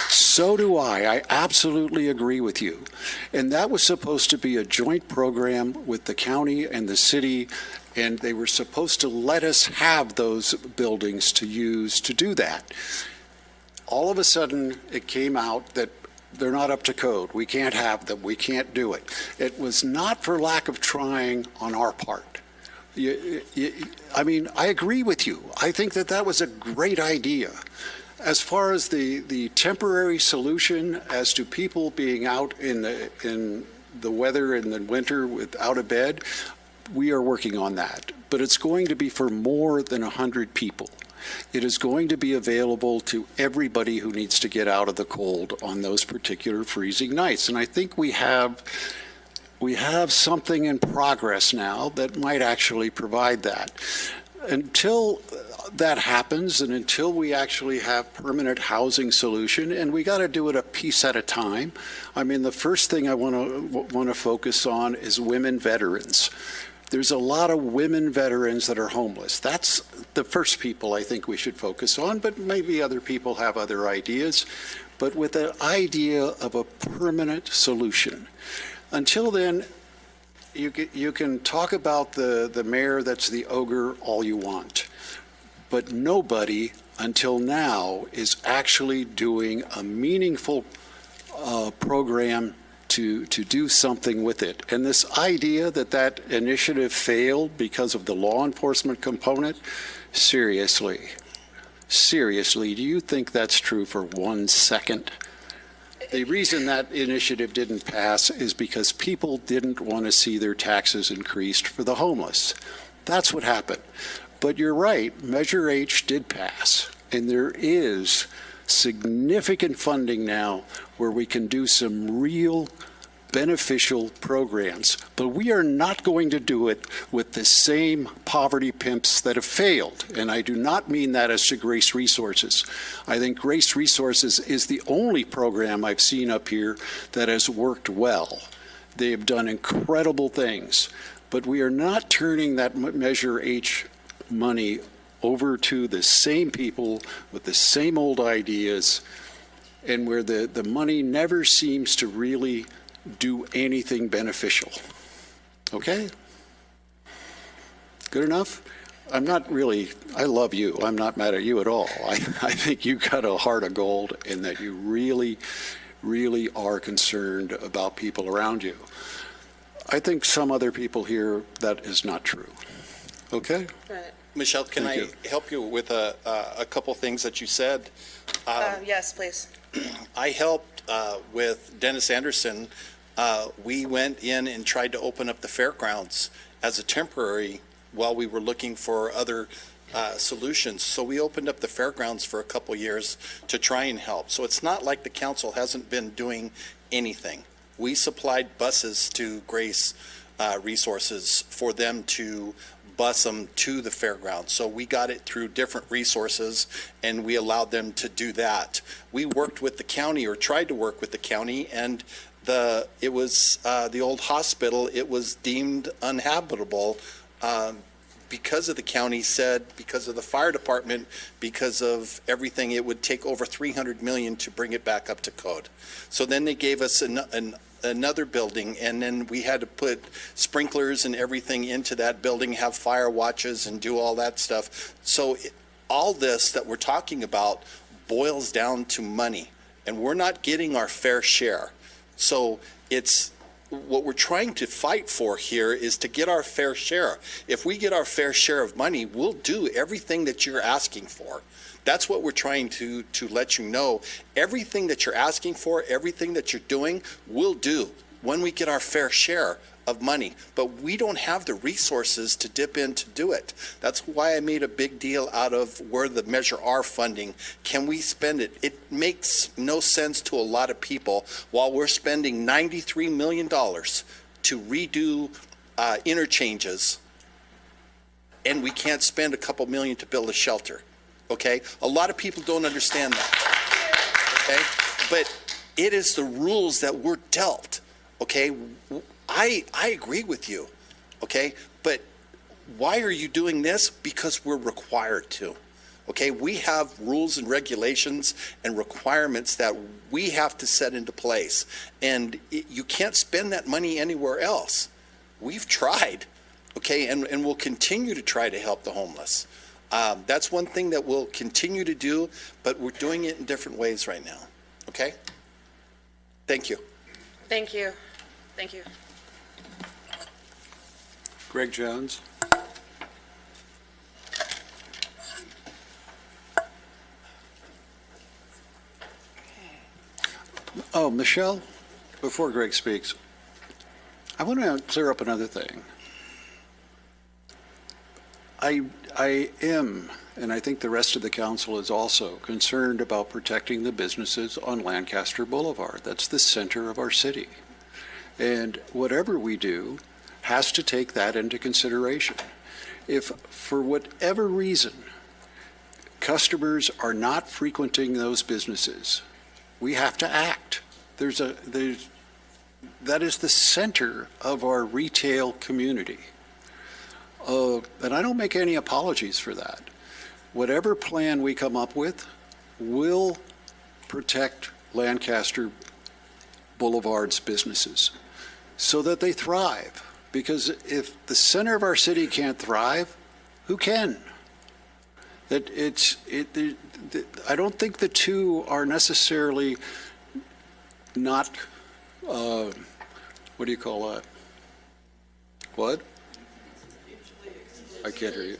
So do I. I absolutely agree with you. And that was supposed to be a joint program with the county and the city, and they were supposed to let us have those buildings to use to do that. All of a sudden, it came out that they're not up to code. We can't have them. We can't do it. It was not for lack of trying on our part. I mean, I agree with you. I think that was a great idea. As far as the temporary solution as to people being out in the weather in the winter without a bed, we are working on that. But it's going to be for more than 100 people. It is going to be available to everybody who needs to get out of the cold on those particular freezing nights. And I think we have something in progress now that might actually provide that. Until that happens, and until we actually have permanent housing solution, and we got to do it a piece at a time. I mean, the first thing I want to focus on is women veterans. There's a lot of women veterans that are homeless. That's the first people I think we should focus on, but maybe other people have other ideas. But with the idea of a permanent solution. Until then, you can talk about the mayor that's the ogre all you want, but nobody until now is actually doing a meaningful program to do something with it. And this idea that that initiative failed because of the law enforcement component, seriously, do you think that's true for 1 second? The reason that initiative didn't pass is because people didn't want to see their taxes increased for the homeless. That's what happened. But you're right, Measure H did pass, and there is significant funding now where we can do some real beneficial programs, but we are not going to do it with the same poverty pimps that have failed. And I do not mean that as to Grace Resources. I think Grace Resources is the only program I've seen up here that has worked well. They have done incredible things, but we are not turning that Measure H money over to the same people with the same old ideas, and where the money never seems to really do anything beneficial. Okay? Good enough? I'm not really, I love you. I'm not mad at you at all. I think you got a heart of gold and that you really, really are concerned about people around you. I think some other people here, that is not true. Okay? Michelle, can I help you with a couple things that you said? Yes, please. I helped with Dennis Anderson. We went in and tried to open up the fairgrounds as a temporary while we were looking for other solutions. So we opened up the fairgrounds for a couple years to try and help. So it's not like the council hasn't been doing anything. We supplied buses to Grace Resources for them to bus them to the fairgrounds. So we got it through different resources and we allowed them to do that. We worked with the county, or tried to work with the county, and it was the old hospital, it was deemed uninhabitable because of the county said, because of the fire department, because of everything, it would take over $300 million to bring it back up to code. So then they gave us another building, and then we had to put sprinklers and everything into that building, have fire watches and do all that stuff. So all this that we're talking about boils down to money, and we're not getting our fair share. So it's what we're trying to fight for here is to get our fair share. If we get our fair share of money, we'll do everything that you're asking for. That's what we're trying to let you know. Everything that you're asking for, everything that you're doing, we'll do when we get our fair share of money. But we don't have the resources to dip in to do it. That's why I made a big deal out of where the Measure R funding. Can we spend it? It makes no sense to a lot of people while we're spending $93 million to redo interchanges, and we can't spend a couple million to build a shelter. Okay? A lot of people don't understand that. Okay? But it is the rules that we're dealt. Okay? I agree with you. Okay? But why are you doing this? Because we're required to. Okay? We have rules and regulations and requirements that we have to set into place. And you can't spend that money anywhere else. We've tried. Okay? And we'll continue to try to help the homeless. That's one thing that we'll continue to do, but we're doing it in different ways right now. Okay? Thank you. Thank you. Thank you. Greg Jones. Oh, Michelle, before Greg speaks, I want to clear up another thing. I am, and I think the rest of the council is also, concerned about protecting the businesses on Lancaster Boulevard. That's the center of our city. And whatever we do has to take that into consideration. If, for whatever reason, customers are not frequenting those businesses, we have to act. That is the center of our retail community. And I don't make any apologies for that. Whatever plan we come up with will protect Lancaster Boulevard's businesses so that they thrive. Because if the center of our city can't thrive, who can? I don't think the two are necessarily not what do you call that? What? I can't hear you.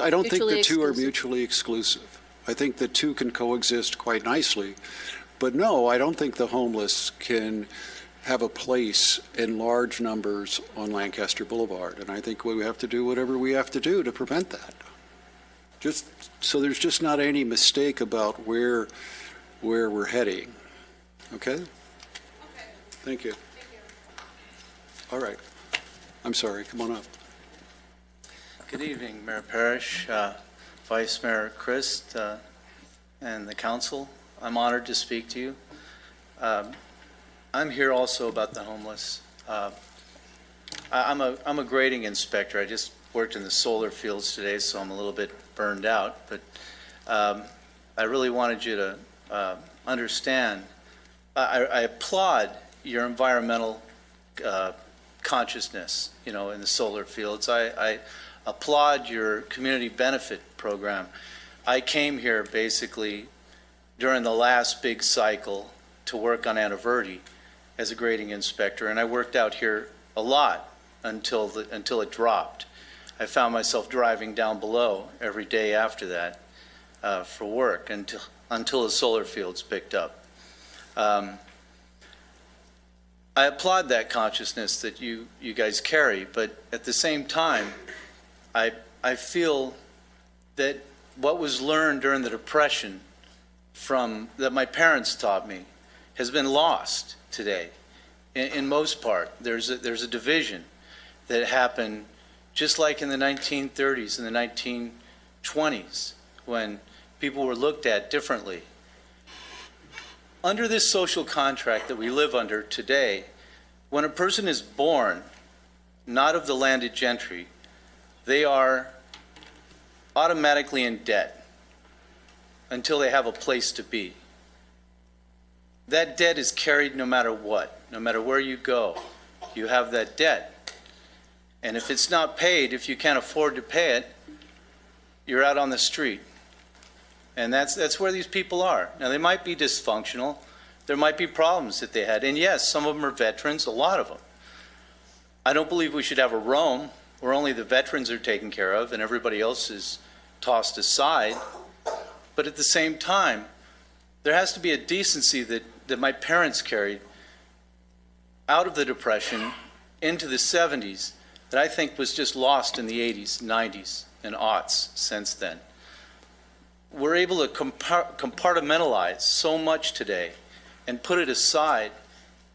I don't think the two are mutually exclusive. I think the two can coexist quite nicely. But no, I don't think the homeless can have a place in large numbers on Lancaster Boulevard. And I think we have to do whatever we have to do to prevent that. Just so there's just not any mistake about where we're heading. Okay? Thank you. All right. I'm sorry. Come on up. Good evening, Mayor Parrish, Vice Mayor Christ, and the council. I'm honored to speak to you. I'm here also about the homeless. I'm a grading inspector. I just worked in the solar fields today, so I'm a little bit burned out. But I really wanted you to understand. I applaud your environmental consciousness, in the solar fields. I applaud your community benefit program. I came here basically during the last big cycle to work on Antiverde as a grading inspector, and I worked out here a lot until it dropped. I found myself driving down below every day after that for work until the solar fields picked up. I applaud that consciousness that you guys carry, but at the same time, I feel that what was learned during the Depression that my parents taught me has been lost today. In most part, there's a division that happened just like in the 1930s and the 1920s when people were looked at differently. Under this social contract that we live under today, when a person is born not of the landed gentry, they are automatically in debt until they have a place to be. That debt is carried no matter what, no matter where you go, you have that debt. And if it's not paid, if you can't afford to pay it, you're out on the street. And that's where these people are. Now, they might be dysfunctional. There might be problems that they had. And yes, some of them are veterans, a lot of them. I don't believe we should have a Rome where only the veterans are taken care of and everybody else is tossed aside. But at the same time, there has to be a decency that my parents carried out of the Depression into the 70s that I think was just lost in the 80s, 90s, and aughts since then. We're able to compartmentalize so much today and put it aside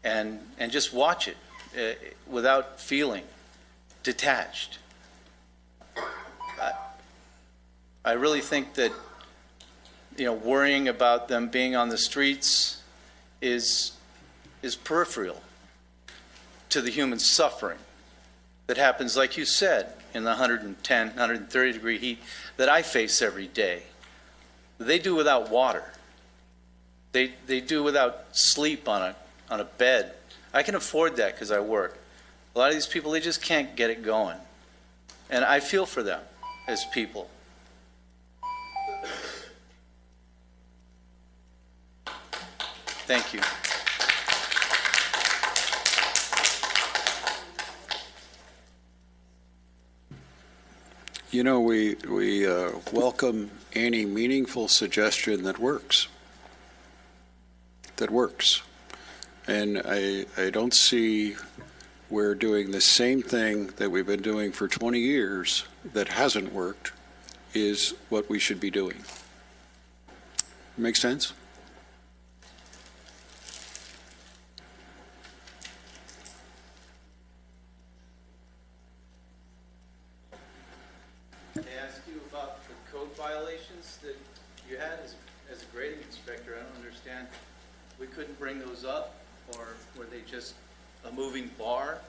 and just watch it without feeling detached. I really think that worrying about them being on the streets is peripheral to the human suffering that happens, like you said, in the 110, 130 degree heat that I face every day. They do without water. They do without sleep on a bed. I can afford that because I work. A lot of these people, they just can't get it going. And I feel for them as people. Thank you. We welcome any meaningful suggestion that works. And I don't see where doing the same thing that we've been doing for 20 years that hasn't worked is what we should be doing. Make sense? They ask you about the code violations that you had as a grading inspector. I don't understand. We couldn't bring those up, or were they just a moving bar?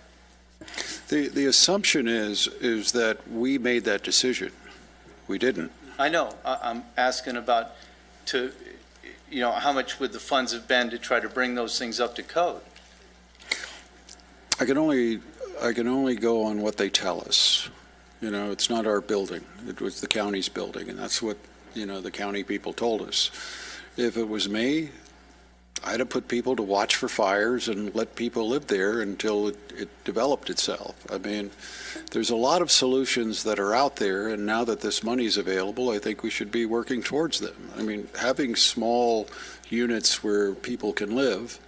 The assumption is that we made that decision. We didn't. I know. I'm asking about how much would the funds have been to try to bring those things up to code? I can only go on what they tell us. It's not our building. It was the county's building, and that's what, the county people told us. If it was me, I'd have put people to watch for fires and let people live there until it developed itself. I mean, there's a lot of solutions that are out there, and now that this money is available, I think we should be working towards them. I mean, having small units where people can live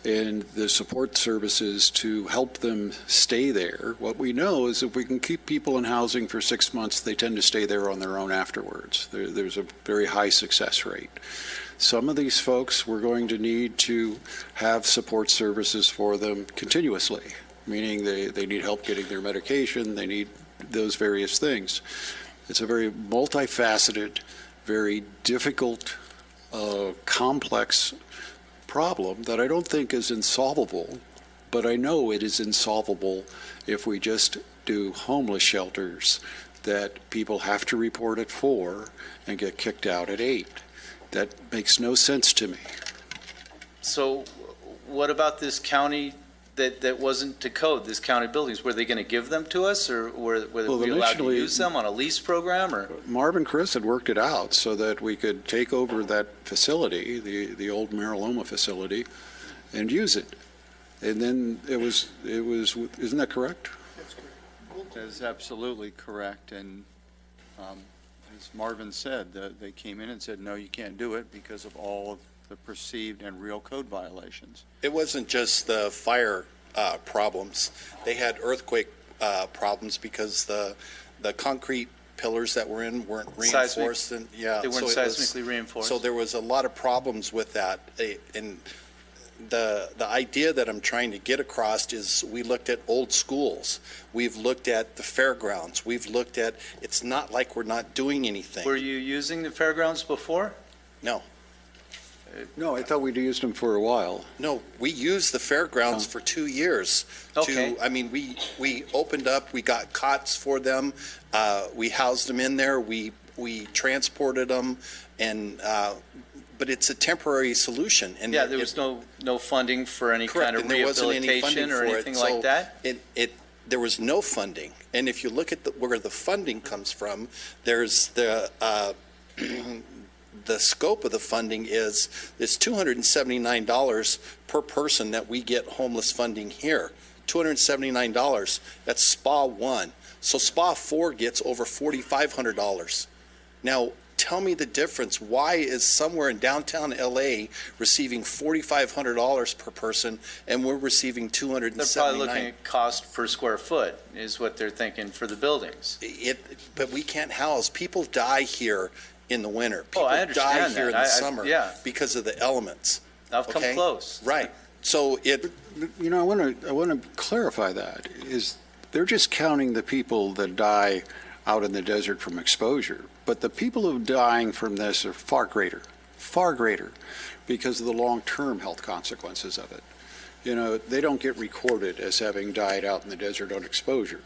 and the support services to help them stay there. What we know is if we can keep people in housing for 6 months, they tend to stay there on their own afterwards. There's a very high success rate. Some of these folks, we're going to need to have support services for them continuously, meaning they need help getting their medication, they need those various things. It's a very multifaceted, very difficult, complex problem that I don't think is insolvable, but I know it is insolvable if we just do homeless shelters that people have to report at 4 and get kicked out at 8. That makes no sense to me. So what about this county that wasn't to code, this county buildings? Were they going to give them to us, or were we allowed to use them on a lease program? Or Marv and Chris had worked it out so that we could take over that facility, the old Mariloma facility, and use it. And then it was, isn't that correct? That is absolutely correct. And as Marvin said, they came in and said, no, you can't do it because of all of the perceived and real code violations. It wasn't just the fire problems. They had earthquake problems because the concrete pillars that were in weren't reinforced. Seismic. And yeah, They weren't so seismically reinforced. So there was a lot of problems with that. And the idea that I'm trying to get across is we looked at old schools. We've looked at the fairgrounds. We've looked at, it's not like we're not doing anything. Were you using the fairgrounds before? No. No, I thought we'd used them for a while. No, we used the fairgrounds for 2 years. Okay. I mean, we opened up, we got cots for them, we housed them in there, we transported them, and but it's a temporary solution. And Yeah, there was no funding for any kind of there wasn't any funding rehabilitation or for anything it. like So that? There was no funding. And if you look at where the funding comes from, there's the scope of the funding is $279 per person that we get homeless funding here. $279. That's SPA 1. So SPA 4 gets over $4,500. Now, tell me the difference. Why is somewhere in downtown LA receiving $4,500 per person and we're receiving $279? They're probably looking at cost per square foot is what they're thinking for the buildings. But we can't house. People die here in the winter. People I understand die here that. in the summer yeah. because of the elements. I've come close. Right. So You know, I want to clarify that. They're just counting the people that die out in the desert from exposure. But the people who are dying from this are far greater, because of the long-term health consequences of it. You know, they don't get recorded as having died out in the desert on exposure.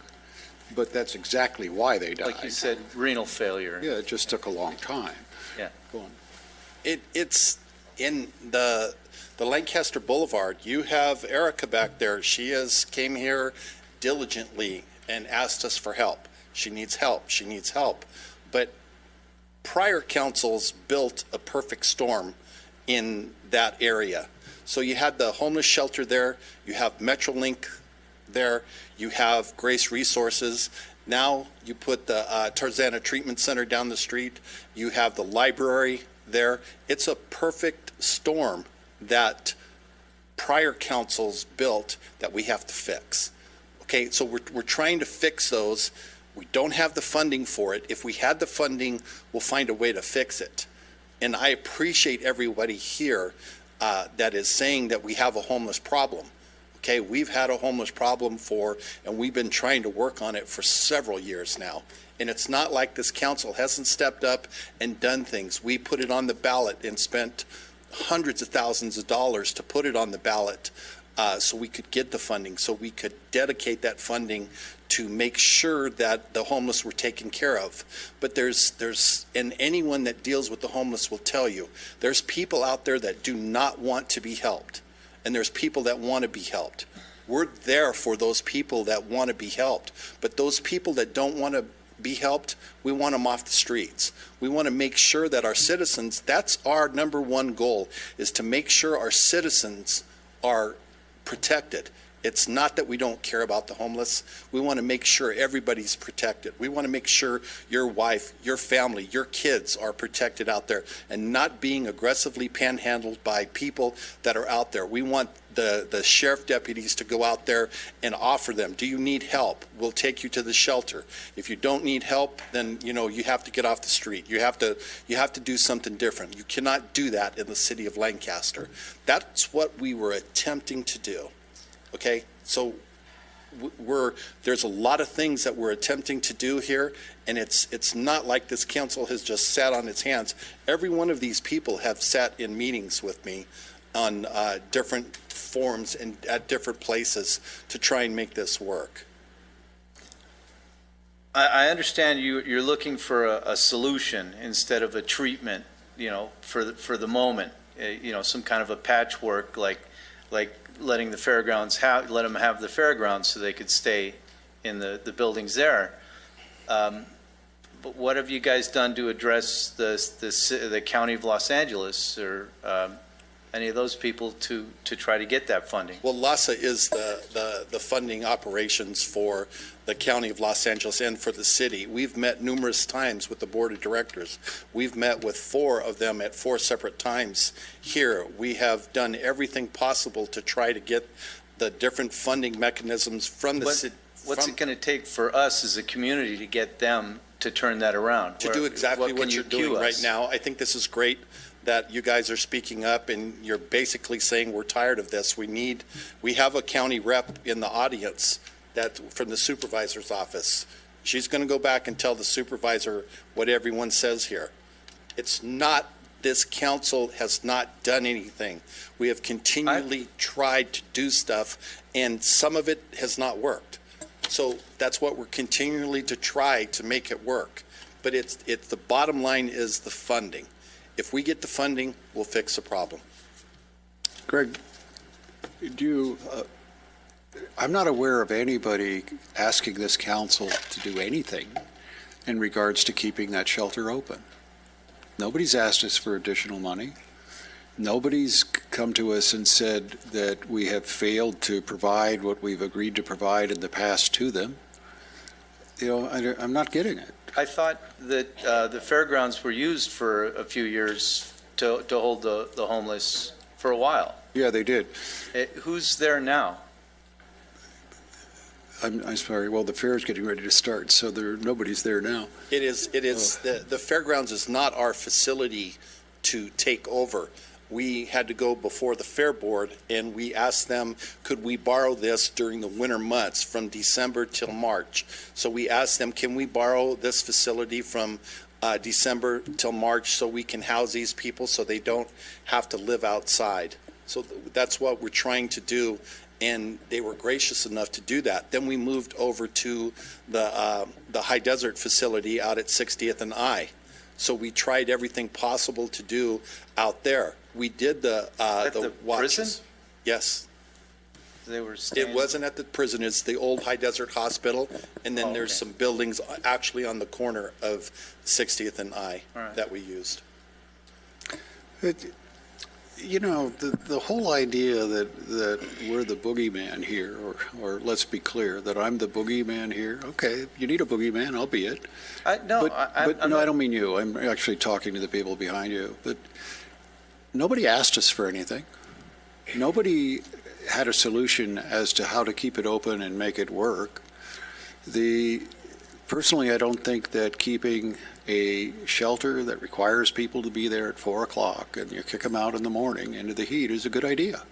But that's exactly why they died. Like you said, renal failure. Yeah, it just took a long time. Yeah. Go on. It's in the Lancaster Boulevard. You have Erica back there. She came here diligently and asked us for help. She needs help. She needs help. But prior councils built a perfect storm in that area. So you had the homeless shelter there. You have Metrolink there. You have Grace Resources. Now you put the Tarzana Treatment Center down the street. You have the library there. It's a perfect storm that prior councils built that we have to fix. Okay, so we're trying to fix those. We don't have the funding for it. If we had the funding, we'll find a way to fix it. And I appreciate everybody here that is saying that we have a homeless problem. Okay, we've had a homeless problem and we've been trying to work on it for several years now. And it's not like this council hasn't stepped up and done things. We put it on the ballot and spent hundreds of thousands of dollars to put it on the ballot so we could get the funding, so we could dedicate that funding to make sure that the homeless were taken care of. But and anyone that deals with the homeless will tell you, there's people out there that do not want to be helped. And there's people that want to be helped. We're there for those people that want to be helped. But those people that don't want to be helped, we want them off the streets. We want to make sure that our citizens, that's our number one goal, is to make sure our citizens are protected. It's not that we don't care about the homeless. We want to make sure everybody's protected. We want to make sure your wife, your family, your kids are protected out there and not being aggressively panhandled by people that are out there. We want the sheriff deputies to go out there and offer them, do you need help? We'll take you to the shelter. If you don't need help, then you have to get off the street. You have to do something different. You cannot do that in the city of Lancaster. That's what we were attempting to do. Okay, so there's a lot of things that we're attempting to do here, and it's not like this council has just sat on its hands. Every one of these people have sat in meetings with me on different forums and at different places to try and make this work. I understand you're looking for a solution instead of a treatment, for the moment, some kind of a patchwork, like letting the fairgrounds let them have the fairgrounds so they could stay in the buildings there. But what have you guys done to address the County of Los Angeles or any of those people to try to get that funding? Well, LASA is the funding operations for the County of Los Angeles and for the city. We've met numerous times with the board of directors. We've met with 4 of them at 4 separate times here. We have done everything possible to try to get the different funding mechanisms from the city. What's it going to take for us as a community to get them to turn that around? To do exactly what you're doing right now. I think this is great that you guys are speaking up and you're basically saying we're tired of this. We have a county rep in the audience from the supervisor's office. She's going to go back and tell the supervisor what everyone says here. It's not, this council has not done anything. We have continually tried to do stuff, and some of it has not worked. So that's what we're continually to try to make it work. But it's the bottom line is the funding. If we get the funding, we'll fix the problem. Greg, I'm not aware of anybody asking this council to do anything in regards to keeping that shelter open. Nobody's asked us for additional money. Nobody's come to us and said that we have failed to provide what we've agreed to provide in the past to them. I'm not getting it. I thought that the fairgrounds were used for a few years to hold the homeless for a while. Yeah, they did. Who's there now? I'm sorry. Well, the fair is getting ready to start, so nobody's there now. It is. The fairgrounds is not our facility to take over. We had to go before the fair board, and we asked them, could we borrow this during the winter months from December till March? So we asked them, can we borrow this facility from December till March so we can house these people so they don't have to live outside? So that's what we're trying to do, and they were gracious enough to do that. Then we moved over to the high desert facility out at 60th and I. So we tried everything possible to do out there. We did the watches. Prison? Yes. They were It wasn't at the prison. It's the old High Desert Hospital, and then there's some buildings actually on the corner of 60th and I that we used. The whole idea that we're the boogeyman here, or let's be clear, that I'm the boogeyman here. Okay, you need a boogeyman, I'll be it. I don't mean you. I'm actually talking to the people behind you. But nobody asked us for anything. Nobody had a solution as to how to keep it open and make it work. Personally, I don't think that keeping a shelter that requires people to be there at 4 o'clock and you kick them out in the morning into the heat is a good idea.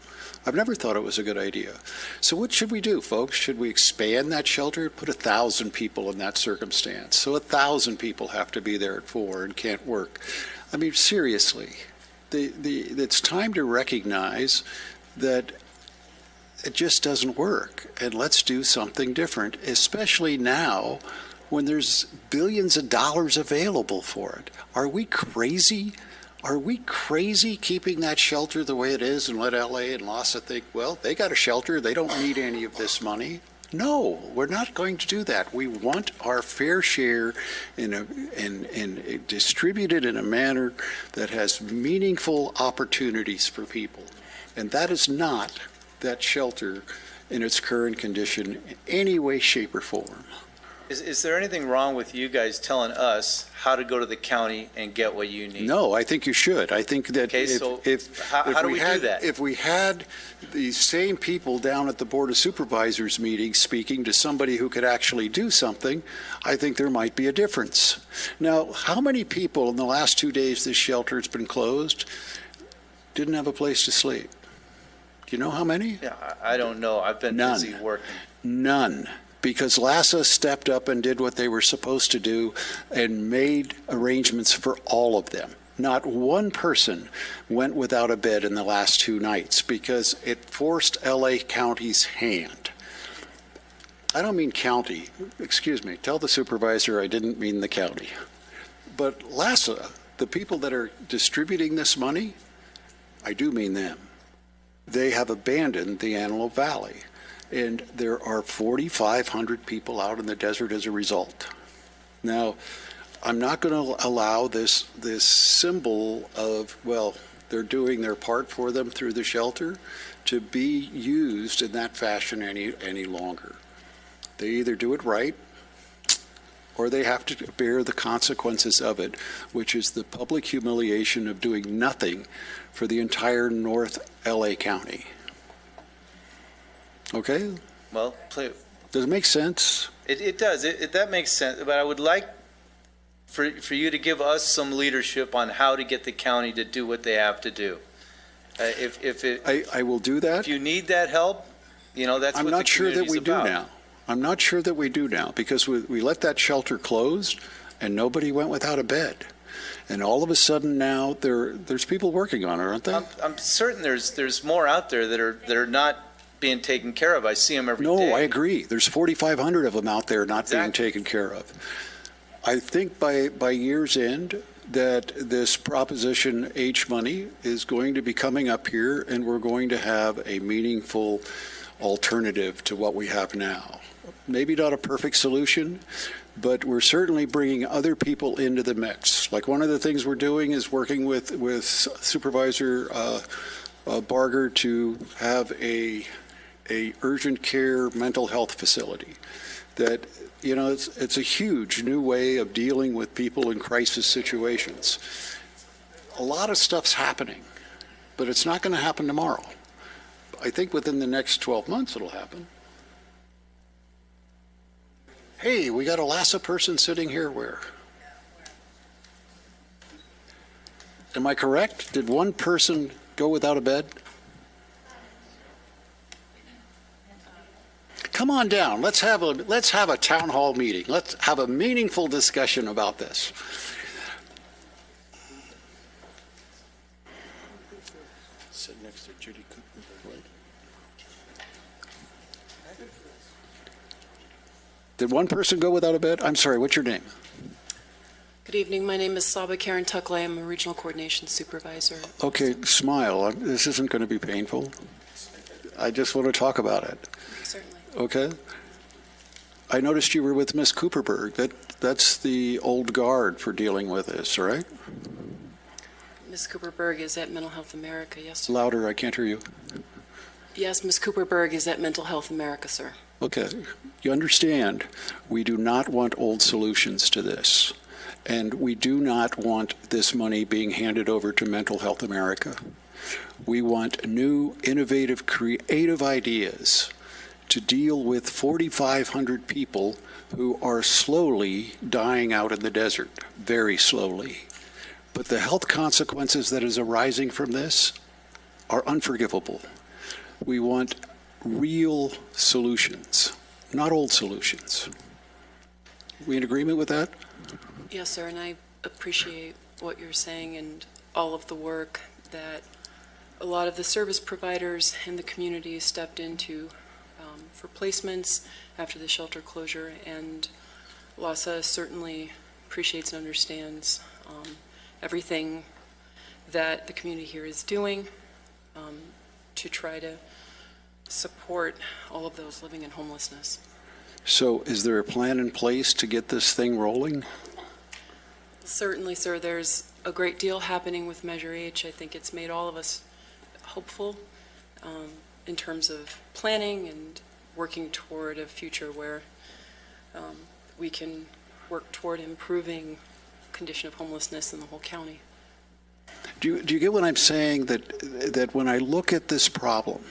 I've never thought it was a good idea. So what should we do, folks? Should we expand that shelter? Put 1,000 people in that circumstance. So 1,000 people have to be there at 4 and can't work. I mean, seriously, it's time to recognize that it just doesn't work. And let's do something different, especially now when there's billions of dollars available for it. Are we crazy? Are we crazy keeping that shelter the way it is and let LA and LASA think, well, they got a shelter, they don't need any of this money? No, we're not going to do that. We want our fair share in distributed in a manner that has meaningful opportunities for people. And that is not that shelter in its current condition in any way, shape, or form. Is there anything wrong with you guys telling us how to go to the county and get what you need? No, I think you should. I think that Okay, so how do we do that? If we had the same people down at the Board of Supervisors meeting speaking to somebody who could actually do something, I think there might be a difference. Now, how many people in the last 2 days this shelter has been closed didn't have a place to sleep? Do you know how many? Yeah, I don't know. I've been busy working. None. Because LASA stepped up and did what they were supposed to do and made arrangements for all of them. Not one person went without a bed in the last 2 nights because it forced LA County's hand. I don't mean county. Excuse me. Tell the supervisor I didn't mean the county. But LASA, the people that are distributing this money, I do mean them. They have abandoned the Antelope Valley. And there are 4,500 people out in the desert as a result. Now, I'm not going to allow this symbol of, well, they're doing their part for them through the shelter to be used in that fashion any longer. They either do it right or they have to bear the consequences of it, which is the public humiliation of doing nothing for the entire North LA County. Okay? Well, does it make sense? It does. That makes sense. But I would like for you to give us some leadership on how to get the county to do what they have to do. I will do that. If you need that help, that's I'm what not the sure that we about. do now. I'm not sure that we do now because we let that shelter closed and nobody went without a bed. And all of a sudden now there's people working on it, aren't there? I'm certain there's more out there that are not being taken care of. I see them every day. No, I agree. There's 4,500 of them out there not being taken care of. I think by year's end that this Proposition H money is going to be coming up here and we're going to have a meaningful alternative to what we have now. Maybe not a perfect solution, but we're certainly bringing other people into the mix. Like one of the things we're doing is working with Supervisor Barger to have a urgent care mental health facility that, it's a huge new way of dealing with people in crisis situations. A lot of stuff's happening, but it's not going to happen tomorrow. I think within the next 12 months it'll happen. Hey, we got a LASA person sitting here where? Am I correct? Did one person go without a bed? Come on down. Let's have a town hall meeting. Let's have a meaningful discussion about this. Sit next to Judy Cooper. Did one person go without a bed? I'm sorry, what's your name? Good evening. My name is Saba Karen Tuckley. I'm a regional coordination supervisor. Okay, smile. This isn't going to be painful. I just want to talk about it. Certainly. Okay. I noticed you were with Miss Cooperberg. That's the old guard for dealing with this, right? Ms. Cooperberg is at Mental Health America, yes, sir. Louder, I can't hear you. Yes, Ms. Cooperberg is at Mental Health America, sir. Okay. You understand, we do not want old solutions to this. And we do not want this money being handed over to Mental Health America. We want new, innovative, creative ideas to deal with 4,500 people who are slowly dying out in the desert, very slowly. But the health consequences that is arising from this are unforgivable. We want real solutions, not old solutions. We in agreement with that? Yes, sir, and I appreciate what you're saying and all of the work that a lot of the service providers in the community stepped into for placements after the shelter closure, and LASA certainly appreciates and understands everything that the community here is doing to try to support all of those living in homelessness. So is there a plan in place to get this thing rolling? Certainly, sir, there's a great deal happening with Measure H. I think it's made all of us hopeful in terms of planning and working toward a future where we can work toward improving condition of homelessness in the whole county. Do you get what I'm saying? That when I look at this problem,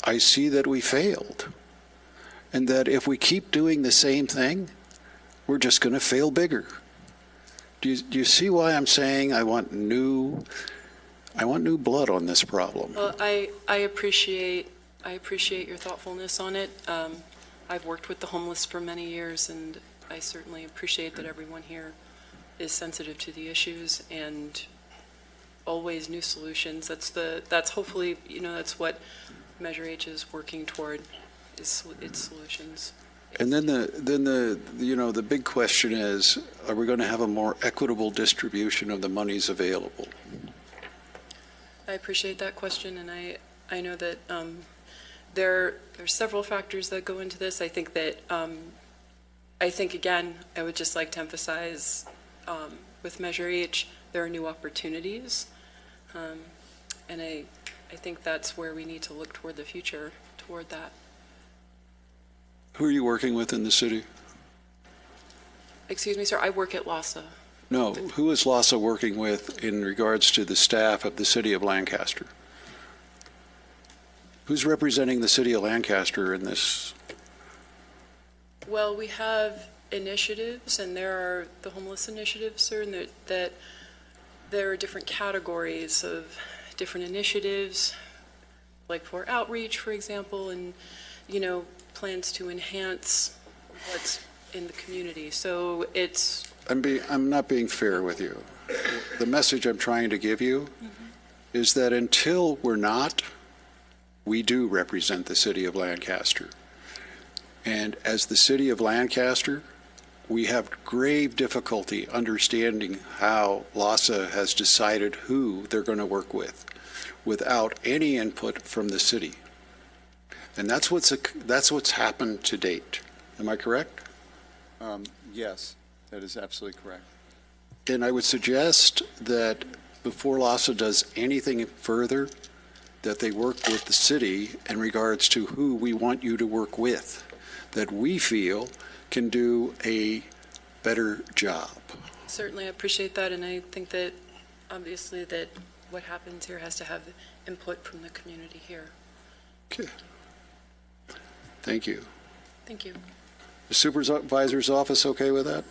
I see that we failed. And that if we keep doing the same thing, we're just going to fail bigger. Do you see why I'm saying I want new blood on this problem? Well, I appreciate your thoughtfulness on it. I've worked with the homeless for many years, and I certainly appreciate that everyone here is sensitive to the issues and always new solutions. That's hopefully, that's what Measure H is working toward, is its solutions. And then the big question is, are we going to have a more equitable distribution of the monies available? I appreciate that question, and I know that there are several factors that go into this. I think that again, I would just like to emphasize with Measure H, there are new opportunities, and I think that's where we need to look toward the future, toward that. Who are you working with in the city? Excuse me, sir, I work at LASA. No, who is LASA working with in regards to the staff of the city of Lancaster? Who's representing the city of Lancaster in this? Well, we have initiatives, and there are the homeless initiatives, sir, and that there are different categories of different initiatives, like for outreach, for example, and, plans to enhance what's in the community. So it's... I'm not being fair with you. The message I'm trying to give you is that until we're not, we do represent the city of Lancaster. And as the city of Lancaster, we have grave difficulty understanding how LASA has decided who they're going to work with without any input from the city. And that's what's happened to date. Am I correct? Yes, that is absolutely correct. And I would suggest that before LASA does anything further, that they work with the city in regards to who we want you to work with, that we feel can do a better job. Certainly, I appreciate that, and I think that obviously that what happens here has to have input from the community here. Okay. Thank you. Thank you. The supervisor's office okay with that?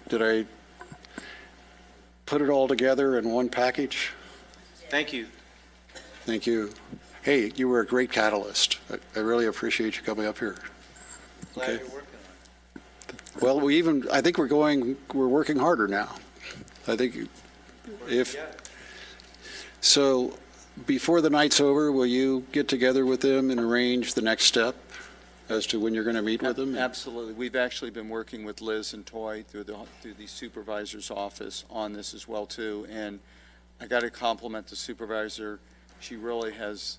Did I put it all together in one package? Thank you. Thank you. Hey, you were a great catalyst. I really appreciate you coming up here. Glad Okay. you're working on it. Well, I think we're working harder now. I think so before the night's over, will you get together with them and arrange the next step as to when you're going to meet with them? Absolutely. We've actually been working with Liz and Toy through the supervisor's office on this as well, too. And I got to compliment the supervisor. She really has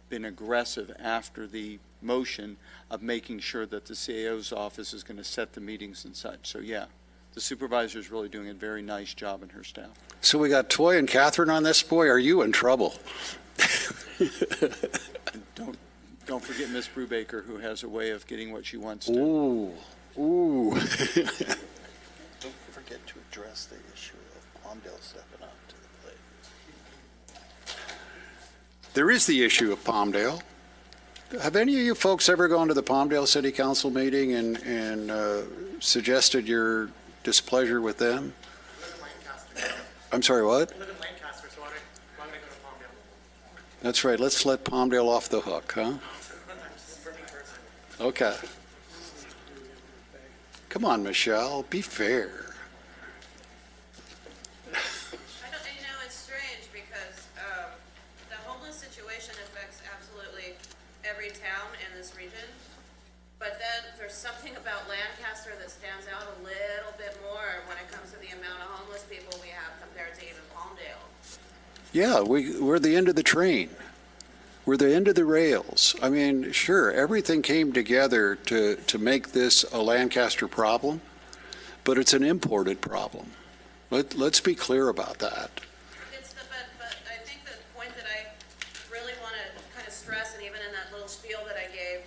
been aggressive after the motion of making sure that the CAO's office is going to set the meetings and such. So, yeah, the supervisor is really doing a very nice job and her staff. So we got Toy and Catherine on this. Boy, are you in trouble. Don't forget Miss Brubaker, who has a way of getting what she wants to. Ooh. Don't forget to address the issue of Palmdale stepping up to the plate. There is the issue of Palmdale. Have any of you folks ever gone to the Palmdale City Council meeting and suggested your displeasure with them? I'm sorry, what? I live in Lancaster, so why would I go to Palmdale? That's right. Let's let Palmdale off the hook, huh? Okay. Come on, Michelle. Be fair. It's strange because the homeless situation affects absolutely every town in this region. But then there's something about Lancaster that stands out a little bit more when it comes to the amount of homeless people we have compared to even Palmdale. Yeah, we're the end of the train. were the end of the rails. I mean, sure, everything came together to make this a Lancaster problem, but it's an imported problem. Let's be clear about that. But I think the point that I really want to kind of stress, and even in that little spiel that I gave,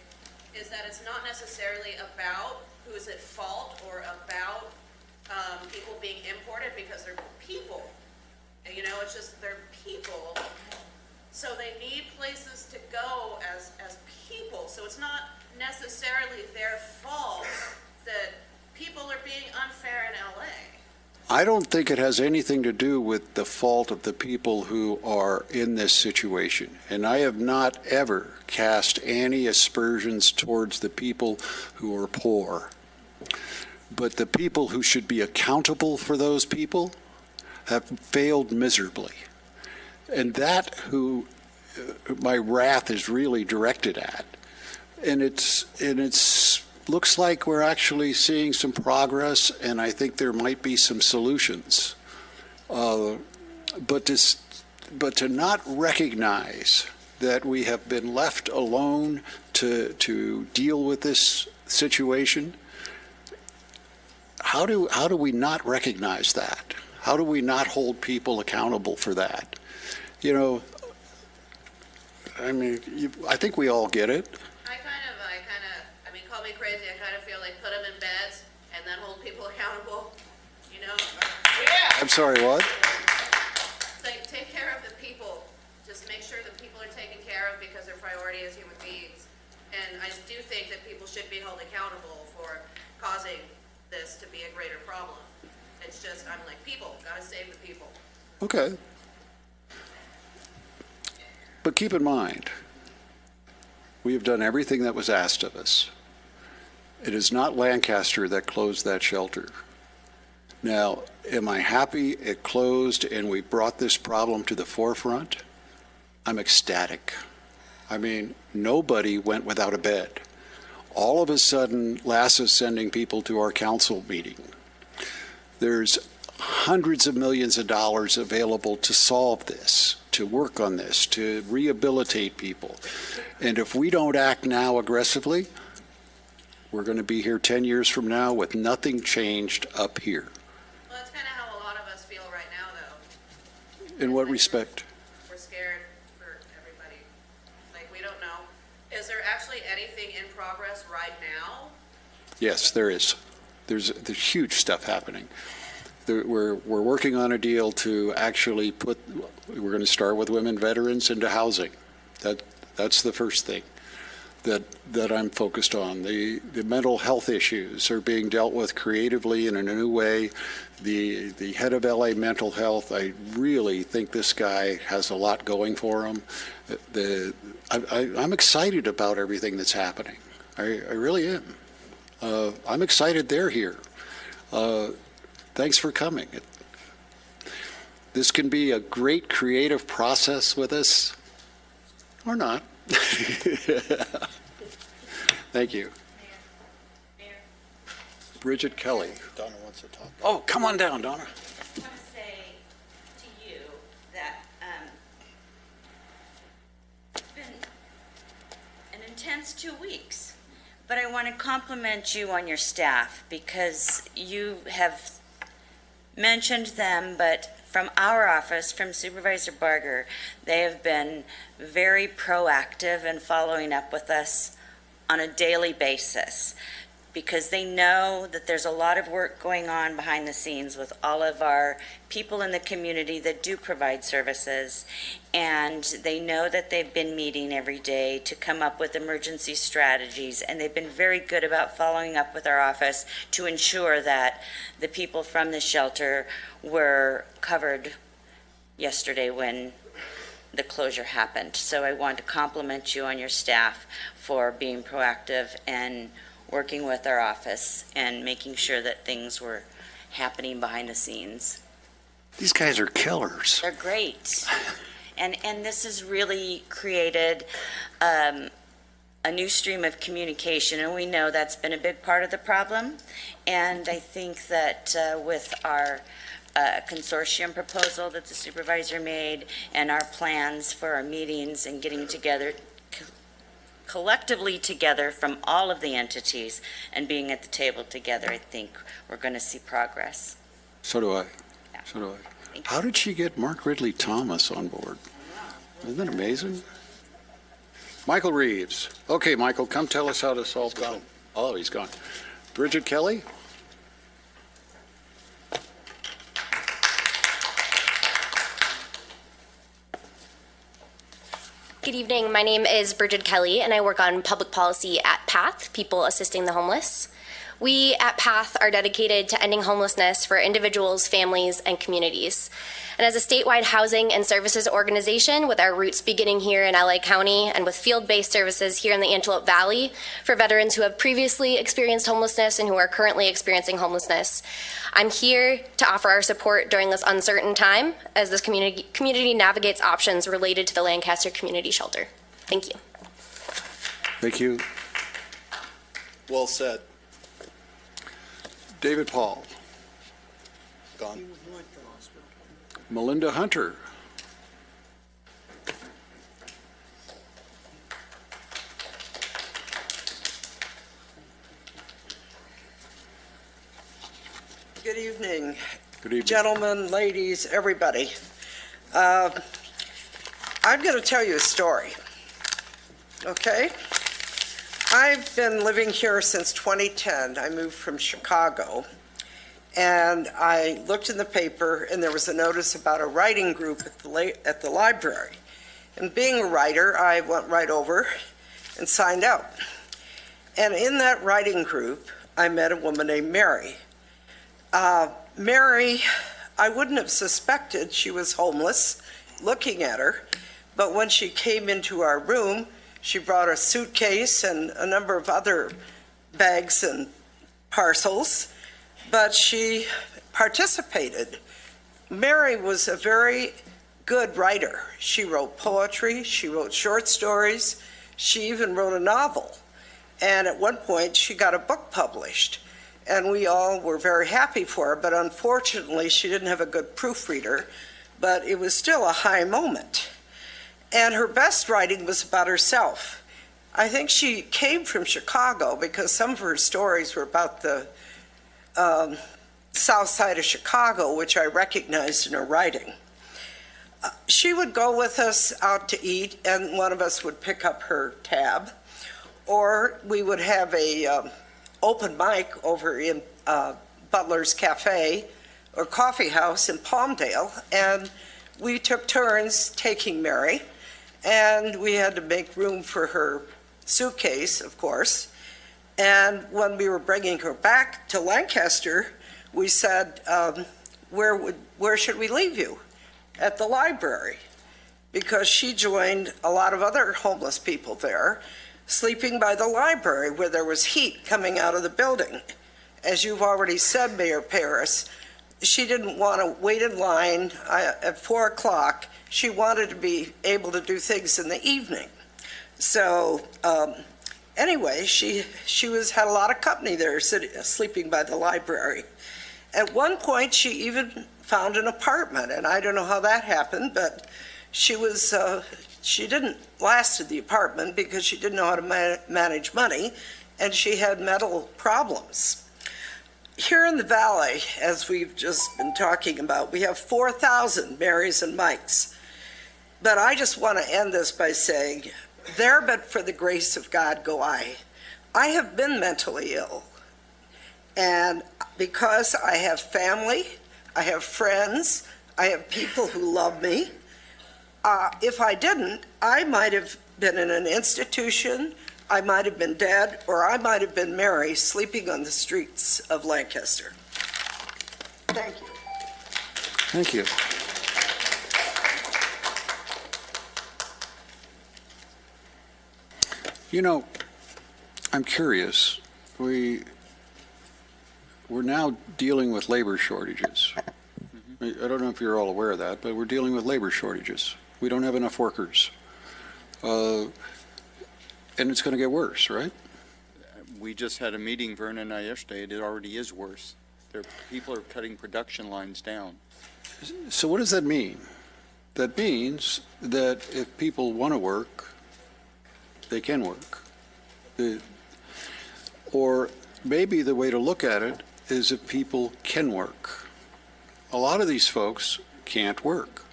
is that it's not necessarily about who is at fault or about people being imported, because they're people. And, you know, it's just they're people. So they need places to go as people. So it's not necessarily their fault that people are being unfair in LA. I don't think it has anything to do with the fault of the people who are in this situation. And I have not ever cast any aspersions towards the people who are poor. But the people who should be accountable for those people have failed miserably. And that who my wrath is really directed at. And it's looks like we're actually seeing some progress, and I think there might be some solutions. But to not recognize that we have been left alone to deal with this situation, how do we not recognize that? How do we not hold people accountable for that? You know, I mean, I think we all get it. I mean, call me crazy, I kind of feel like put them in beds and then hold people accountable, you know? Yeah! I'm sorry, what? Like, take care of the people. Just make sure that people are taken care of because they're priority as human beings. And I do think that people should be held accountable for causing this to be a greater problem. It's just, I'm like, people, gotta save the people. Okay. But keep in mind, we have done everything that was asked of us. It is not Lancaster that closed that shelter. Now, am I happy it closed and we brought this problem to the forefront? I'm ecstatic. I mean, nobody went without a bed. All of a sudden, LASA's sending people to our council meeting. There's hundreds of millions of dollars available to solve this, to work on this, to rehabilitate people. And if we don't act now aggressively, we're going to be here 10 years from now with nothing changed up here. Well, that's kind of how a lot of us feel right now, though. In what respect? We're scared for everybody. Like, we don't know. Is there actually anything in progress right now? Yes, there is. There's huge stuff happening. We're working on a deal to actually we're going to start with women veterans into housing. That's the first thing that I'm focused on. The mental health issues are being dealt with creatively in a new way. The head of LA Mental Health, I really think this guy has a lot going for him. I'm excited about everything that's happening. I really am. I'm excited they're here. Thanks for coming. This can be a great creative process with us, or not. Thank you. Bridget Kelly. Donna wants to talk. Oh, come on down, Donna. I want to say to you that it's been an intense 2 weeks, but I want to compliment you on your staff because you have mentioned them, but from our office, from Supervisor Barger, they have been very proactive in following up with us on a daily basis because they know that there's a lot of work going on behind the scenes with all of our people in the community that do provide services, and they know that they've been meeting every day to come up with emergency strategies, and they've been very good about following up with our office to ensure that the people from the shelter were covered yesterday when the closure happened. So I want to compliment you on your staff for being proactive and working with our office and making sure that things were happening behind the scenes. These guys are killers. They're great. And this has really created a new stream of communication, and we know that's been a big part of the problem. And I think that with our consortium proposal that the supervisor made and our plans for our meetings and getting together collectively together from all of the entities and being at the table together, I think we're going to see progress. So do I. So do I. How did she get Mark Ridley Thomas on board? Isn't that amazing? Michael Reeves. Okay, Michael, come tell us how to solve the problem. Oh, he's gone. Bridget Kelly? Good evening. My name is Bridget Kelly, and I work on public policy at PATH, People Assisting the Homeless. We at PATH are dedicated to ending homelessness for individuals, families, and communities. And as a statewide housing and services organization with our roots beginning here in LA County and with field-based services here in the Antelope Valley for veterans who have previously experienced homelessness and who are currently experiencing homelessness, I'm here to offer our support during this uncertain time as this community navigates options related to the Lancaster Community Shelter. Thank you. Thank you. Well said. David Paul. Gone. Melinda Hunter. Good evening. Good evening. Gentlemen, ladies, everybody. I'm going to tell you a story, okay? I've been living here since 2010. I moved from Chicago, and I looked in the paper, and there was a notice about a writing group at the library. And being a writer, I went right over and signed up. And in that writing group, I met a woman named Mary. Mary, I wouldn't have suspected she was homeless looking at her, but when she came into our room, she brought a suitcase and a number of other bags and parcels, but she participated. Mary was a very good writer. She wrote poetry, she wrote short stories, she even wrote a novel. And at one point, she got a book published. And we all were very happy for her, but unfortunately, she didn't have a good proofreader, but it was still a high moment. And her best writing was about herself. I think she came from Chicago because some of her stories were about the south side of Chicago, which I recognized in her writing. She would go with us out to eat, and one of us would pick up her tab, or we would have a open mic over in Butler's Cafe or Coffee House in Palmdale, and we took turns taking Mary, and we had to make room for her suitcase, of course. And when we were bringing her back to Lancaster, we said, where should we leave you? At the library, because she joined a lot of other homeless people there, sleeping by the library where there was heat coming out of the building. As you've already said, Mayor Paris, she didn't want to wait in line at 4 o'clock. She wanted to be able to do things in the evening. So anyway, she had a lot of company there sleeping by the library. At one point, she even found an apartment, and I don't know how that happened, but she didn't last at the apartment because she didn't know how to manage money, and she had mental problems. Here in the valley, as we've just been talking about, we have 4,000 Marys and Mikes. But I just want to end this by saying, there but for the grace of God go I. I have been mentally ill. And because I have family, I have friends, I have people who love me, if I didn't, I might have been in an institution, I might have been dead, or I might have been Mary sleeping on the streets of Lancaster. Thank you. Thank you. You know, I'm curious. We're now dealing with labor shortages. I don't know if you're all aware of that, but we're dealing with labor shortages. We don't have enough workers. And it's going to get worse, right? We just had a meeting, Vernon and I, yesterday. It already is worse. People are cutting production lines down. So what does that mean? That means that if people want to work, they can work. Or maybe the way to look at it is if people can work. A lot of these folks can't work,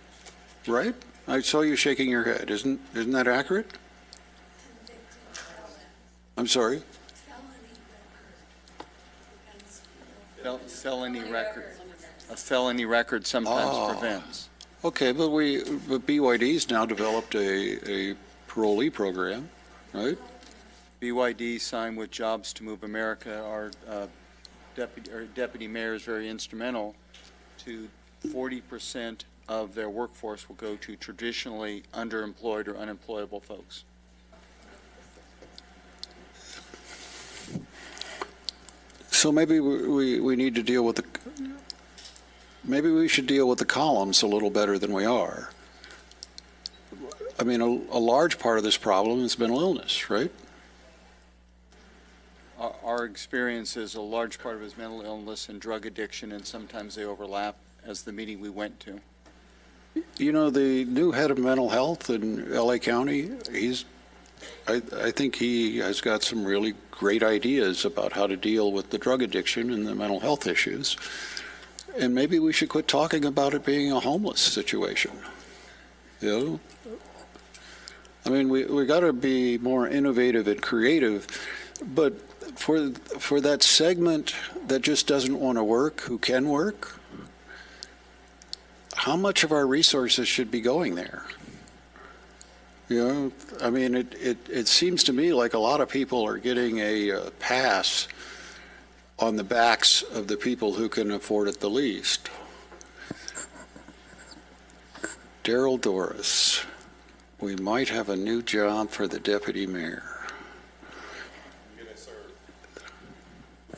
right? I saw you shaking your head. Isn't that accurate? I'm sorry? Felony record. A felony record sometimes prevents. Okay, but BYD's now developed a parolee program, right? BYD signed with Jobs to Move America. Our deputy mayor is very instrumental to 40% of their workforce will go to traditionally underemployed or unemployable folks. So maybe we need to deal with maybe we should deal with the columns a little better than we are. I mean, a large part of this problem is mental illness, right? Our experience is a large part of his mental illness and drug addiction, and sometimes they overlap, as the meeting we went to. You know, the new head of mental health in LA County, I think he has got some really great ideas about how to deal with the drug addiction and the mental health issues. And maybe we should quit talking about it being a homeless situation. You know? I mean, we got to be more innovative and creative, but for that segment that just doesn't want to work, who can work, how much of our resources should be going there? You know, I mean, it seems to me like a lot of people are getting a pass on the backs of the people who can afford it the least. Daryl Doris, we might have a new job for the deputy mayor.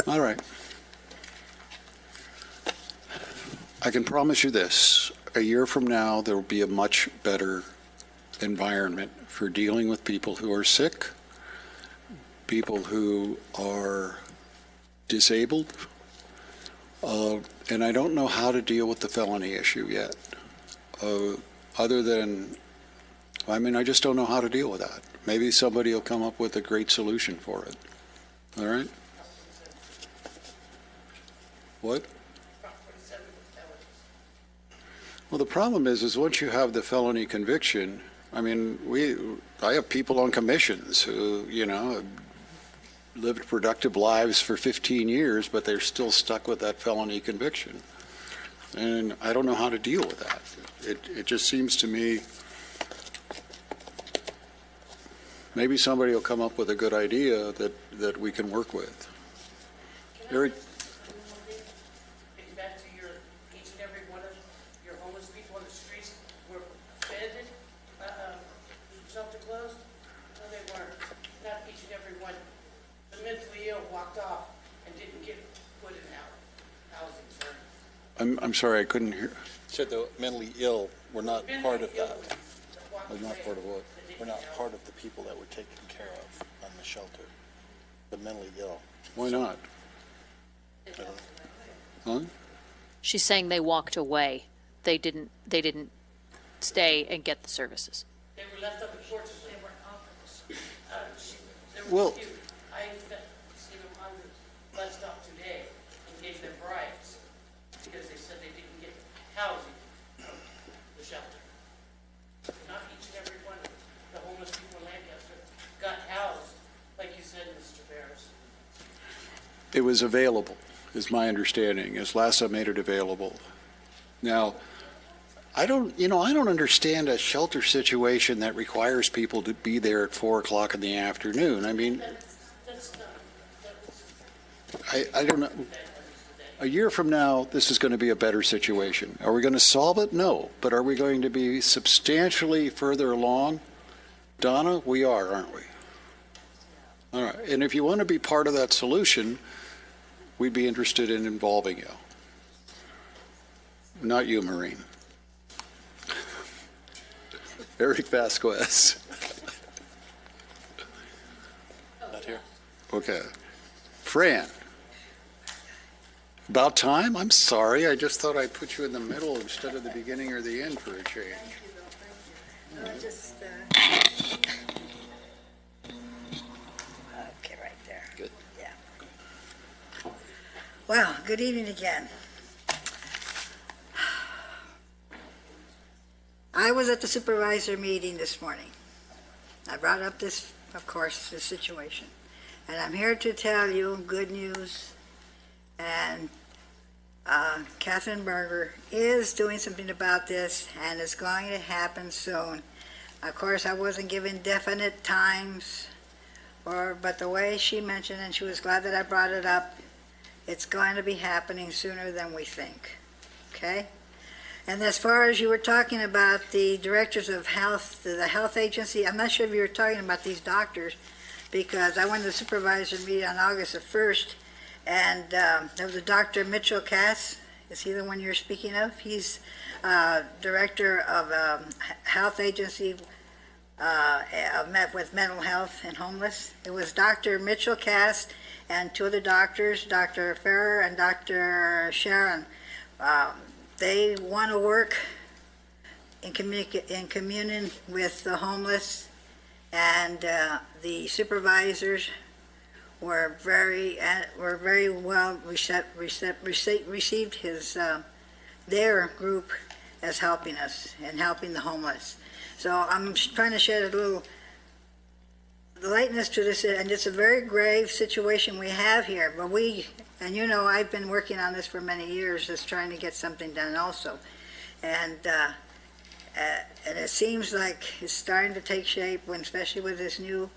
All right. I can promise you this. A year from now, there will be a much better environment for dealing with people who are sick, people who are disabled, and I don't know how to deal with the felony issue yet. Other than, I mean, I just don't know how to deal with that. Maybe somebody will come up with a great solution for it. All right? What? Well, the problem is once you have the felony conviction, I mean, I have people on commissions who, you know, lived productive lives for 15 years, but they're still stuck with that felony conviction. And I don't know how to deal with that. It just seems to me maybe somebody will come up with a good idea that we can work with. Very. Back to each and every one of your homeless people on the streets were fed, shelter closed? No, they weren't. Not each and every one. The mentally ill walked off and didn't get put in housing, sir. I'm sorry, I couldn't hear. Said the mentally ill were not part of that. We're not part of what? We're not part of the people that were taken care of on the shelter. The mentally ill. Why not? Huh? She's saying they walked away. They didn't stay and get the services. They were left on the porches. They weren't offered. Well, I seen them on the bus stop today and gave them bribes because they said they didn't get housing from the shelter. Not each and every one of the homeless people in Lancaster got housed, like you said, Mr. Barris. it was available, is my understanding, as LASA made it available. Now, I don't understand a shelter situation that requires people to be there at 4 o'clock in the afternoon. I mean, I don't know. A year from now, this is going to be a better situation. Are we going to solve it? No. But are we going to be substantially further along? Donna, we are, aren't we? All right. And if you want to be part of that solution, we'd be interested in involving you. Not you, Maureen. Eric Vasquez. Not here. Okay. Fran. About time? I'm sorry. I just thought I'd put you in the middle instead of the beginning or the end for a change. Okay, right there. Good. Yeah. Well, good evening again. I was at the supervisor meeting this morning. I brought up this, of course, this situation. And I'm here to tell you good news. And Catherine Berger is doing something about this, and it's going to happen soon. Of course, I wasn't given definite times, but the way she mentioned, and she was glad that I brought it up, it's going to be happening sooner than we think. Okay? And as far as you were talking about the directors of health, the health agency, I'm not sure if you were talking about these doctors, because I went to the supervisor meeting on August the 1st, and there was a Dr. Mitchell Cass. Is he the one you're speaking of? He's director of health agency with mental health and homeless. It was Dr. Mitchell Cass and two other doctors, Dr. Farrer and Dr. Sharon. They want to work in communion with the homeless, and the supervisors were very well received his their group as helping us and helping the homeless. So I'm trying to shed a little lightness to this, and it's a very grave situation we have here. But and you know, I've been working on this for many years, just trying to get something done also, and it seems like it's starting to take shape, especially with this new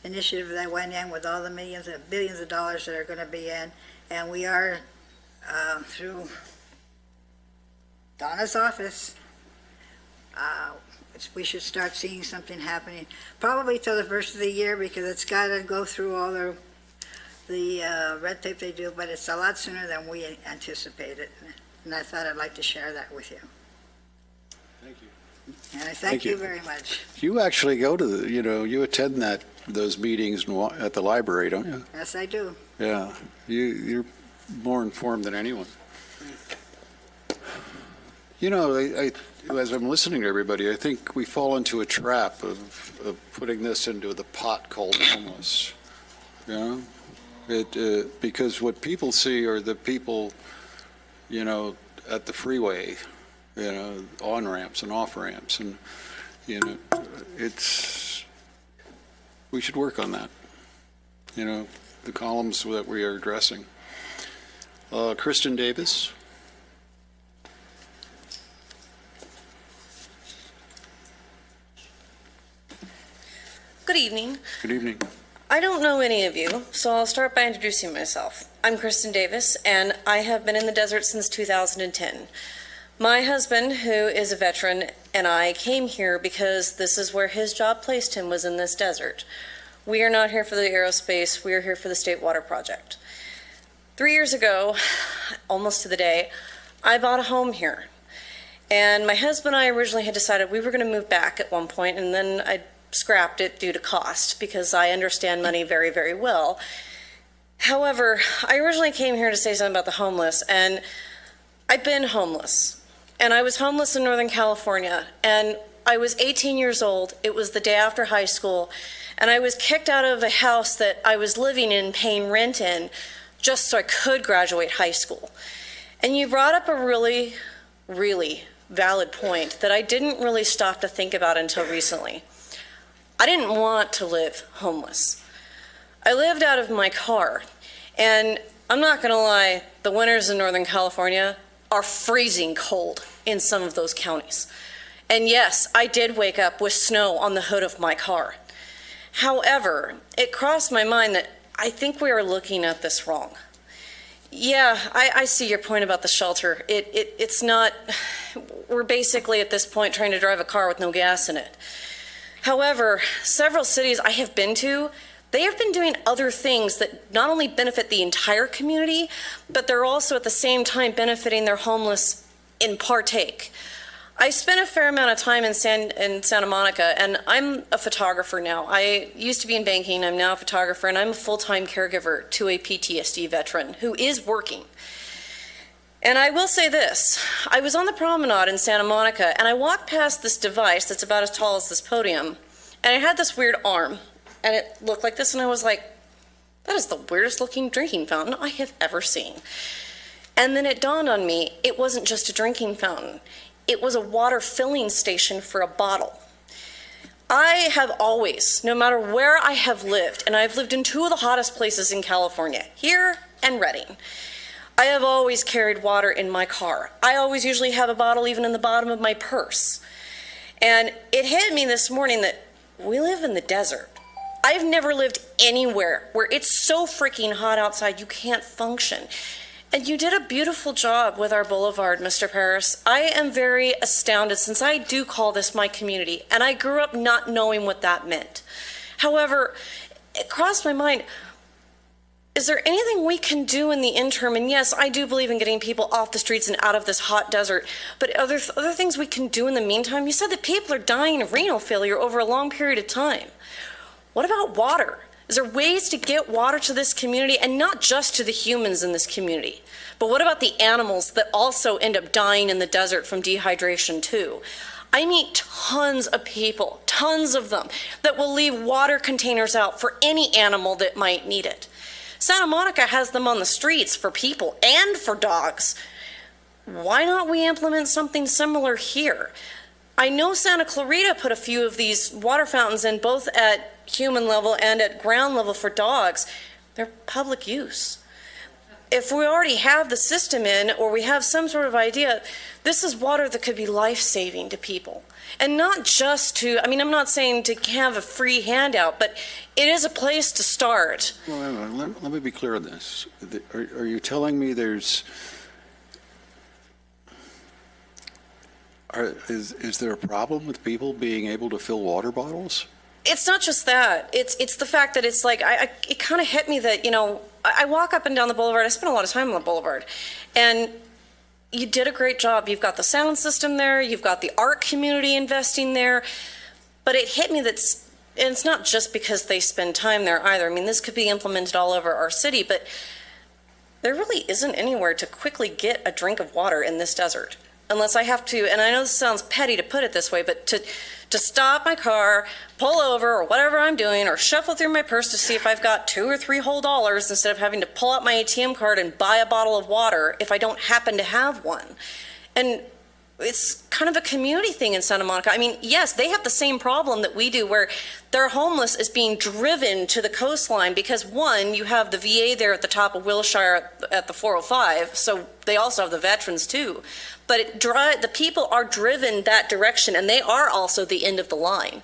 initiative that went in with all the millions and billions of dollars that are going to be in, and we are through Donna's office. We should start seeing something happening probably till the first of the year, because it's got to go through all the red tape they do, but it's a lot sooner than we anticipated, and I thought I'd like to share that with you. Thank you. And I thank you very much. You actually go to you attend those meetings at the library, don't you? Yes, I do. Yeah, you're more informed than anyone. You know, as I'm listening to everybody, I think we fall into a trap of putting this into the pot called homeless. You know, because what people see are the people, at the freeway, on ramps and off ramps, and we should work on that. The columns that we are addressing. Kristen Davis. Good evening. Good evening. I don't know any of you, so I'll start by introducing myself. I'm Kristen Davis, and I have been in the desert since 2010. My husband, who is a veteran, and I came here because this is where his job placed him, was in this desert. We are not here for the aerospace, we are here for the State Water Project. 3 years ago, almost to the day, I bought a home here. And my husband and I originally had decided we were going to move back at one point, and then I scrapped it due to cost, because I understand money very, very well. However, I originally came here to say something about the homeless, and I've been homeless. And I was homeless in Northern California, and I was 18 years old. It was the day after high school, and I was kicked out of a house that I was living in, paying rent in, just so I could graduate high school. And you brought up a really, really valid point that I didn't really stop to think about until recently. I didn't want to live homeless. I lived out of my car, and I'm not going to lie, the winters in Northern California are freezing cold in some of those counties. And yes, I did wake up with snow on the hood of my car. However, it crossed my mind that I think we are looking at this wrong. Yeah, I see your point about the shelter. It's not, we're basically at this point trying to drive a car with no gas in it. However, several cities I have been to, they have been doing other things that not only benefit the entire community, but they're also at the same time benefiting their homeless in partake. I spent a fair amount of time in Santa Monica, and I'm a photographer now. I used to be in banking, I'm now a photographer, and I'm a full-time caregiver to a PTSD veteran who is working. And I will say this, I was on the promenade in Santa Monica and I walked past this device that's about as tall as this podium, and it had this weird arm, and it looked like this, and I was like, that is the weirdest looking drinking fountain I have ever seen. And then it dawned on me, it wasn't just a drinking fountain. It was a water filling station for a bottle. I have always, no matter where I have lived, and I've lived in two of the hottest places in California, here and Redding, I have always carried water in my car. I always usually have a bottle even in the bottom of my purse. And it hit me this morning that we live in the desert. I've never lived anywhere where it's so freaking hot outside you can't function. And you did a beautiful job with our boulevard, Mr. Paris. I am very astounded since I do call this my community, and I grew up not knowing what that meant. However, it crossed my mind, is there anything we can do in the interim? And yes, I do believe in getting people off the streets and out of this hot desert, but other things we can do in the meantime? You said that people are dying of renal failure over a long period of time. What about water? Is there ways to get water to this community, and not just to the humans in this community, but what about the animals that also end up dying in the desert from dehydration too? I meet tons of people, tons of them, that will leave water containers out for any animal that might need it. Santa Monica has them on the streets for people and for dogs. Why not we implement something similar here? I know Santa Clarita put a few of these water fountains in both at human level and at ground level for dogs. They're public use. If we already have the system in, or we have some sort of idea, this is water that could be life-saving to people. And not just to, I mean, I'm not saying to have a free handout, but it is a place to start. Well, let me be clear on this. Are you telling me is there a problem with people being able to fill water bottles? It's not just that. It's the fact that it's like, it kind of hit me that, you know, I walk up and down the boulevard. I spend a lot of time on the boulevard. And you did a great job. You've got the sound system there. You've got the art community investing there. But it hit me that it's not just because they spend time there either. I mean, this could be implemented all over our city, but there really isn't anywhere to quickly get a drink of water in this desert. Unless I have to, and I know this sounds petty to put it this way, but to stop my car, pull over, or whatever I'm doing, or shuffle through my purse to see if I've got $2 or $3 whole dollars instead of having to pull out my ATM card and buy a bottle of water if I don't happen to have one. And it's kind of a community thing in Santa Monica. I mean, yes, they have the same problem that we do, where their homeless is being driven to the coastline because, one, you have the VA there at the top of Wilshire at the 405, so they also have the veterans too. But the people are driven that direction, and they are also the end of the line.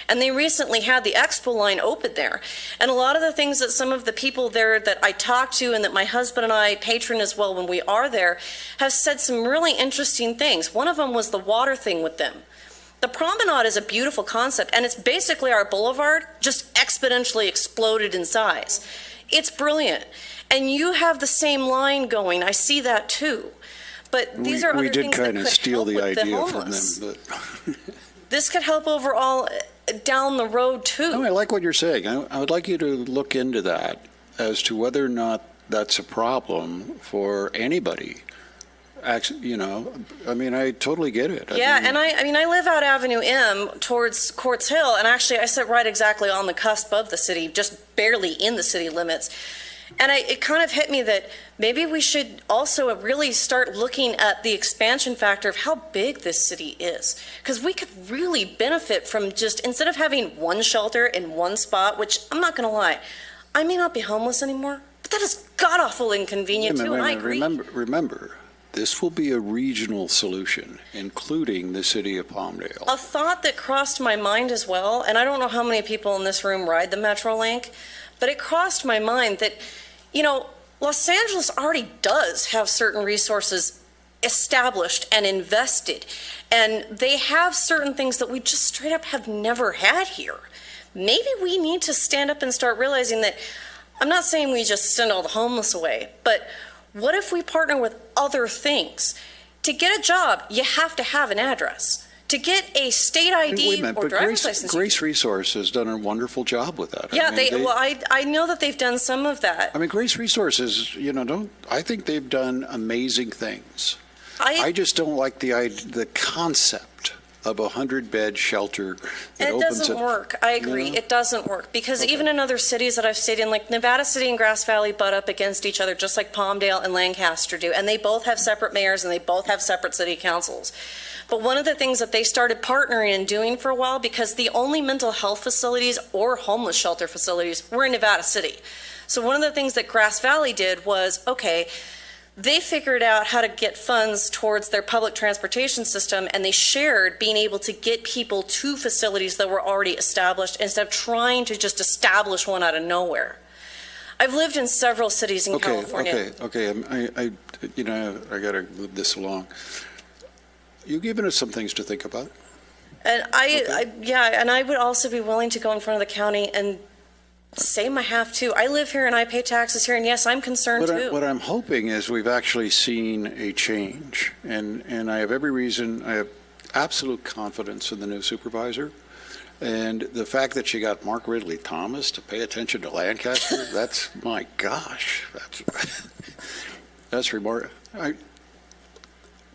And they recently had the expo line open there. And a lot of the things that some of the people there that I talked to and that my husband and I patron as well when we are there have said some really interesting things. One of them was the water thing with them. The promenade is a beautiful concept, and it's basically our boulevard just exponentially exploded in size. It's brilliant. And you have the same line going. I see that too. But these are other things that could help with the homeless. We did kind of steal the idea from them. But this could help overall down the road too. No, I like what you're saying. I would like you to look into that as to whether or not that's a problem for anybody. Actually, you know, I mean, I totally get it. Yeah, and I mean, I live out Avenue M towards Courts Hill, and actually I sit right exactly on the cusp of the city, just barely in the city limits. And it kind of hit me that maybe we should also really start looking at the expansion factor of how big this city is. Because we could really benefit from just, instead of having one shelter in one spot, which I'm not going to lie, I may not be homeless anymore, but that is god-awful inconvenient too, and I agree. Remember, this will be a regional solution, including the city of Palmdale. A thought that crossed my mind as well, and I don't know how many people in this room ride the Metrolink, but it crossed my mind that, you know, Los Angeles already does have certain resources established and invested, and they have certain things that we just straight up have never had here. Maybe we need to stand up and start realizing that, I'm not saying we just send all the homeless away, but what if we partner with other things? To get a job, you have to have an address. to get a state Wait a ID minute, or but driver's license. Grace Resource has done a wonderful job with that. Yeah, I mean, I know that they've done some of that. I mean, Grace Resources, I think they've done amazing things. I just don't like the concept of a 100-bed shelter that And it opens doesn't up. work. I agree. No? It doesn't work because even in other cities that I've stayed in, like Nevada City and Grass Valley butt up against each other, just like Palmdale and Lancaster do. And they both have separate mayors and they both have separate city councils. But one of the things that they started partnering and doing for a while, because the only mental health facilities or homeless shelter facilities were in Nevada City. So one of the things that Grass Valley did was, okay, they figured out how to get funds towards their public transportation system, and they shared being able to get people to facilities that were already established instead of trying to just establish one out of nowhere. I've lived in several cities in California. Okay. I got to move this along. You've given us some things to think about. And I would also be willing to go in front of the county and say my half too. I live here and I pay taxes here, and yes, I'm concerned too. What I'm hoping is we've actually seen a change, and I have I have absolute confidence in the new supervisor. And the fact that she got Mark Ridley Thomas to pay attention to Lancaster, that's, my gosh, that's remarkable.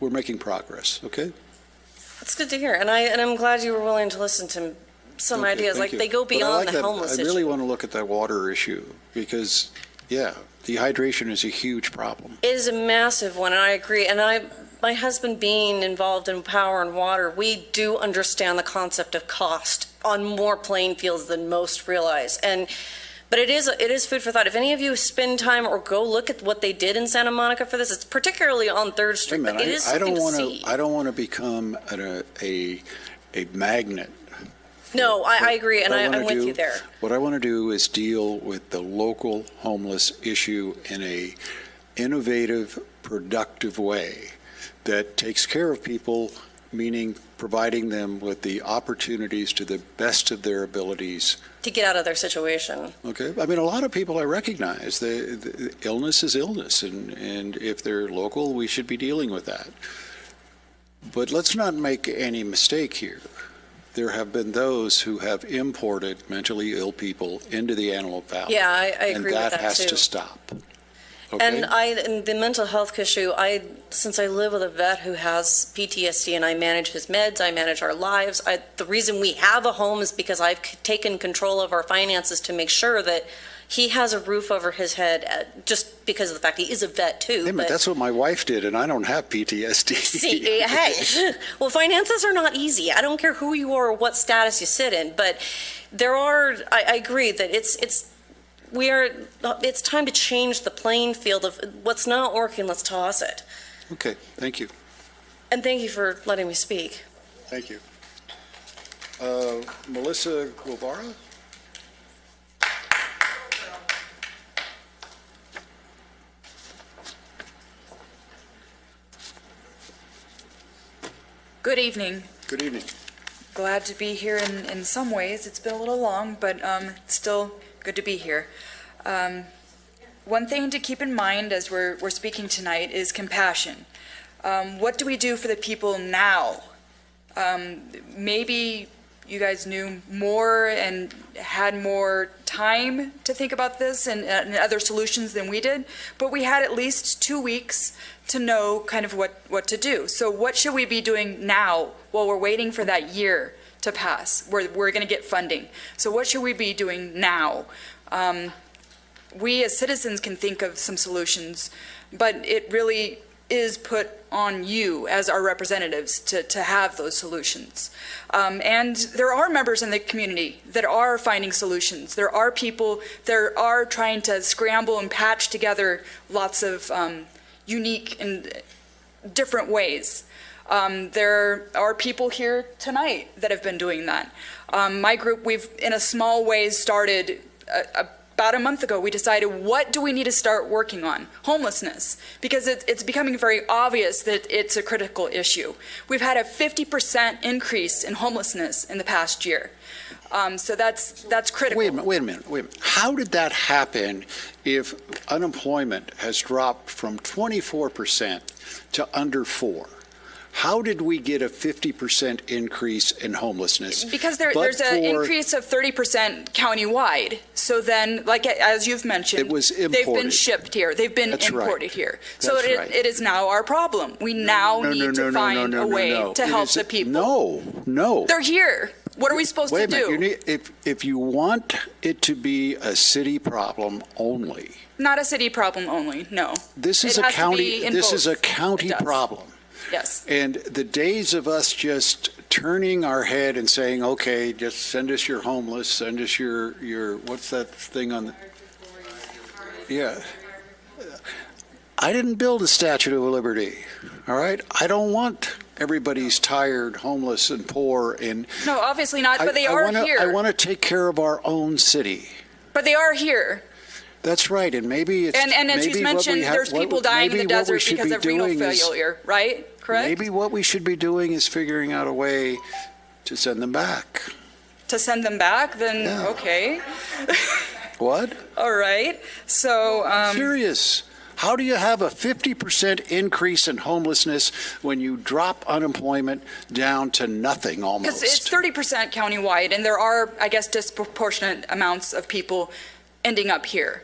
We're making progress, okay? That's good to hear, and I'm glad you were willing to listen to some ideas. Thank you. They go But I beyond like the homeless I issue. really want to look at that water issue because, dehydration is a huge problem. It is a massive one, and I agree. And my husband being involved in power and water, we do understand the concept of cost on more playing fields than most realize. But it is food for thought. If any of you spend time or go look at what they did in Santa Monica for this, it's particularly on 3rd Street. Wait a minute, but it is something to see. I don't want to become a magnet. No, I agree, and I'm with do, you there. What I want to do is deal with the local homeless issue in a innovative, productive way that takes care of people, meaning providing them with the opportunities to the best of their abilities. To get out of their situation. Okay. I mean, a lot of people I recognize, the illness is illness, and if they're local, we should be dealing with that. But let's not make any mistake here. There have been those who have imported mentally ill people into the Antelope Valley. Yeah, I agree with that, and that has too. to stop. Okay? And the mental health issue, since I live with a vet who has PTSD and I manage his meds, I manage our lives, the reason we have a home is because I've taken control of our finances to make sure that he has a roof over his head, just because of the fact he is a vet too. Hey, but that's what my wife did, and I don't have PTSD. See, hey, well, finances are not easy. I don't care who you are or what status you sit in, but I agree that it's time to change the playing field of what's not working, let's toss it. Okay, thank you. And thank you for letting me speak. Thank you. Melissa Guevara? Good evening. Good evening. Glad to be here in some ways. It's been a little long, but still good to be here. One thing to keep in mind as we're speaking tonight is compassion. What do we do for the people now? Maybe you guys knew more and had more time to think about this and other solutions than we did, but we had at least 2 weeks to know kind of what to do. So what should we be doing now while we're waiting for that year to pass where we're going to get funding? So what should we be doing now? We as citizens can think of some solutions, but it really is put on you as our representatives to have those solutions. And there are members in the community that are finding solutions. There are people that are trying to scramble and patch together lots of unique and different ways. There are people here tonight that have been doing that. My group, we've in a small way started about a month ago. We decided, what do we need to start working on? Homelessness, because it's becoming very obvious that it's a critical issue. We've had a 50% increase in homelessness in the past year. So that's critical. Wait a minute. How did that happen if unemployment has dropped from 24% to under 4%? How did we get a 50% increase in homelessness? Because But there's an for- increase of 30% countywide. So then, like, as you've mentioned, It was they've been imported. shipped here. They've been That's right. imported here. So That's it, right. it is now our problem. We now need to find a way to It help is- the people. No. They're here. What are we supposed Wait to a minute. do? You need, if you want it to be a city problem only, Not a city problem only, no. this is It a has to county. be in This is both. a county It does. problem. Yes. And the days of us just turning our head and saying, okay, just send us your homeless, send us your what's that thing on the, yeah. I didn't build the Statue of Liberty, all right? I don't want everybody's tired, homeless, and poor, and No, obviously not, but they are here. I want to take care of our own city. But they are here. That's right, and maybe it's And as maybe you what we mentioned, have- there's what- people dying in the maybe what we desert should because be of renal doing is- failure, right? Correct? Maybe what we should be doing is figuring out a way to send them back. To send them back, then Yeah. okay. What? All right. So, Serious. How do you have a 50% increase in homelessness when you drop unemployment down to nothing almost? because it's 30% countywide, and there are, I guess, disproportionate amounts of people ending up here.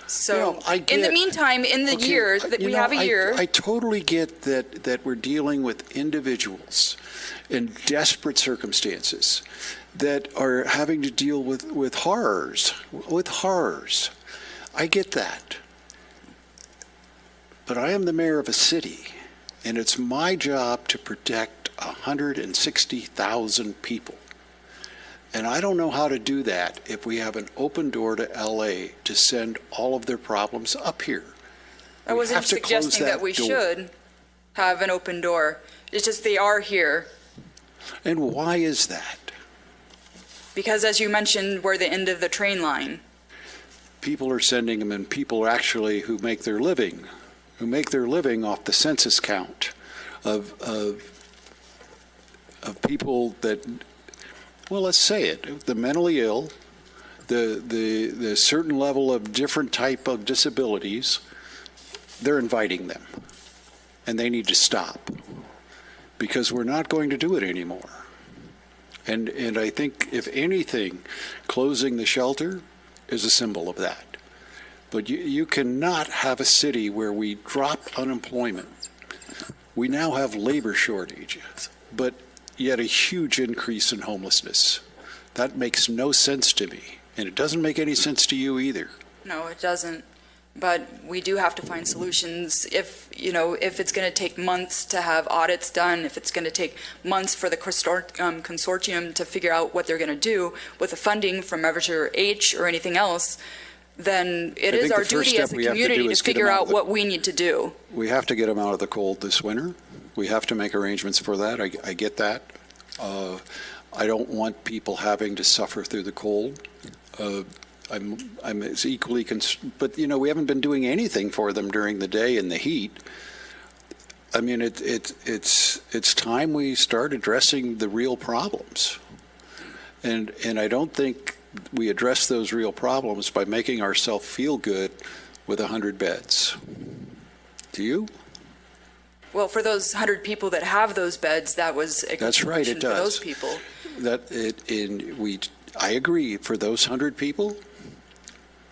So, You know, I in the get- meantime, in the Okay, year that you we know, have a year, I totally get that we're dealing with individuals in desperate circumstances that are having to deal with horrors. I get that. But I am the mayor of a city, and it's my job to protect 160,000 people. And I don't know how to do that if we have an open door to LA to send all of their problems up here. I We wasn't have to close suggesting that we door. should have an open door. It's just they are here. And why is that? Because as you mentioned, we're the end of the train line. People are sending them, and people actually who make their living off the census count of people that, well, let's say it, the mentally ill, the certain level of different type of disabilities, they're inviting them, and they need to stop because we're not going to do it anymore. And I think, if anything, closing the shelter is a symbol of that. But you cannot have a city where we drop unemployment. We now have labor shortages, but yet a huge increase in homelessness. That makes no sense to me, and it doesn't make any sense to you either. No, it doesn't. But we do have to find solutions. If it's going to take months to have audits done, if it's going to take months for the consortium to figure out what they're going to do with the funding from Measure H or anything else, then it I is think our the first duty step as a we have to do community is to get them figure out out of the- what we need to do. We have to get them out of the cold this winter. We have to make arrangements for that. I get that. I don't want people having to suffer through the cold. I'm as equally but we haven't been doing anything for them during the day in the heat. I mean, it's time we start addressing the real problems, and I don't think we address those real problems by making ourselves feel good with 100 beds. Do you? Well, for those 100 people that have those beds, that was a That's right, it contribution for does. those people. I agree for those 100 people,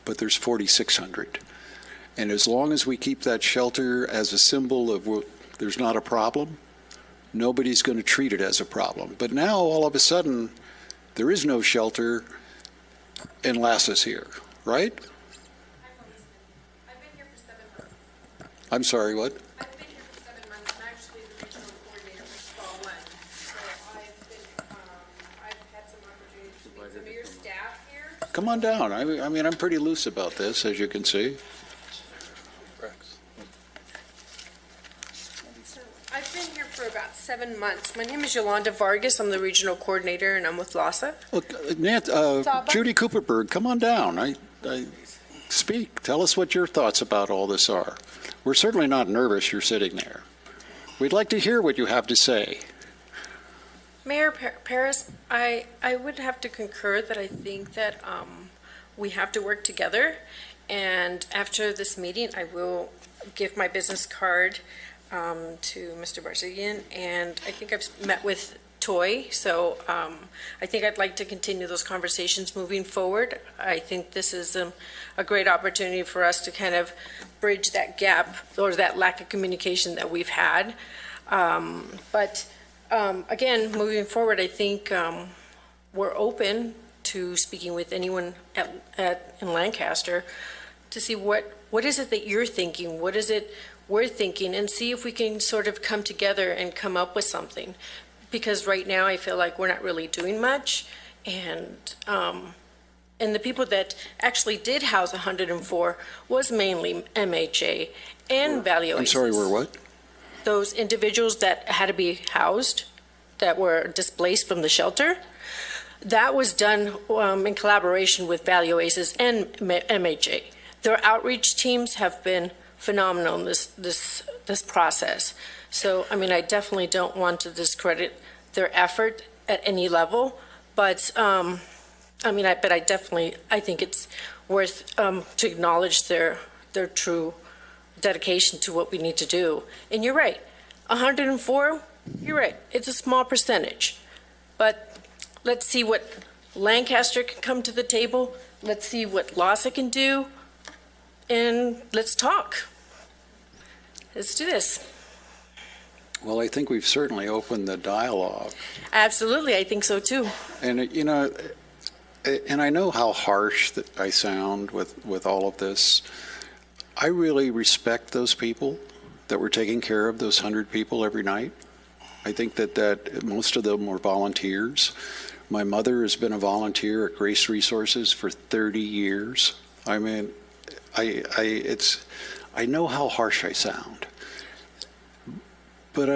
but there's 4,600. And as long as we keep that shelter as a symbol of there's not a problem, nobody's going to treat it as a problem. But now, all of a sudden, there is no shelter and Lassa's here, right? I've been here for 7 months. I'm sorry, what? I've been here for 7 months. I'm actually the regional coordinator for SPA 1. So I've had some opportunities to meet some of your staff here. Come on down. I mean, I'm pretty loose about this, as you can see. So I've been here for about 7 months. My name is Yolanda Vargas. I'm the regional coordinator, and I'm with LASA. Look, Saba? Judy Cooperberg, come on down. I speak. Tell us what your thoughts about all this are. We're certainly not nervous you're sitting there. We'd like to hear what you have to say. Mayor Paris, I would have to concur that I think that we have to work together. And after this meeting, I will give my business card to Mr. Barzigian, and I think I've met with Toy, so I think I'd like to continue those conversations moving forward. I think this is a great opportunity for us to kind of bridge that gap or that lack of communication that we've had. But again, moving forward, I think we're open to speaking with anyone in Lancaster to see what is it that you're thinking, what is it we're thinking, and see if we can sort of come together and come up with something. Because right now I feel like we're not really doing much, and the people that actually did house 104 was mainly MHA and Value I'm sorry, we're what? those individuals that had to be housed, that were displaced from the shelter. That was done in collaboration with Value Oasis and MHA. Their outreach teams have been phenomenal in this process. So, I mean, I definitely don't want to discredit their effort at any level, but I think it's worth to acknowledge their true dedication to what we need to do. And you're right, 104, you're right, it's a small percentage. But let's see what Lancaster can come to the table, let's see what LAHSA can do, and let's talk. Let's do this. Well, I think we've certainly opened the dialogue. Absolutely, I think so too. And, you know, and I know how harsh that I sound with all of this. I really respect those people that were taking care of those 100 people every night. I think that most of them were volunteers. My mother has been a volunteer at Grace Resources for 30 years. I mean, I know how harsh I sound. But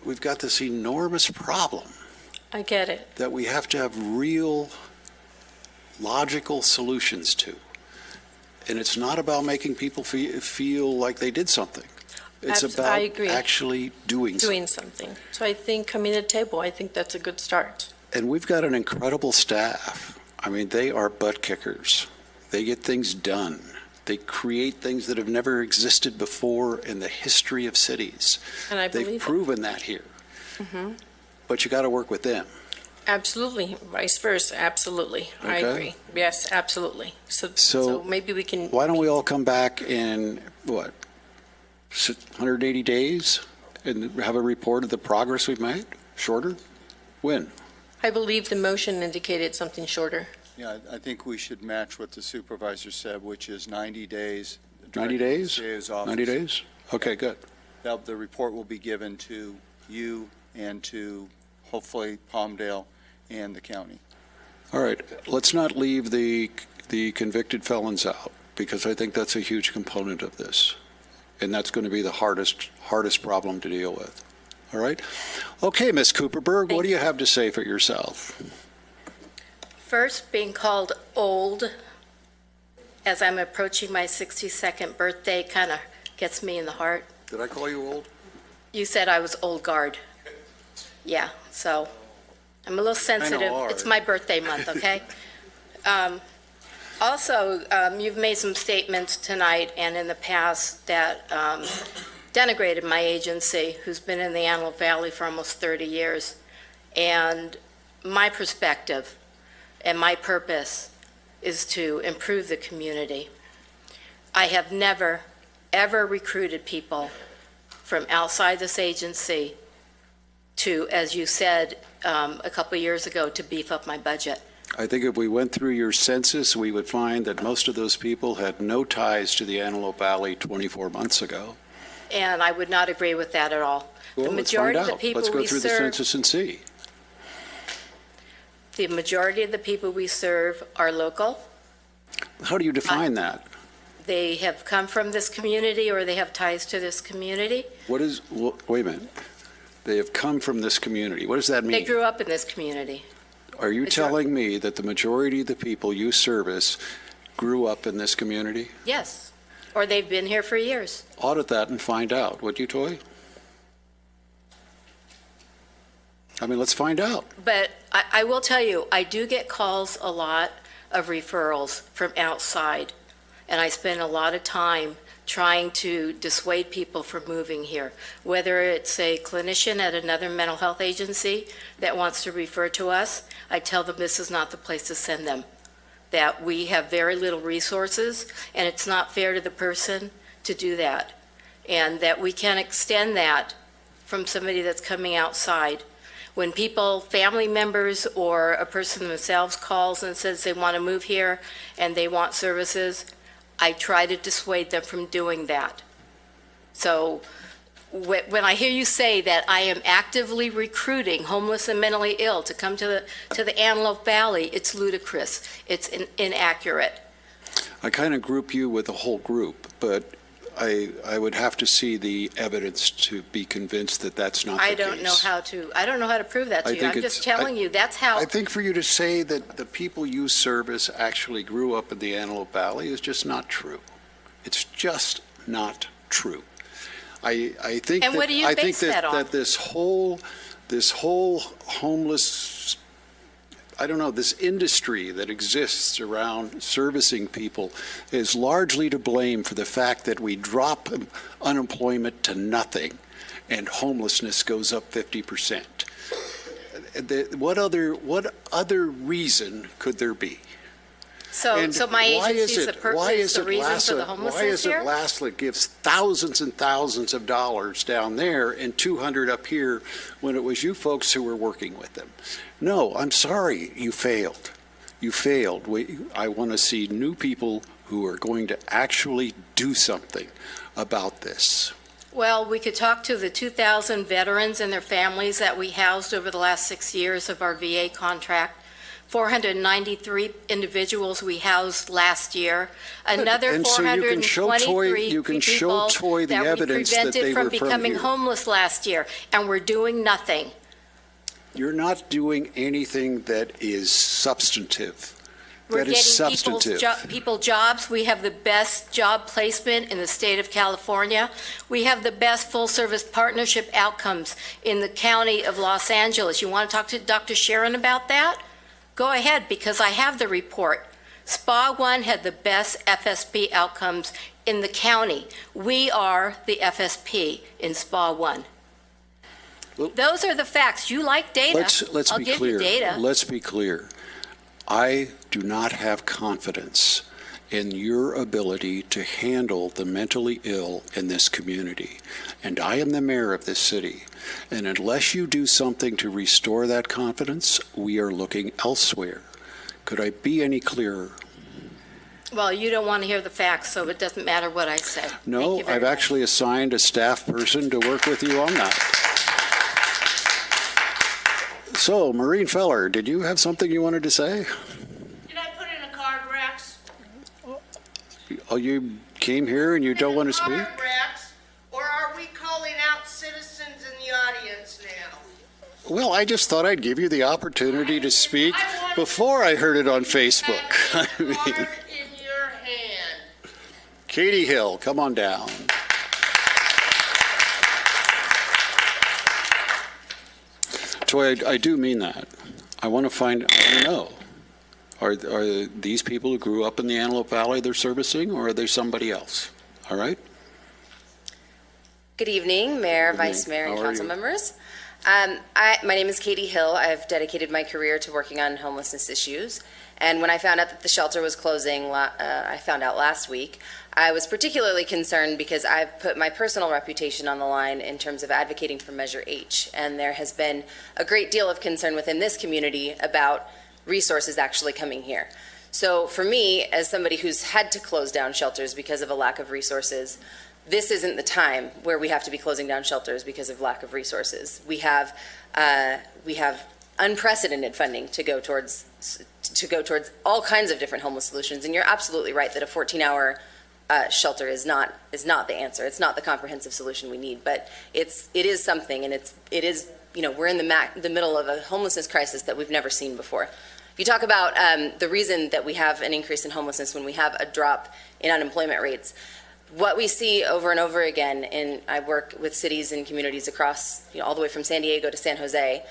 we've got this enormous problem. I get it. That we have to have real, logical solutions to. And it's not about making people feel like they did something. It's about actually doing something. So I think coming to the table, I think that's a good start. And we've got an incredible staff. I mean, they are butt kickers. They get things done. They create things that have never existed before in the history of cities. And I believe They've proven that here. Mm-hmm. But you got to work with them. Absolutely. Vice versa. Absolutely. I Okay. agree. Yes, absolutely. So maybe we can. Why don't we all come back in, 180 days and have a report of the progress we've made? Shorter? When? I believe the motion indicated something shorter. Yeah, I think we should match what the supervisor said, which is 90 days. 90 days? CA's office. 90 days? Okay, good. The report will be given to you and to hopefully Palmdale and the county. All right, let's not leave the convicted felons out, because I think that's a huge component of this. And that's going to be the hardest problem to deal with. All right? Okay, Ms. Cooperberg, what do you have to say for yourself? First, being called old as I'm approaching my 62nd birthday kind of gets me in the heart. Did I call you old? You said I was old guard. Yeah, so I'm a little sensitive. It's my birthday month, okay? Also, you've made some statements tonight and in the past that denigrated my agency, who's been in the Antelope Valley for almost 30 years. And my perspective and my purpose is to improve the community. I have never, ever recruited people from outside this agency to, as you said a couple of years ago, to beef up my budget. I think if we went through your census, we would find that most of those people had no ties to the Antelope Valley 24 months ago. And I would not agree with that at all. Well, The let's find majority of the out. people Let's go we through the serve, census and see. the majority of the people we serve are local. How do you define that? They have come from this community or they have ties to this community. Wait a minute. They have come from this community. What does that mean? They grew up in this community. Are you telling me that the majority of the people you service grew up in this community? Yes, or they've been here for years. Audit that and find out, would you, Toy? I mean, let's find out. But I will tell you, I do get calls a lot of referrals from outside, and I spend a lot of time trying to dissuade people from moving here. Whether it's a clinician at another mental health agency that wants to refer to us, I tell them this is not the place to send them. That we have very little resources, and it's not fair to the person to do that. And that we can extend that from somebody that's coming outside. When people, family members or a person themselves calls and says they want to move here and they want services, I try to dissuade them from doing that. So when I hear you say that I am actively recruiting homeless and mentally ill to come to the Antelope Valley, it's ludicrous. It's inaccurate. I kind of group you with the whole group, but I would have to see the evidence to be convinced that that's not the case. I don't know how to prove that to you. I'm just telling you, that's how. I think for you to say that the people you service actually grew up in the Antelope Valley is just not true. It's just not true. I think and that, what do you I base think that on? that this whole homeless, I don't know, this industry that exists around servicing people is largely to blame for the fact that we drop unemployment to nothing and homelessness goes up 50%. What other reason could there be? So my agency is the reason for the homelessness here? Why is it Lasla gives thousands and thousands of dollars down there and 200 up here when it was you folks who were working with them? No, I'm sorry, you failed. You failed. I want to see new people who are going to actually do something about this. Well, we could talk to the 2,000 veterans and their families that we housed over the last 6 years of our VA contract. 493 individuals we housed last year. Another 423 you can show Toy the evidence that they were from becoming homeless last year, and we're doing nothing. You're not doing anything that is substantive. We're getting people jobs. We have the best job placement in the state of California. We have the best full-service partnership outcomes in the county of Los Angeles. You want to talk to Dr. Sharon about that? Go ahead, because I have the report. SPA 1 had the best FSP outcomes in the county. We are the FSP in SPA 1. Well, those are the facts. You like data. Let's I'll be give clear. you data. Let's be clear. I do not have confidence in your ability to handle the mentally ill in this community. And I am the mayor of this city. And unless you do something to restore that confidence, we are looking elsewhere. Could I be any clearer? Well, you don't want to hear the facts, so it doesn't matter what I say. No, I've actually assigned a staff person to work with you on that. So, Maureen Feller, did you have something you wanted to say? Did I put in a card, Rex? Oh, you came here and you don't want to speak? Rex, or are we calling out citizens in the audience now? Well, I just thought I'd give you the opportunity to speak before I heard it on Facebook. I mean, In your hand. Katie Hill, come on down. Toy, I do mean that. I want to know. Are these people who grew up in the Antelope Valley they're servicing, or are they somebody else? All right? Good evening, Mayor, Vice Mayor, and council members. My name is Katie Hill. I've dedicated my career to working on homelessness issues. And when I found out that the shelter was closing, I found out last week, I was particularly concerned because I've put my personal reputation on the line in terms of advocating for Measure H. And there has been a great deal of concern within this community about resources actually coming here. So for me, as somebody who's had to close down shelters because of a lack of resources, this isn't the time where we have to be closing down shelters because of lack of resources. We have unprecedented funding to go towards all kinds of different homeless solutions. And you're absolutely right that a 14-hour shelter is not the answer. It's not the comprehensive solution we need, but it is something, and it is we're in the middle of a homelessness crisis that we've never seen before. If you talk about the reason that we have an increase in homelessness when we have a drop in unemployment rates, what we see over and over again, and I work with cities and communities across, all the way from San Diego to San Jose,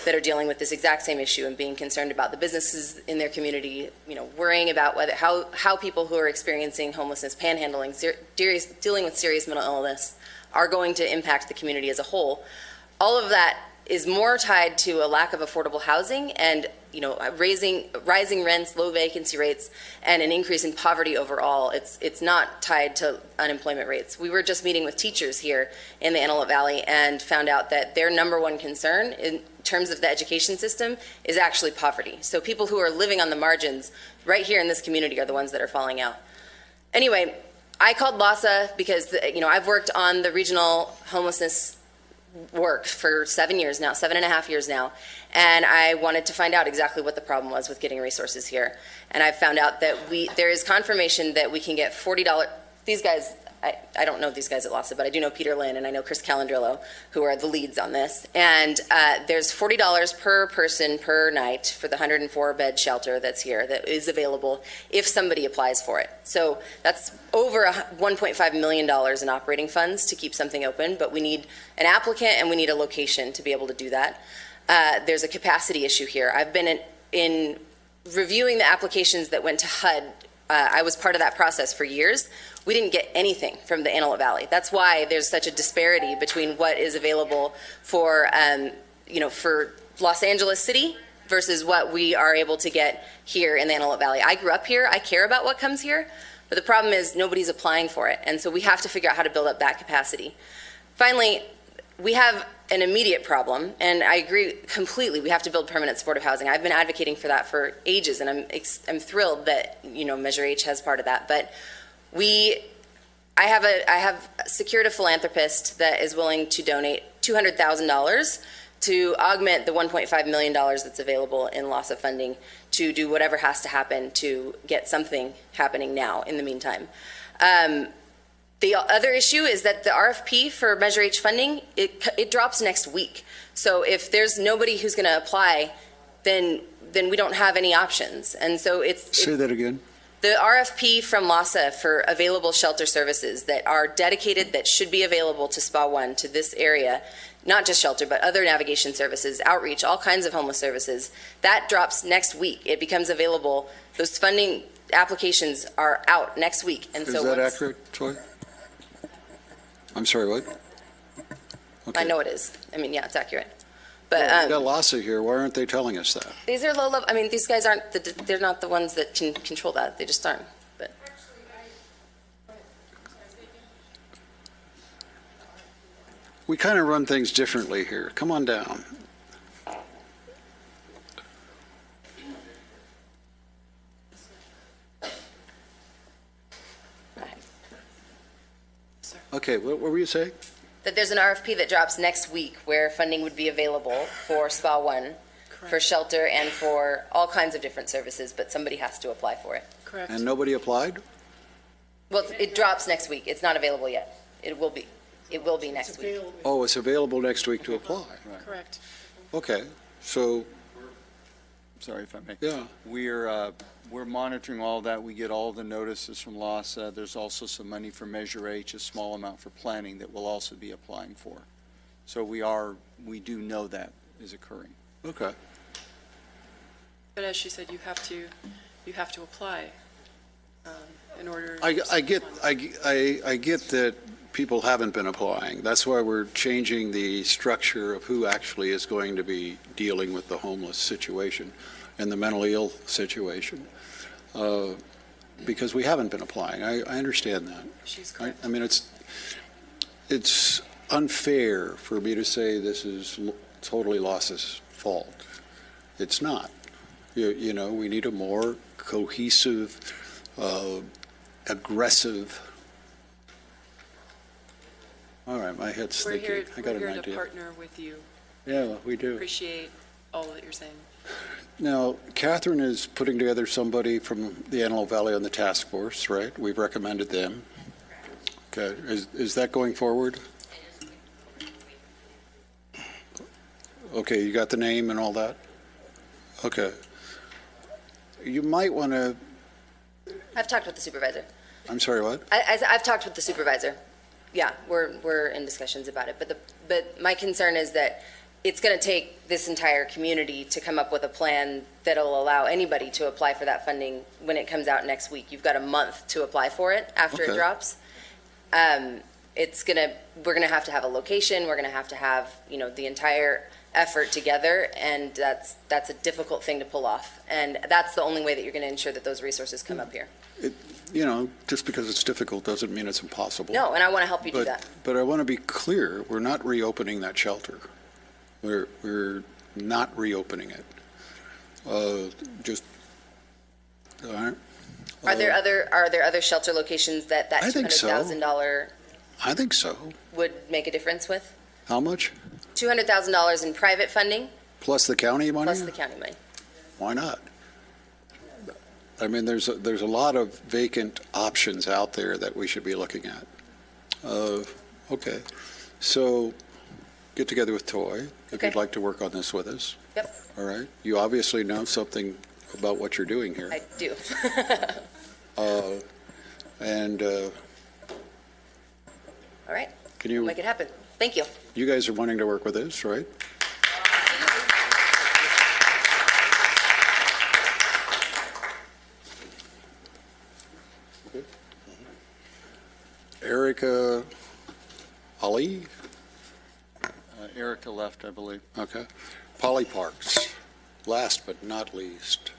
that are dealing with this exact same issue and being concerned about the businesses in their community, worrying about how people who are experiencing homelessness, panhandling, dealing with serious mental illness are going to impact the community as a whole. All of that is more tied to a lack of affordable housing and rising rents, low vacancy rates, and an increase in poverty overall. It's not tied to unemployment rates. We were just meeting with teachers here in the Antelope Valley and found out that their number one concern in terms of the education system is actually poverty. So people who are living on the margins right here in this community are the ones that are falling out. Anyway, I called LAHSA because I've worked on the regional homelessness work for 7.5 years now, and I wanted to find out exactly what the problem was with getting resources here. And I found out that there is confirmation that we can get $40. These guys, I don't know these guys at LAHSA, but I do know Peter Lynn and I know Chris Calandrillo, who are the leads on this. And there's $40 per person per night for the 104-bed shelter that's here that is available if somebody applies for it. So that's over $1.5 million in operating funds to keep something open, but we need an applicant and we need a location to be able to do that. There's a capacity issue here. I've been in reviewing the applications that went to HUD. I was part of that process for years. We didn't get anything from the Antelope Valley. That's why there's such a disparity between what is available for, for Los Angeles City versus what we are able to get here in the Antelope Valley. I grew up here. I care about what comes here, but the problem is nobody's applying for it, and so we have to figure out how to build up that capacity. Finally, we have an immediate problem, and I agree completely. We have to build permanent supportive housing. I've been advocating for that for ages, and I'm thrilled that Measure H has part of that. But I have secured a philanthropist that is willing to donate $200,000 to augment the $1.5 million that's available in LAHSA funding to do whatever has to happen to get something happening now in the meantime. The other issue is that the RFP for Measure H funding, it drops next week. So if there's nobody who's going to apply, then we don't have any options. And so Say that again. The RFP from LAHSA for available shelter services that are dedicated, that should be available to SPA 1, to this area, not just shelter, but other navigation services, outreach, all kinds of homeless services, that drops next week. It becomes available. Those funding applications are out next week. And Is so that accurate, Troy? I'm sorry, what? Okay. I know it is. I mean, yeah, it's accurate. But Well, we got LAHSA here. Why aren't they telling us that? these are low level. I mean, these guys aren't. They're not the ones that can control that. They just aren't. But We kind of run things differently here. Come on down. Okay, what were you saying? that there's an RFP that drops next week where funding would be available for SPA 1, for shelter, and for all kinds of different services, but somebody has to apply for it. Correct. And nobody applied? Well, it drops next week. It's not available yet. It will be. It will be next week. Oh, it's available next week to apply. Correct. Okay, so, Sorry if I may. yeah. We're monitoring all that. We get all the notices from LAHSA. There's also some money for Measure H, a small amount for planning that we'll also be applying for. So we do know that is occurring. Okay. But as she said, you have to apply in order. I get that people haven't been applying. That's why we're changing the structure of who actually is going to be dealing with the homeless situation and the mentally ill situation, because we haven't been applying. I understand that. She's correct. I mean, it's unfair for me to say this is totally LAHSA's fault. It's not. You know, we need a more cohesive, aggressive. All right, my head's thinking. I got an We're here to idea. partner with you. Yeah, we do. Appreciate all that you're saying. Now, Catherine is putting together somebody from the Antelope Valley on the task force, right? We've recommended them. Okay, is that going forward? Okay, you got the name and all that? Okay. You might want to, I've talked with the supervisor. I'm sorry, what? I've talked with the supervisor. Yeah, we're in discussions about it. But my concern is that it's going to take this entire community to come up with a plan that'll allow anybody to apply for that funding when it comes out next week. You've got a month to apply for it after it Okay. drops. We're going to have a location. We're going to have, the entire effort together, and that's a difficult thing to pull off. And that's the only way that you're going to ensure that those resources come up here. Just because it's difficult doesn't mean it's impossible. No, and I want to help you do that. But I want to be clear, we're not reopening that shelter. We're not reopening it. All right. Are there other shelter locations that I think so. $200,000 I think so. would make a difference with? How much? $200,000 in private funding Plus the county money? plus the county money. Why not? I mean, there's a lot of vacant options out there that we should be looking at. Okay. So get together with Toy if Okay. you'd like to work on this with us. Yep, All right. You obviously know something about what you're doing here. I do. And All right, can you, make it happen. Thank you. you guys are wanting to work with this, right? Erica Ali? Erica left, I believe. Okay. Polly Parks, last but not least.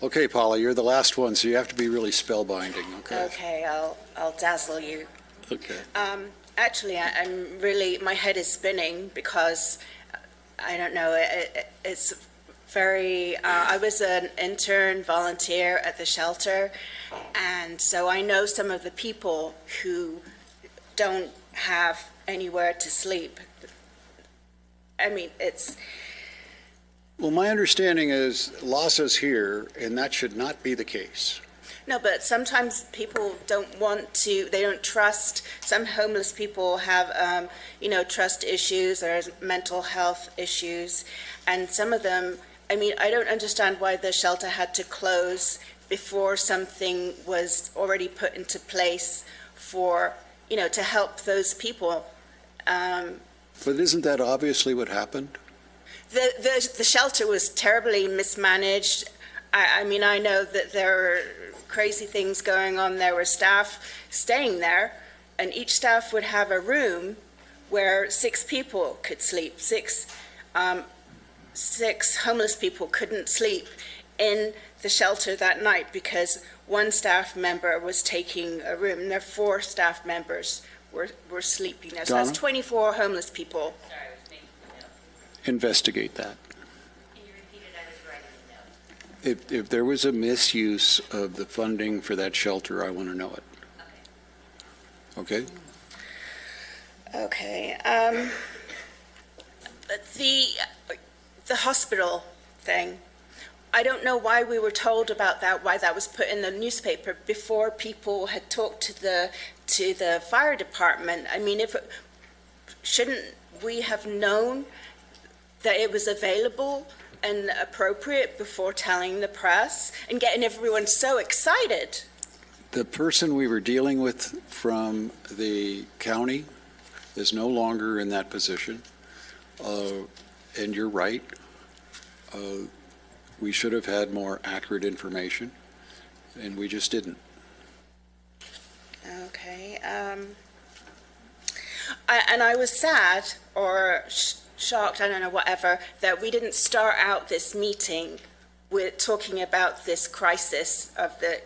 Okay, Polly, you're the last one, so you have to be really spellbinding, okay? Okay, I'll dazzle you. Okay. Actually, I'm really, my head is spinning because, I don't know, it's very, I was an intern volunteer at the shelter, and so I know some of the people who don't have anywhere to sleep. I mean, it's, Well, my understanding is Lassa's here, and that should not be the case. no, but sometimes people don't want to, they don't trust, some homeless people have, trust issues, there's mental health issues, and some of them, I mean, I don't understand why the shelter had to close before something was already put into place for, to help those people. But isn't that obviously what happened? The shelter was terribly mismanaged. I mean, I know that there were crazy things going on. There were staff staying there, and each staff would have a room where 6 people could sleep. Six homeless people couldn't sleep in the shelter that night because one staff member was taking a room. There 4 staff members were sleeping there. So Donna? that's 24 homeless people. Investigate that. If there was a misuse of the funding for that shelter, I want to know it. Okay? Okay. The hospital thing, I don't know why we were told about that, why that was put in the newspaper before people had talked to the fire department. I mean, shouldn't we have known that it was available and appropriate before telling the press and getting everyone so excited? The person we were dealing with from the county is no longer in that position. And you're right. We should have had more accurate information, and we just didn't. Okay. And I was sad or shocked, I don't know, whatever, that we didn't start out this meeting with talking about this crisis of the,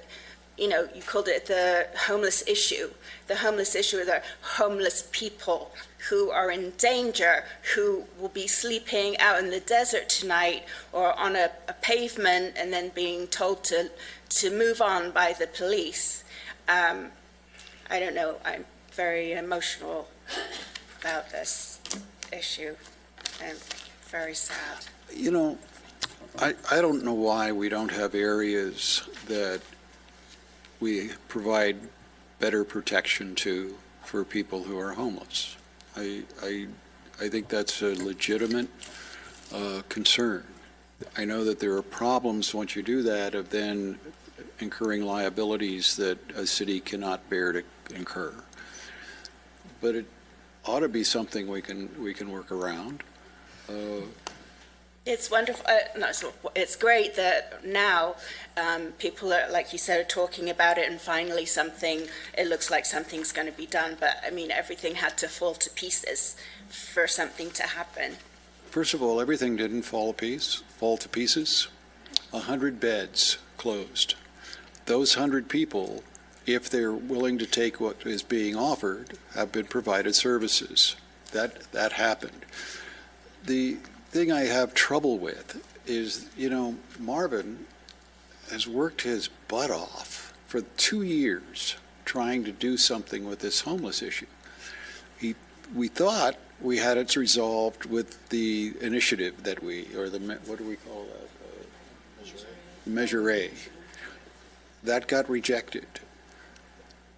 you called it the homeless issue. The homeless issue of the homeless people who are in danger, who will be sleeping out in the desert tonight or on a pavement and then being told to move on by the police. I don't know, I'm very emotional about this issue and very sad. I don't know why we don't have areas that we provide better protection to for people who are homeless. I think that's a legitimate concern. I know that there are problems once you do that of then incurring liabilities that a city cannot bear to incur. But it ought to be something we can work around. It's wonderful. No, it's great that now people are, like you said, are talking about it, and finally it looks like something's going to be done. But I mean, everything had to fall to pieces for something to happen. First of all, everything didn't fall to pieces. 100 beds closed. Those 100 people, if they're willing to take what is being offered, have been provided services. That happened. The thing I have trouble with is, Marvin has worked his butt off for 2 years trying to do something with this homeless issue. We thought we had it resolved with the initiative what do we call that? Measure A. That got rejected.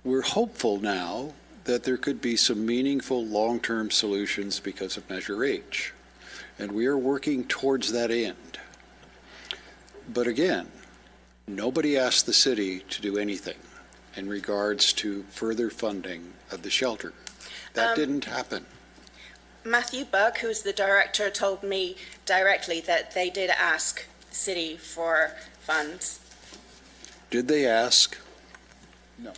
We're hopeful now that there could be some meaningful long-term solutions because of Measure H. And we are working towards that end. But again, nobody asked the city to do anything in regards to further funding of the shelter. That didn't happen. Matthew Buck, who's the director, told me directly that they did ask the city for funds. Did they ask? No.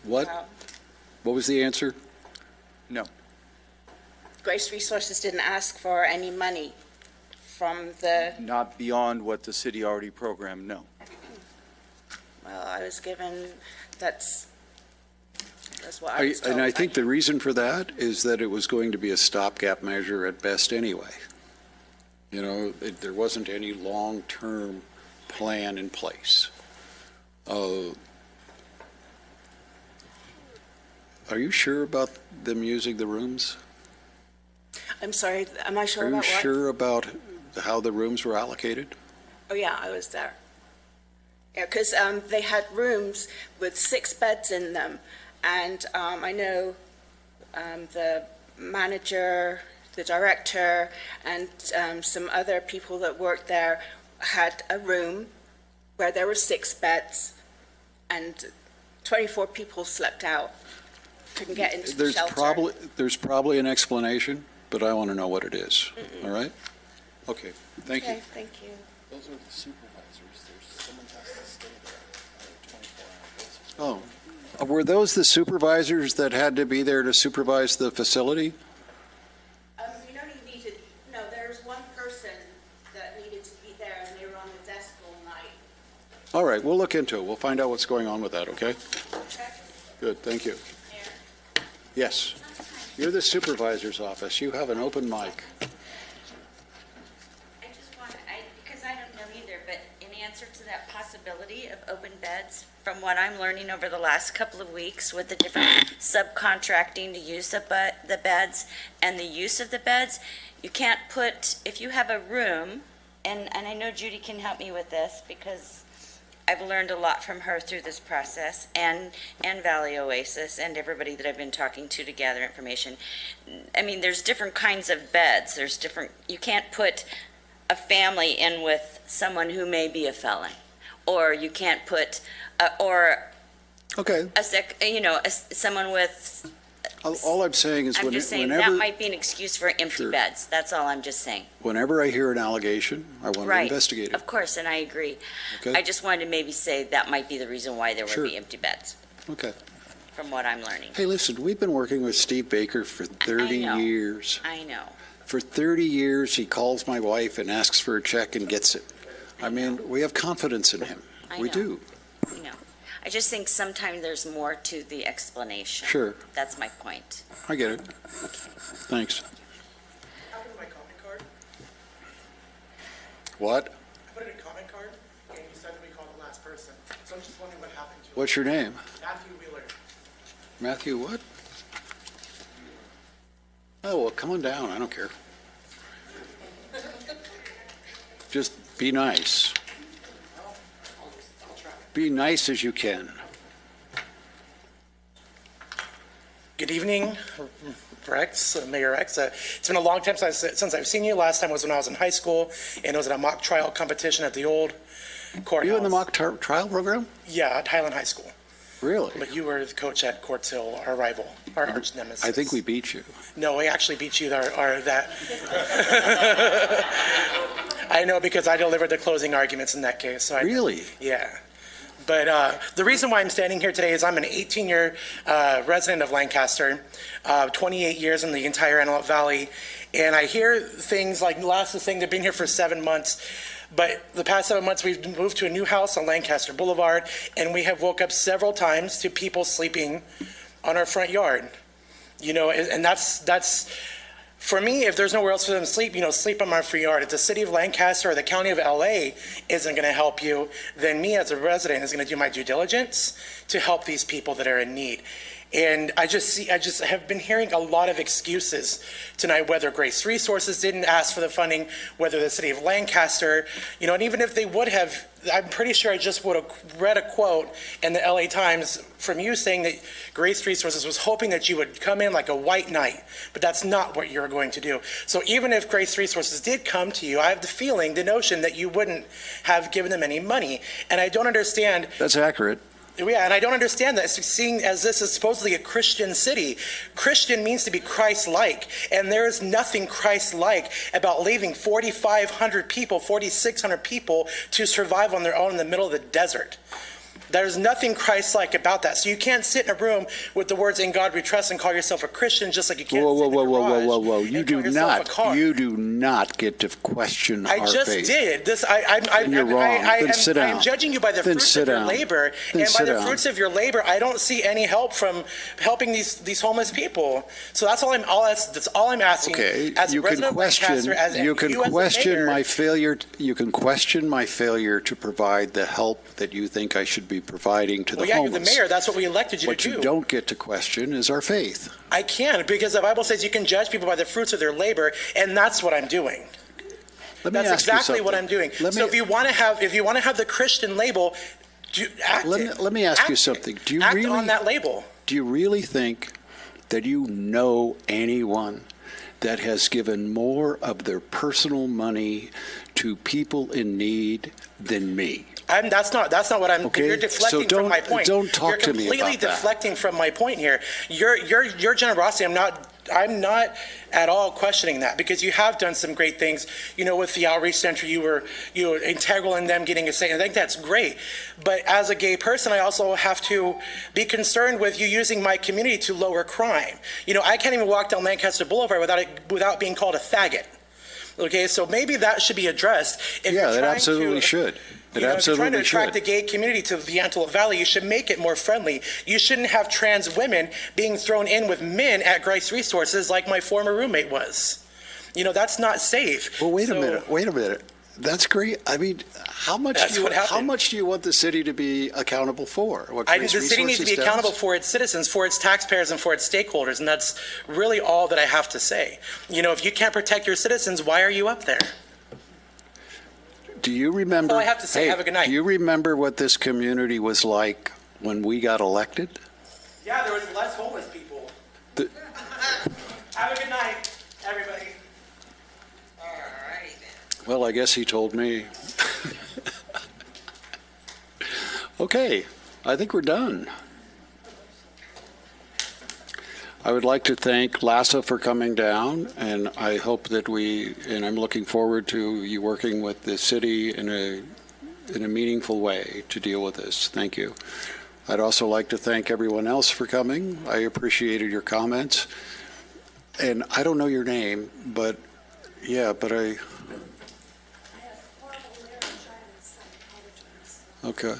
What? Wow. What was the answer? No. Grace Resources didn't ask for any money from the... Not beyond what the city already programmed, no. Well, I was given, that's what I was told. And I think the reason for that is that it was going to be a stopgap measure at best anyway. There wasn't any long-term plan in place. Are you sure about them using the rooms? I'm sorry, am I sure Are about you what? sure about how the rooms were allocated? Oh, yeah, I was there. Yeah, because they had rooms with 6 beds in them, and I know the manager, the director, and some other people that worked there had a room where there were 6 beds, and 24 people slept out, couldn't get into the shelter. There's probably an explanation, but I want to know what it is. All right? Okay, thank you. Okay, thank you. Those are the supervisors. Someone has to stay there 24 hours. Oh, were those the supervisors that had to be there to supervise the facility? No, there's one person that needed to be there, and they were on the desk all night. All right, we'll look into it. We'll find out what's going on with that, okay? Okay. Good, thank you. Yes. You're the supervisor's office. You have an open mic. I just want to, because I don't know either, but in answer to that possibility of open beds, from what I'm learning over the last couple of weeks with the different subcontracting to use the beds and the use of the beds, you can't put, if you have a room, and I know Judy can help me with this because I've learned a lot from her through this process, and Valley Oasis and everybody that I've been talking to gather information. I mean, there's different kinds of beds. You can't put a family in with someone who may be a felon, or you can't put, Okay. someone with. All I'm saying is I'm just saying that might be an excuse for empty Sure. beds. That's all I'm just saying. Whenever I hear an allegation, I want to investigate it. Of course, and I agree. Okay. I just wanted to maybe say that might be the reason why there Sure. would be empty beds, Okay. from what I'm learning. Hey, listen, we've been working with Steve Baker for 30 I know. years. I know. For 30 years, he calls my wife and asks for a check and gets it. I mean, we have confidence in him. I We know. do. I just think sometimes there's more to the explanation. Sure. That's my point. I get it. Thanks. I put in my comment card. What? I put in a comment card, and you said we called the last person. So I'm just wondering what happened to it. What's your name? Matthew Wheeler. Matthew what? Oh, well, come on down. I don't care. Just be nice. Be nice as you can. Good evening, Rex, Mayor Rex. It's been a long time since I've seen you. Last time was when I was in high school, and it was at a mock trial competition at the old courthouse. You in the mock trial program? Yeah, at Highland High School. Really? But you were the coach at Quartz Hill, our rival, our arch nemesis. I think we beat you. No, we actually beat you. That. I know because I delivered the closing arguments in that case. So Really? Yeah. But the reason why I'm standing here today is I'm an 18-year resident of Lancaster, 28 years in the entire Antelope Valley, and I hear things like last thing, they've been here for 7 months, but the past 7 months we've moved to a new house on Lancaster Boulevard, and we have woke up several times to people sleeping on our front yard. You know, and that's for me, if there's nowhere else for them to sleep, sleep on my free yard. If the city of Lancaster or the county of LA isn't going to help you, then me as a resident is going to do my due diligence to help these people that are in need. And I just have been hearing a lot of excuses tonight, whether Grace Resources didn't ask for the funding, whether the city of Lancaster, and even if they would have, I'm pretty sure I just would have read a quote in the LA Times from you saying that Grace Resources was hoping that you would come in like a white knight, but that's not what you're going to do. So even if Grace Resources did come to you, I have the notion that you wouldn't have given them any money. And I don't understand. That's accurate. Yeah, and I don't understand that, seeing as this is supposedly a Christian city. Christian means to be Christ-like, and there is nothing Christ-like about leaving 4,500 people, 4,600 people to survive on their own in the middle of the desert. There's nothing Christ-like about that. So you can't sit in a room with the words "In God We Trust" and call yourself a Christian, just like you can't sit in a garage You do not get to question our faith. I just did. You're wrong. Then sit down. I'm judging you by the fruits of your labor, and by the fruits of your labor, I don't see any help from helping these homeless people. So that's all I'm asking. Okay, as you can question my failure. You can question my failure to provide the help that you think I should be providing to the homeless. You're the mayor. That's what we elected you to do. What you don't get to question is our faith. I can, because the Bible says you can judge people by the fruits of their labor, and that's what I'm doing. That's exactly what I'm doing. So if you want to have the Christian label, let me ask you something. Do you act really on that label? Do you really think that you know anyone that has given more of their personal money to people in need than me? That's not what I'm. Okay. You're deflecting from my point. Don't talk to me about that. You're completely deflecting from my point here. Your generosity. I'm not at all questioning that, because you have done some great things. With the outreach center, you were integral in them getting a say. I think that's great. But as a gay person, I also have to be concerned with you using my community to lower crime. I can't even walk down Lancaster Boulevard without being called a faggot. Okay, so maybe that should be addressed. Yeah, that absolutely should. If you're trying to attract the gay community to the Antelope Valley, you should make it more friendly. You shouldn't have trans women being thrown in with men at Grace Resources like my former roommate was. That's not safe. Well, wait a minute. That's great. I mean, how much do you want the city to be accountable for? The city needs to be accountable for its citizens, for its taxpayers, and for its stakeholders, and that's really all that I have to say. If you can't protect your citizens, why are you up there? Do you remember? That's all I have to say. Have a good night. Do you remember what this community was like when we got elected? Yeah, there was less homeless people. Have a good night, everybody. All righty then. Well, I guess he told me. Okay, I think we're done. I would like to thank LASA for coming down, and I hope that I'm looking forward to you working with the city in a meaningful way to deal with this. Thank you. I'd also like to thank everyone else for coming. I appreciated your comments. And I don't know your name, but I... Okay.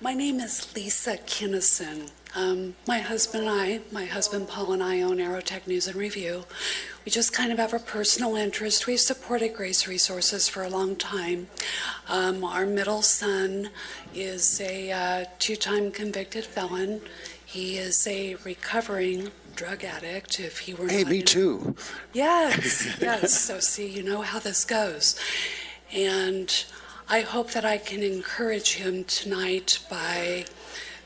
My name is Lisa Kinnison. My husband Paul and I own Aerotech News and Review. We just kind of have a personal interest. We've supported Grace Resources for a long time. Our middle son is a two-time convicted felon. He is a recovering drug addict. If he were Hey, me too. Yes. So see, you know how this goes. And I hope that I can encourage him tonight by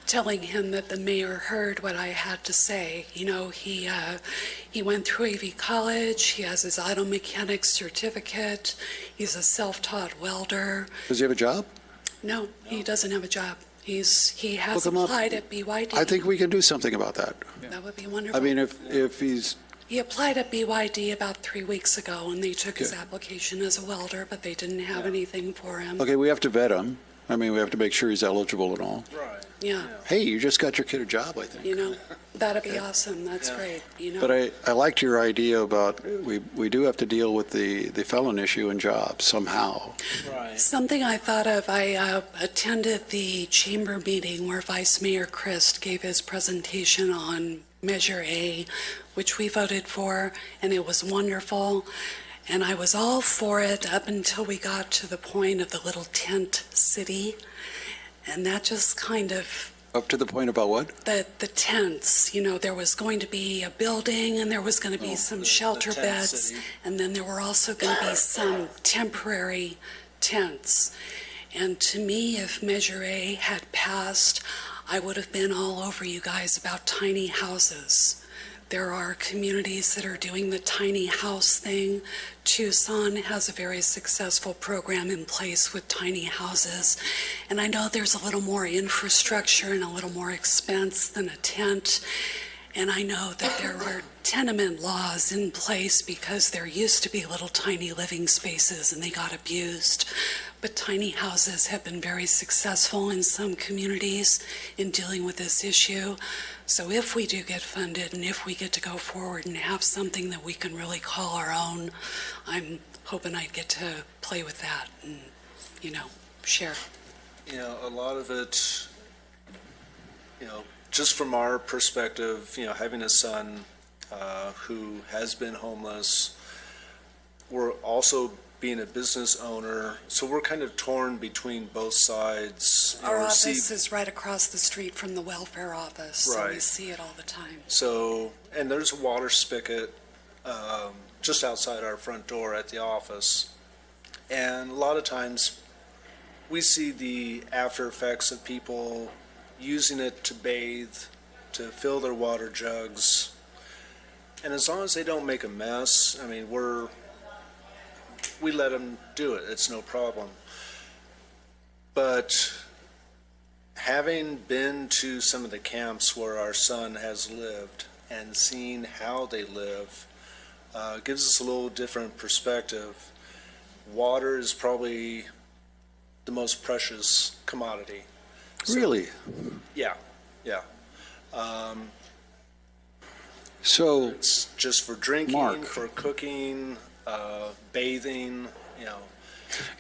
telling him that the mayor heard what I had to say. You know, he went through AV college, he has his auto mechanic certificate, he's a self-taught welder. Does he have a job? No, he doesn't have a job. He has Look him up. applied at BYD. I think we can do something about that. That would be wonderful. I mean, if he's, He applied at BYD about 3 weeks ago, and they took his application as a welder, but they didn't have anything for him. okay, we have to vet him. I mean, we have to make sure he's eligible and all. Right. Yeah, Hey, you just got your kid a job, I think. you know, that'd be awesome. That's great, you know. But I liked your idea about, we do have to deal with the felon issue in jobs somehow. Right. Something I thought of, I attended the chamber meeting where Vice Mayor Christ gave his presentation on Measure A, which we voted for, and it was wonderful. And I was all for it up until we got to the point of the little tent city. And that just kind of, Up to the point about what? the tents, you know, there was going to be a building and there was going to be some shelter tent beds. city. And then there were also going to be some temporary tents. And to me, if Measure A had passed, I would have been all over you guys about tiny houses. There are communities that are doing the tiny house thing. Tucson has a very successful program in place with tiny houses. And I know there's a little more infrastructure and a little more expense than a tent. And I know that there are tenement laws in place because there used to be little tiny living spaces and they got abused. But tiny houses have been very successful in some communities in dealing with this issue. So if we do get funded and if we get to go forward and have something that we can really call our own, I'm hoping I get to play with that and, you know, share. You know, a lot of it, you know, just from our perspective, you know, having a son who has been homeless, we're also being a business owner, so we're kind of torn between both sides. You Our know, office is right across the street from the welfare office, so we Right. see it all the time. So, and there's a water spigot just outside our front door at the office. And a lot of times, we see the after effects of people using it to bathe, to fill their water jugs. And as long as they don't make a mess, I mean, we let them do it. It's no problem. But having been to some of the camps where our son has lived and seen how they live gives us a little different perspective. Water is probably the most precious commodity. Really? Yeah, yeah. So it's just for drinking, Mark. for cooking, bathing, you know.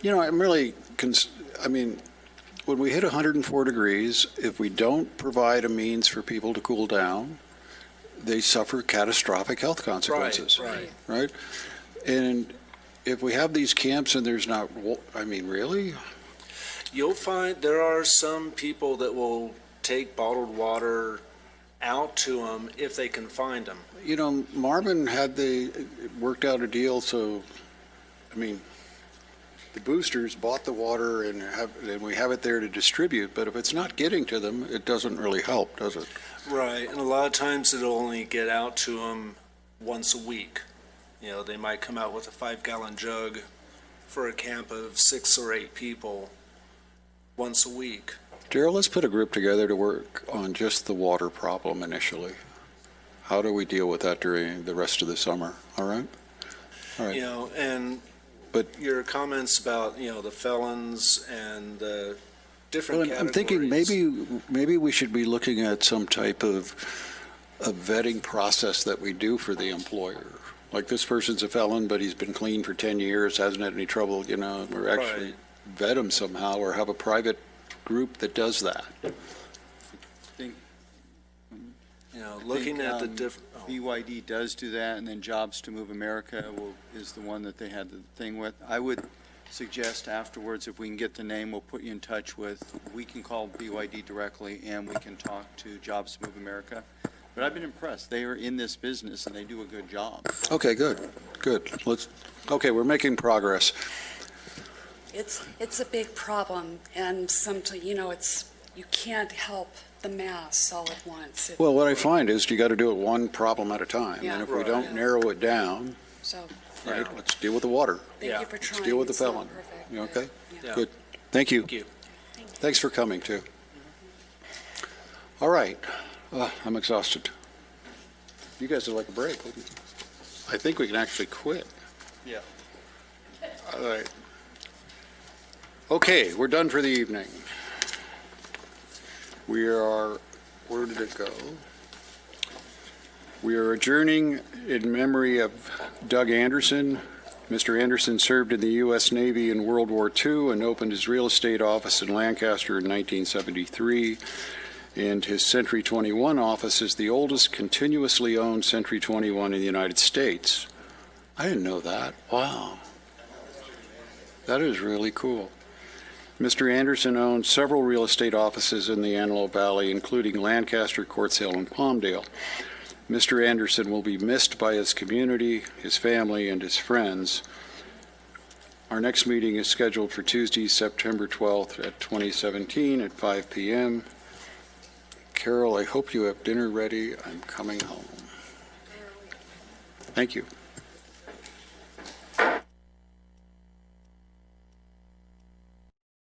You know, I'm really, I mean, when we hit 104 degrees, if we don't provide a means for people to cool down, they suffer catastrophic health consequences. Right? And if we have these camps and there's not, I mean, really? You'll find there are some people that will take bottled water out to them if they can find them. You know, Marvin worked out a deal, so, I mean, the boosters bought the water and we have it there to distribute, but if it's not getting to them, it doesn't really help, does it? Right, and a lot of times it'll only get out to them once a week. You know, they might come out with a 5-gallon jug for a camp of 6 or 8 people once a week. Daryl, let's put a group together to work on just the water problem initially. How do we deal with that during the rest of the summer? All right? All right. You know, and your comments about, you know, the felons and the different categories. I'm thinking maybe we should be looking at some type of a vetting process that we do for the employer. Like, this person's a felon, but he's been clean for 10 years, hasn't had any trouble, you know, or actually vet him somehow, or have a private group that does that. You know, looking at the different. BYD does do that, and then Jobs to Move America is the one that they had the thing with. I would suggest afterwards, if we can get the name, we'll put you in touch with, we can call BYD directly, and we can talk to Jobs to Move America. But I've been impressed. They are in this business, and they do a good job. Okay, good. Okay, we're making progress. It's a big problem, and sometimes, you know, it's you can't help the mass all at once. Well, what I find is you got to do it one problem at a time. Yeah. And if we don't narrow it down, So, right, let's deal with the water. thank you for Let's trying. deal with the It's not felon. perfect, You but- okay? Yeah. Good. Thank you. Thank you. Thanks for coming, too. All right. I'm exhausted. You guys would like a break, wouldn't you? I think we can actually quit. Yeah. All right. Okay, we're done for the evening. We are, where did it go? We are adjourning in memory of Doug Anderson. Mr. Anderson served in the U.S. Navy in World War II and opened his real estate office in Lancaster in 1973. And his Century 21 office is the oldest continuously owned Century 21 in the United States. I didn't know that. Wow. That is really cool. Mr. Anderson owned several real estate offices in the Antelope Valley, including Lancaster, Quartz Hill, and Palmdale. Mr. Anderson will be missed by his community, his family, and his friends. Our next meeting is scheduled for Tuesday, September 12th at 2017 at 5 p.m. Carol, I hope you have dinner ready. I'm coming home. Thank you.